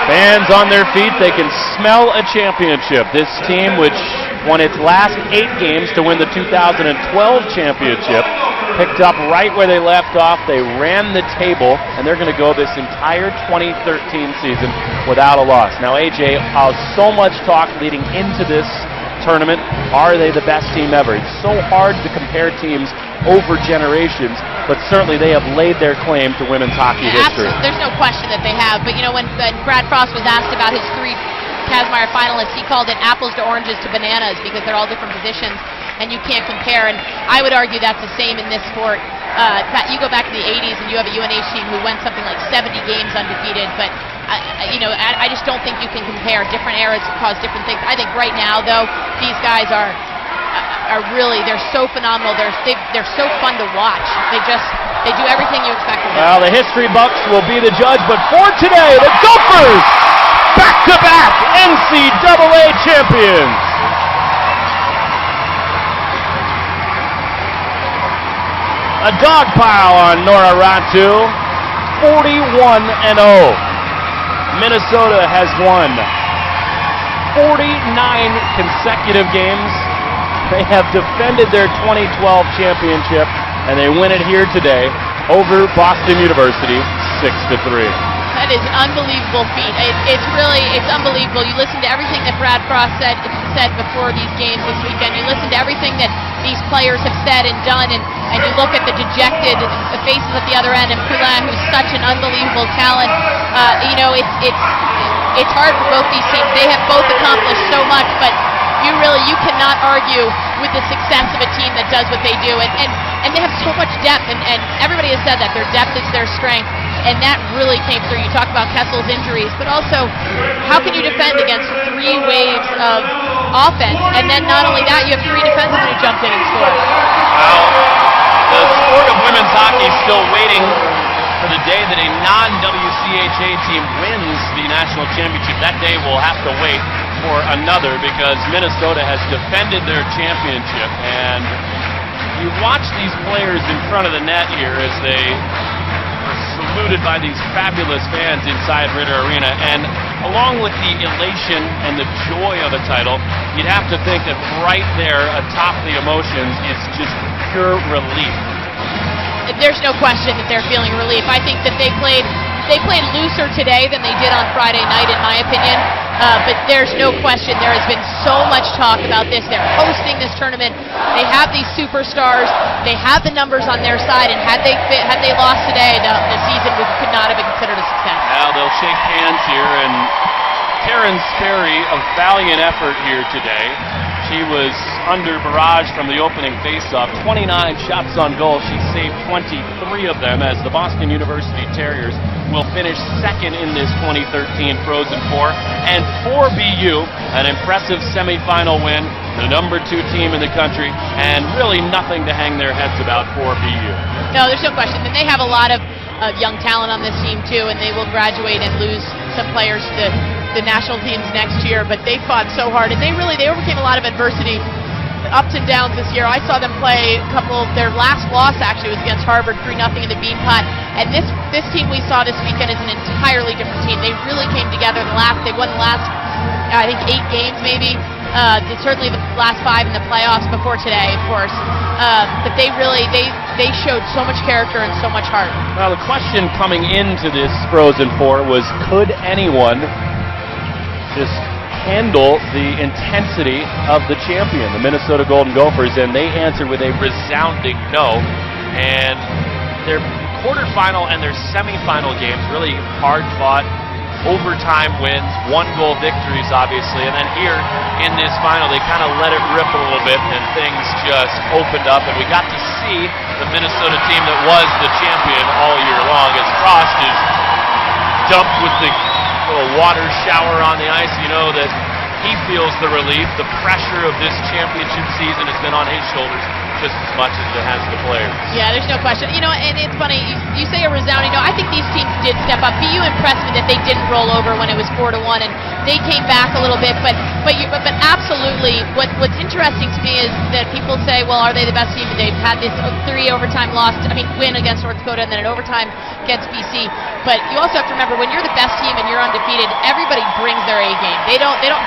Fans on their feet, they can smell a championship. This team, which won its last 8 games to win the 2012 championship, picked up right where they left off. They ran the table, and they're going to go this entire 2013 season without a loss. Now, AJ, so much talk leading into this tournament. Are they the best team ever? It's so hard to compare teams over generations, but certainly they have laid their claim to women's hockey history. There's no question that they have. But, when Brad Frost was asked about his 3 Kazmaier finalists, he called it apples to oranges to bananas, because they're all different positions, and you can't compare. And I would argue that's the same in this sport. You go back to the 80s, and you have a UNH team who went something like 70 games undefeated, but I just don't think you can compare. Different eras cause different things. I think right now, though, these guys are really, they're so phenomenal. They're so fun to watch. They do everything you expect of them. Well, the history bucks will be the judge, but for today, the Gophers, back-to-back NCAA champions. A dog pile on Nora Ratu, 41-0. Minnesota has won 49 consecutive games. They have defended their 2012 championship, and they win it here today over Boston University, 6-3. That is an unbelievable feat. It's unbelievable. You listen to everything that Brad Frost said before these games this weekend. You listen to everything that these players have said and done, and you look at the dejected faces at the other end, and Poulin, who's such an unbelievable talent. It's hard for both these teams. They have both accomplished so much, but you cannot argue with the success of a team that does what they do, and they have so much depth, and everybody has said that their depth is their strength. and that really came through. You talk about Kessel's injuries, but also how can you defend against 3 waves of offense, and then not only that, you have 3 defensemen who jumped in and scored. Well, the sport of women's hockey is still waiting for the day that a non-WCHA team wins the national championship. That day will have to wait for another because Minnesota has defended their championship, and you watch these players in front of the net here as they are saluted by these fabulous fans inside Ritter Arena, and along with the elation and the joy of a title, you'd have to think that right there atop the emotions is just pure relief. There's no question that they're feeling relief. I think that they played looser today than they did on Friday night, in my opinion. But there's no question there has been so much talk about this. They're hosting this tournament. They have these superstars. They have the numbers on their side, and had they lost today, the season could not have been considered a success. Now they'll shake hands here, and Karen Sperry, a valiant effort here today. She was under barrage from the opening faceoff. 29 shots on goal. She saved 23 of them as the Boston University Terriers will finish second in this 2013 Frozen Four. And for BU, an impressive semifinal win, the number 2 team in the country, and really nothing to hang their heads about for BU. No, there's no question. And they have a lot of young talent on this team too, and they will graduate and lose some players to the national teams next year, but they fought so hard, and they overcame a lot of adversity, ups and downs this year. I saw them play their last loss actually was against Harvard, 3-0 in the Beanpot, and this team we saw this weekend is an entirely different team. They really came together. They won the last, I think, 8 games maybe, certainly the last 5 in the playoffs before today, of course, but they showed so much character and so much heart. Well, the question coming into this Frozen Four was, could anyone just handle the intensity of the champion, the Minnesota Golden Gophers? And they answered with a resounding no. And their quarterfinal and their semifinal games, really hard-fought, overtime wins, 1-goal victories, obviously. And then here in this final, they kind of let it rip a little bit, and things just opened up. And we got to see the Minnesota team that was the champion all year long as Frost is dumped with the little water shower on the ice. You know that he feels the relief. The pressure of this championship season has been on his shoulders just as much as it has the players. Yeah, there's no question. You know, and it's funny, you say a resounding no. I think these teams did step up. BU impressed me that they didn't roll over when it was 4-1, and they came back a little bit. But absolutely, what's interesting to me is that people say, well, are they the best team? They've had this 3 overtime win against North Dakota, and then an overtime against BC. But you also have to remember, when you're the best team and you're undefeated, everybody brings their A game.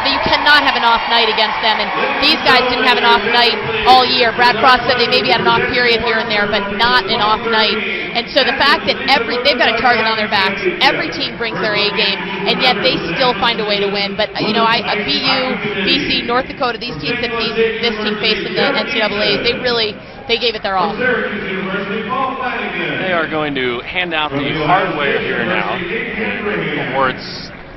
You cannot have an off night against them, and these guys didn't have an off night all year. Brad Frost said they maybe had an off period here and there, but not an off night. And so the fact that they've got a target on their backs, every team brings their A game, and yet they still find a way to win. But BU, BC, North Dakota, these teams that this team faced in the NCAA, they gave it their all. They are going to hand out the hardware here now. Awards, I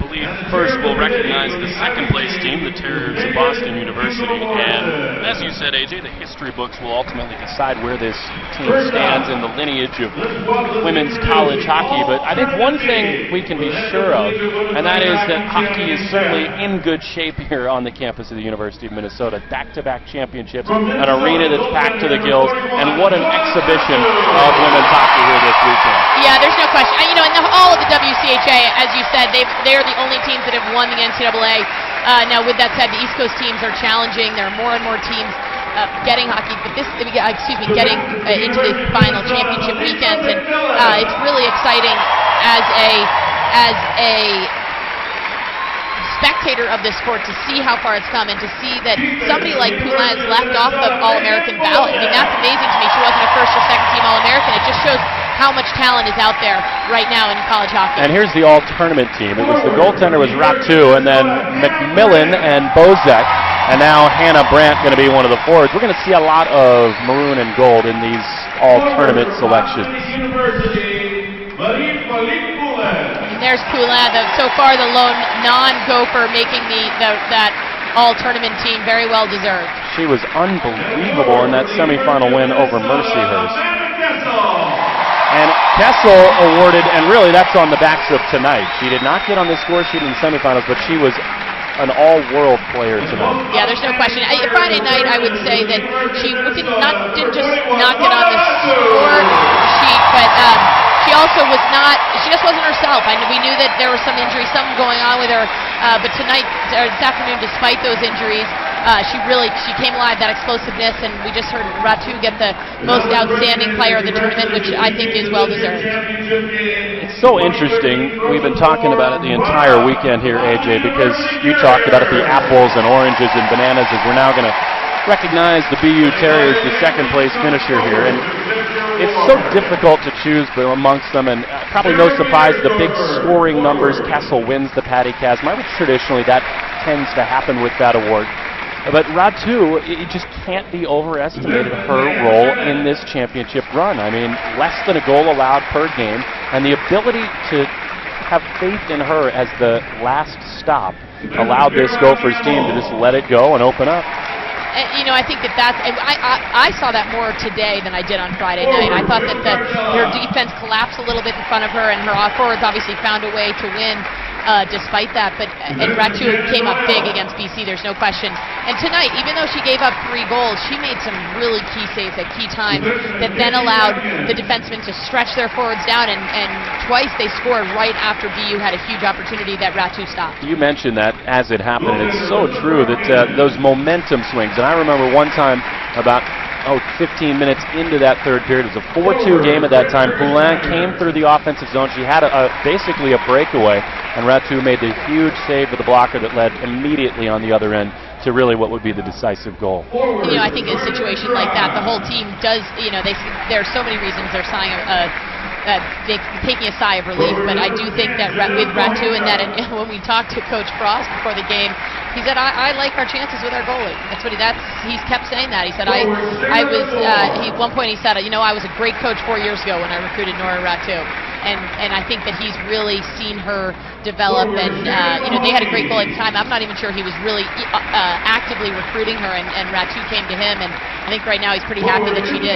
believe, first will recognize the second place team, the Terriers of Boston University. And as you said, AJ, the history books will ultimately decide where this team stands in the lineage of women's college hockey. But I think one thing we can be sure of, and that is that hockey is certainly in good shape here on the campus of the University of Minnesota. Back-to-back championships, an arena that's packed to the gills, and what an exhibition of women's hockey here this weekend. Yeah, there's no question. In all of the WCHA, as you said, they're the only teams that have won the NCAA. Now, with that said, the East Coast teams are challenging. There are more and more teams getting hockey, but getting into the final championship weekends, and it's really exciting as a spectator of this sport to see how far it's come and to see that somebody like Poulin is left off the All-American ballot. That's amazing to me. She wasn't a first or second team All-American. It just shows how much talent is out there right now in college hockey. And here's the all-tournament team. It was the goaltender was Ratu, and then McMillan and Bozek, and now Hannah Brandt going to be one of the forwards. We're going to see a lot of maroon and gold in these all-tournament selections. And there's Poulin, so far the lone non-Gopher, making that all-tournament team very well deserved. She was unbelievable in that semifinal win over Mercyhurst. And Kessel awarded, and really that's on the backs of tonight. She did not get on the score sheet in the semifinals, but she was an all-world player tonight. Yeah, there's no question. Friday night, I would say that she didn't just not get on the score sheet, but she also was not. She just wasn't herself. We knew that there was some injuries, something going on with her, but tonight, this afternoon, despite those injuries, she came alive. That explosiveness, and we just heard Ratu get the most outstanding player of the tournament, which I think is well deserved. It's so interesting. We've been talking about it the entire weekend here, AJ, because you talked about it, the apples and oranges and bananas, as we're now going to recognize the BU Terriers, the second place finisher here. And it's so difficult to choose amongst them, and probably no surprise, the big scoring numbers, Kessel wins the Patty Kazmaier, which traditionally that tends to happen with that award. But Ratu, it just can't be overestimated, her role in this championship run. I mean, less than a goal allowed per game, and the ability to have faith in her as the last stop allowed this Gophers team to just let it go and open up. And, I think I saw that more today than I did on Friday night. I thought that her defense collapsed a little bit in front of her, and her forwards obviously found a way to win despite that. And Ratu came up big against BC, there's no question. And tonight, even though she gave up 3 goals, she made some really key saves at key times that then allowed the defensemen to stretch their forwards down, and twice they scored right after BU had a huge opportunity that Ratu stopped. You mentioned that as it happened, and it's so true that those momentum swings. And I remember one time about 15 minutes into that third period, it was a 4-2 game at that time. Poulin came through the offensive zone. She had basically a breakaway, and Ratu made the huge save with the blocker that led immediately on the other end to really what would be the decisive goal. I think in a situation like that, the whole team does, there's so many reasons they're taking a sigh of relief, but I do think that with Ratu and that, and when we talked to Coach Frost before the game, he said, I like our chances with our goalie. He's kept saying that. He said, at one point he said, I was a great coach 4 years ago when I recruited Nora Ratu. And I think that he's really seen her develop, and they had a great goal at the time. I'm not even sure he was really actively recruiting her, and Ratu came to him, and I think right now he's pretty happy that she did.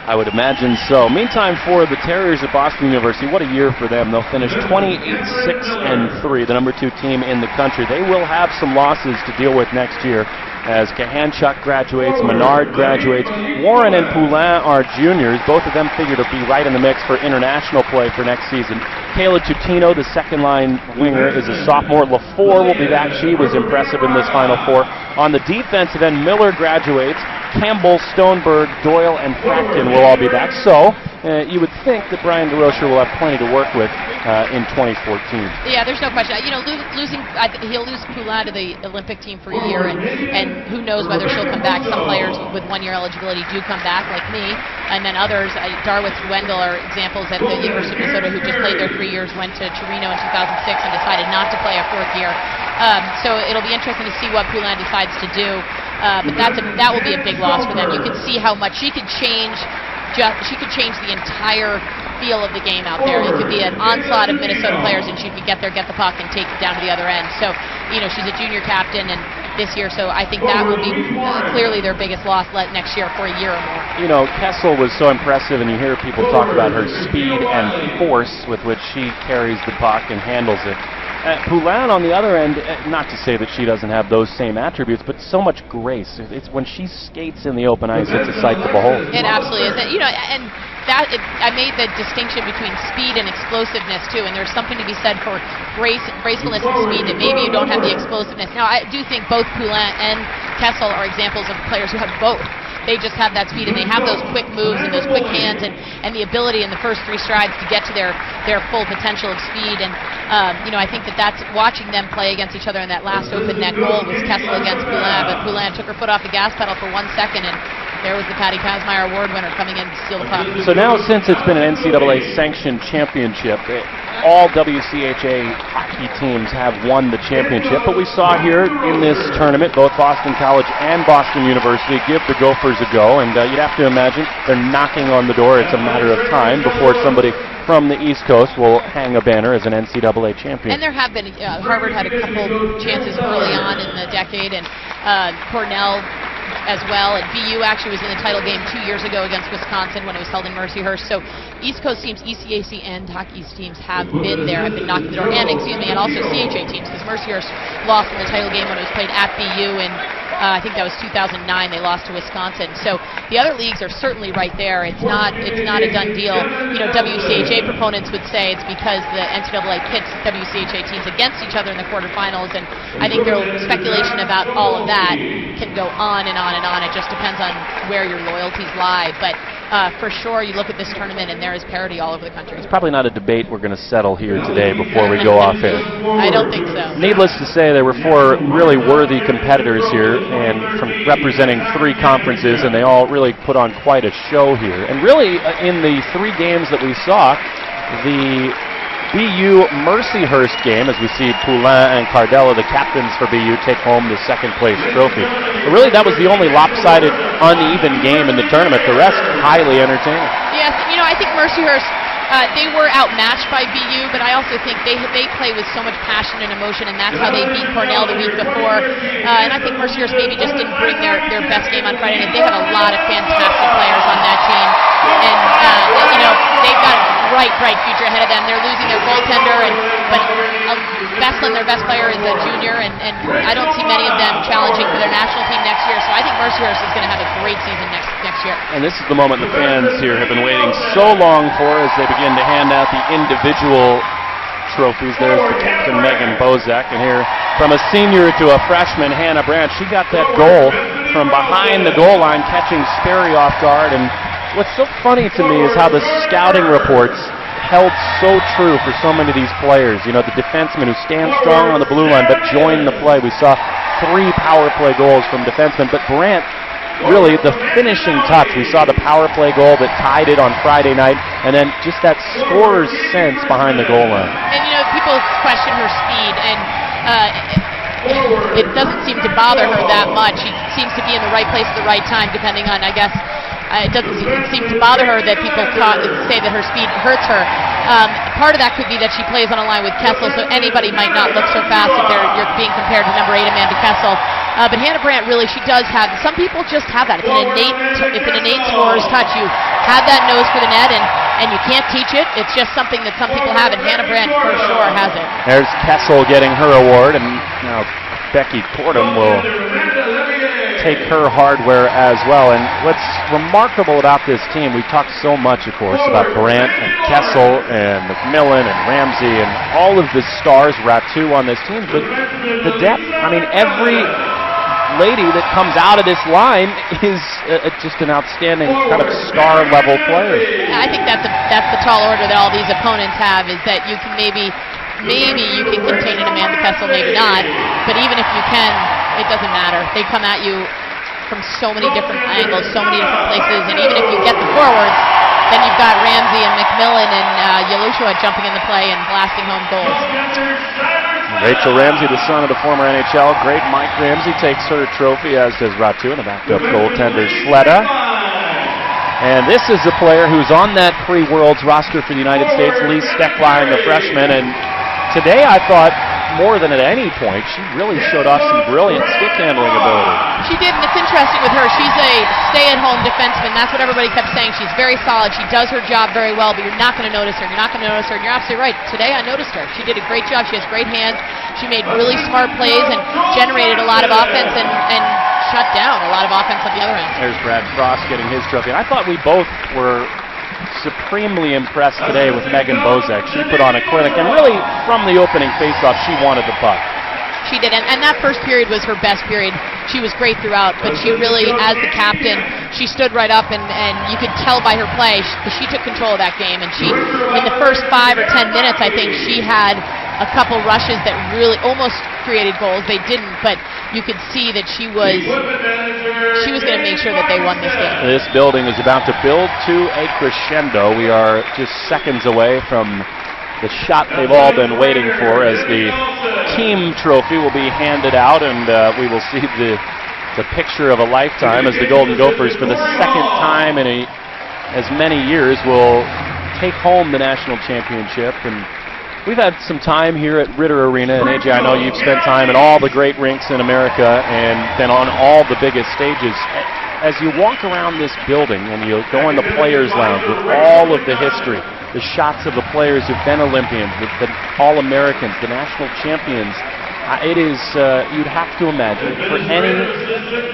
I would imagine so. Meantime, for the Terriers at Boston University, what a year for them. They'll finish 28-6-3, the number 2 team in the country. They will have some losses to deal with next year as Kahanchuk graduates, Menard graduates. Warren and Poulin are juniors. Both of them figure to be right in the mix for international play for next season. Kayla Tutino, the second-line winger, is a sophomore. LaFour will be back. She was impressive in this Final Four. On the defensive end, Miller graduates. Campbell, Stoneberg, Doyle, and Frampton will all be back. So you would think that Brian DeRocher will have plenty to work with in 2014. Yeah, there's no question. He'll lose Poulin to the Olympic team for a year, and who knows whether she'll come back. Some players with 1-year eligibility do come back, like me, and then others, Darwitz and Wendell, are examples at the University of Minnesota who just played there 3 years, went to Torino in 2006 and decided not to play a 4th year. So it'll be interesting to see what Poulin decides to do. But that will be a big loss for them. You can see how much she could change. She could change the entire feel of the game out there. It could be an onslaught of Minnesota players, and she could get there, get the puck, and take it down to the other end. So, she's a junior captain and this year, so I think that will be clearly their biggest loss next year for a year or more. Kessel was so impressive, and you hear people talk about her speed and force with which she carries the puck and handles it. Poulin, on the other end, not to say that she doesn't have those same attributes, but so much grace. It's when she skates in the open ice, it's a sight to behold. It absolutely is. I made the distinction between speed and explosiveness too, and there's something to be said for gracefulness and speed that maybe you don't have the explosiveness. Now, I do think both Poulin and Kessel are examples of players who have both. They just have that speed, and they have those quick moves and those quick hands and the ability in the first 3 strides to get to their full potential of speed. And I think that's watching them play against each other in that last open net goal was Kessel against Poulin, but Poulin took her foot off the gas pedal for 1 second, and there was the Patty Kazmaier Award winner coming in to steal the puck. So now, since it's been an NCAA sanctioned championship, all WCHA hockey teams have won the championship, but we saw here in this tournament both Boston College and Boston University give the Gophers a go, and you'd have to imagine they're knocking on the door. It's a matter of time before somebody from the East Coast will hang a banner as an NCAA champion. And there have been, Harvard had a couple chances early on in the decade, and Cornell as well. And BU actually was in the title game 2 years ago against Wisconsin when it was held in Mercyhurst. So East Coast teams, ECAC and Hockey East teams have been there, have been knocking the door, and and also CHA teams, because Mercyhurst lost in the title game when it was played at BU in I think that was 2009. They lost to Wisconsin. So the other leagues are certainly right there. It's not a done deal. You know, WCHA proponents would say it's because the NCAA pits WCHA teams against each other in the quarterfinals, and I think there's speculation about all of that can go on and on and on. It just depends on where your loyalties lie. But for sure, you look at this tournament and there is parity all over the country. It's probably not a debate we're going to settle here today before we go off air. I don't think so. Needless to say, there were 4 really worthy competitors here, and from representing 3 conferences, and they all really put on quite a show here. And really, in the 3 games that we saw, the BU Mercyhurst game, as we see Poulin and Cardella, the captains for BU, take home the second-place trophy. But really, that was the only lopsided, uneven game in the tournament. The rest, highly entertaining. Yes, you know, I think Mercyhurst, they were outmatched by BU, but I also think they play with so much passion and emotion, and that's how they beat Cornell the week before. And I think Mercyhurst maybe just didn't bring their best game on Friday night. They have a lot of fantastic players on that team, and you know, they've got a bright future ahead of them. They're losing their goaltender, but Veslin, their best player, is a junior, and I don't see many of them challenging for their national team next year. So I think Mercyhurst is going to have a great season next year. And this is the moment the fans here have been waiting so long for, as they begin to hand out the individual trophies. There's the captain, Megan Bozak, and here from a senior to a freshman, Hannah Brandt. She got that goal from behind the goal line, catching Sperry off guard. And what's so funny to me is how the scouting reports held so true for so many of these players. You know, the defensemen who stand strong on the blue line but join the play. We saw 3 power play goals from defensemen, but Brandt, really the finishing touch. We saw the power play goal that tied it on Friday night, and then just that scorer's sense behind the goal line. And you know, people question her speed, and it doesn't seem to bother her that much. She seems to be in the right place at the right time, depending on, I guess, it doesn't seem to bother her that people say that her speed hurts her. Part of that could be that she plays on a line with Kessel, so anybody might not look so fast if you're being compared to number 8 Amanda Kessel. But Hannah Brandt, really, she does have, some people just have that. It's an innate scorer's touch. You have that nose for the net, and you can't teach it. It's just something that some people have, and Hannah Brandt for sure has it. There's Kessel getting her award, and now Becky Portum will take her hardware as well. And what's remarkable about this team, we've talked so much, of course, about Brandt and Kessel and McMillan and Ramsey and all of the stars, Ratu, on this team, but the depth, I mean, every lady that comes out of this line is just an outstanding kind of star-level player. I think that's the tall order that all these opponents have, is that you can maybe you can contain an Amanda Kessel, maybe not, but even if you can, it doesn't matter. They come at you from so many different angles, so many different places, and even if you get the forwards, then you've got Ramsey and McMillan and Yalushua jumping in the play and blasting home goals. Rachel Ramsey, the son of the former NHL great Mike Ramsey, takes her trophy, as does Ratu, and the backup goaltender Schleda. And this is a player who's on that pre-Worlds roster for the United States, Lee Stecklein, the freshman. And today I thought, more than at any point, she really showed off some brilliant stick handling ability. She did, and it's interesting with her. She's a stay-at-home defenseman. That's what everybody kept saying. She's very solid. She does her job very well, but you're not going to notice her. You're not going to notice her, and you're absolutely right. Today I noticed her. She did a great job. She has great hands. She made really smart plays and generated a lot of offense and shut down a lot of offense on the other end. There's Brad Frost getting his trophy. And I thought we both were supremely impressed today with Megan Bozak. She put on a clinic, and really, from the opening faceoff, she wanted the puck. She did, and that first period was her best period. She was great throughout, but she really, as the captain, she stood right up, and you could tell by her play, she took control of that game, and she, in the first 5 or 10 minutes, I think she had a couple rushes that really almost created goals. They didn't, but you could see that she was going to make sure that they won this game. This building is about to build to a crescendo. We are just seconds away from the shot they've all been waiting for, as the team trophy will be handed out, and we will see the picture of a lifetime, as the Golden Gophers, for the second time in as many years, will take home the national championship. And We've had some time here at Ritter Arena, and AJ, I know you've spent time at all the great rinks in America and been on all the biggest stages. As you walk around this building and you go in the Players' Lounge with all of the history, the shots of the players who've been Olympians, the All-Americans, the national champions, it is, you'd have to imagine, for any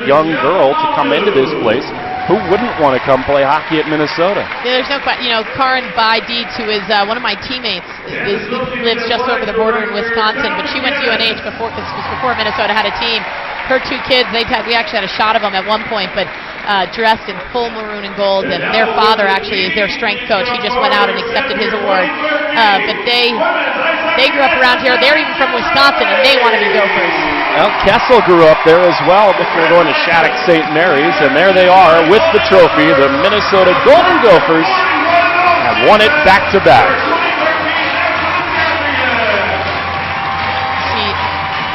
young girl to come into this place, who wouldn't want to come play hockey at Minnesota? Yeah, there's no question. You know, Karin Dietz, who is one of my teammates, lives just over the border in Wisconsin, but she went to UNH before Minnesota had a team. Her two kids, we actually had a shot of them at one point, but dressed in full maroon and gold, and their father actually is their strength coach. He just went out and accepted his award. But they grew up around here. They're even from Wisconsin, and they want to be Gophers. Well, Kessel grew up there as well before going to Shattuck St. Mary's, and there they are with the trophy. The Minnesota Golden Gophers have won it back-to-back.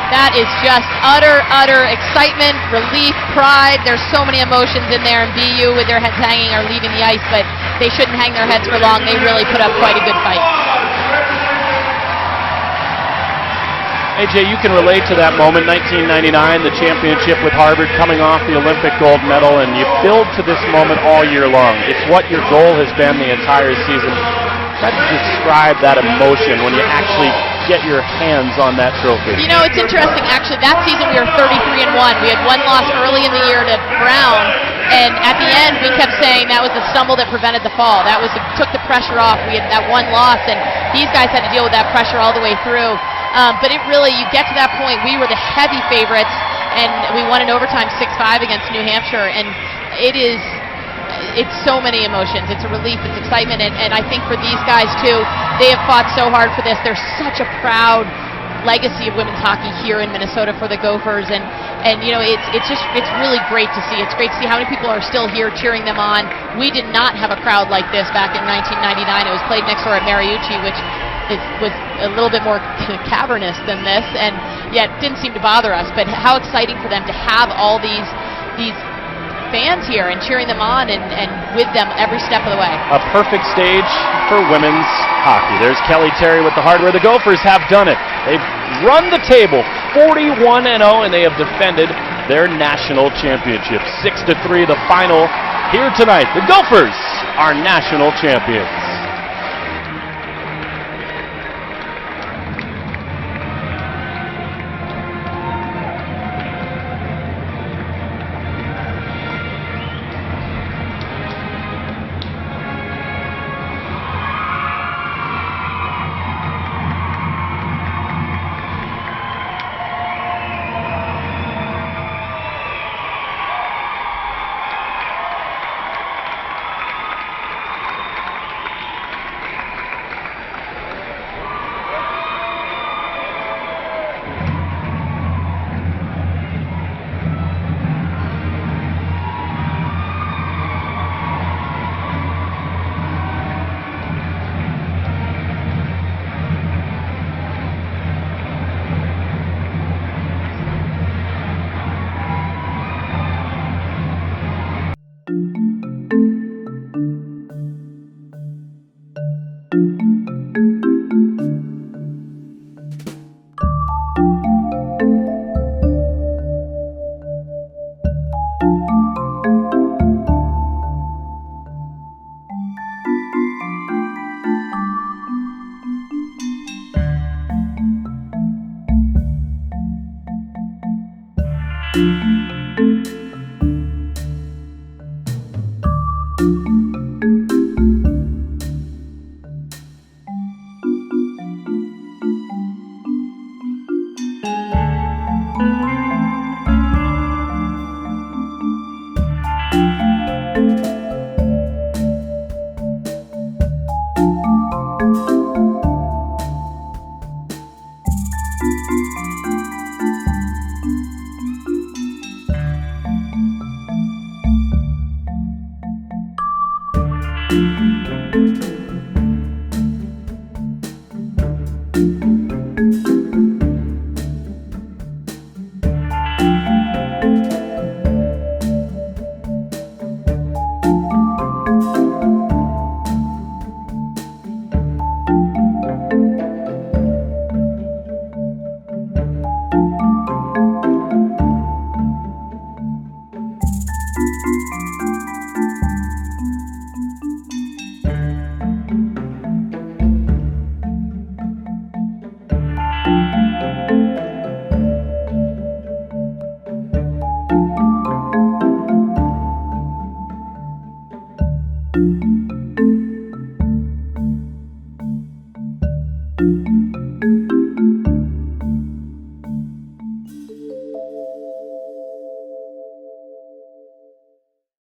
That is just utter excitement, relief, pride. There's so many emotions in there, and BU with their heads hanging are leaving the ice, but they shouldn't hang their heads for long. They really put up quite a good fight. AJ, you can relate to that moment, 1999, the championship with Harvard, coming off the Olympic gold medal, and you build to this moment all year long. It's what your goal has been the entire season. How do you describe that emotion when you actually get your hands on that trophy? You know, it's interesting. Actually, that season we were 33-1. We had one loss early in the year to Brown, and at the end we kept saying that was the stumble that prevented the fall. That was took the pressure off. We had that one loss, and these guys had to deal with that pressure all the way through. But it really, you get to that point, we were the heavy favorites, and we won in overtime 6-5 against New Hampshire, and it's so many emotions. It's a relief, it's excitement, and I think for these guys too, they have fought so hard for this. There's such a proud legacy of women's hockey here in Minnesota for the Gophers, and you know, it's really great to see. It's great to see how many people are still here cheering them on. We did not have a crowd like this back in 1999. It was played next door at Mariucci, which was a little bit more cavernous than this, and yet didn't seem to bother us. But how exciting for them to have all these fans here and cheering them on and with them every step of the way. A perfect stage for women's hockey. There's Kelly Terry with the hardware. The Gophers have done it. They've run the table 41-0, and they have defended their national championship. 6-3 the final here tonight. The Gophers are national champions. Minnesota.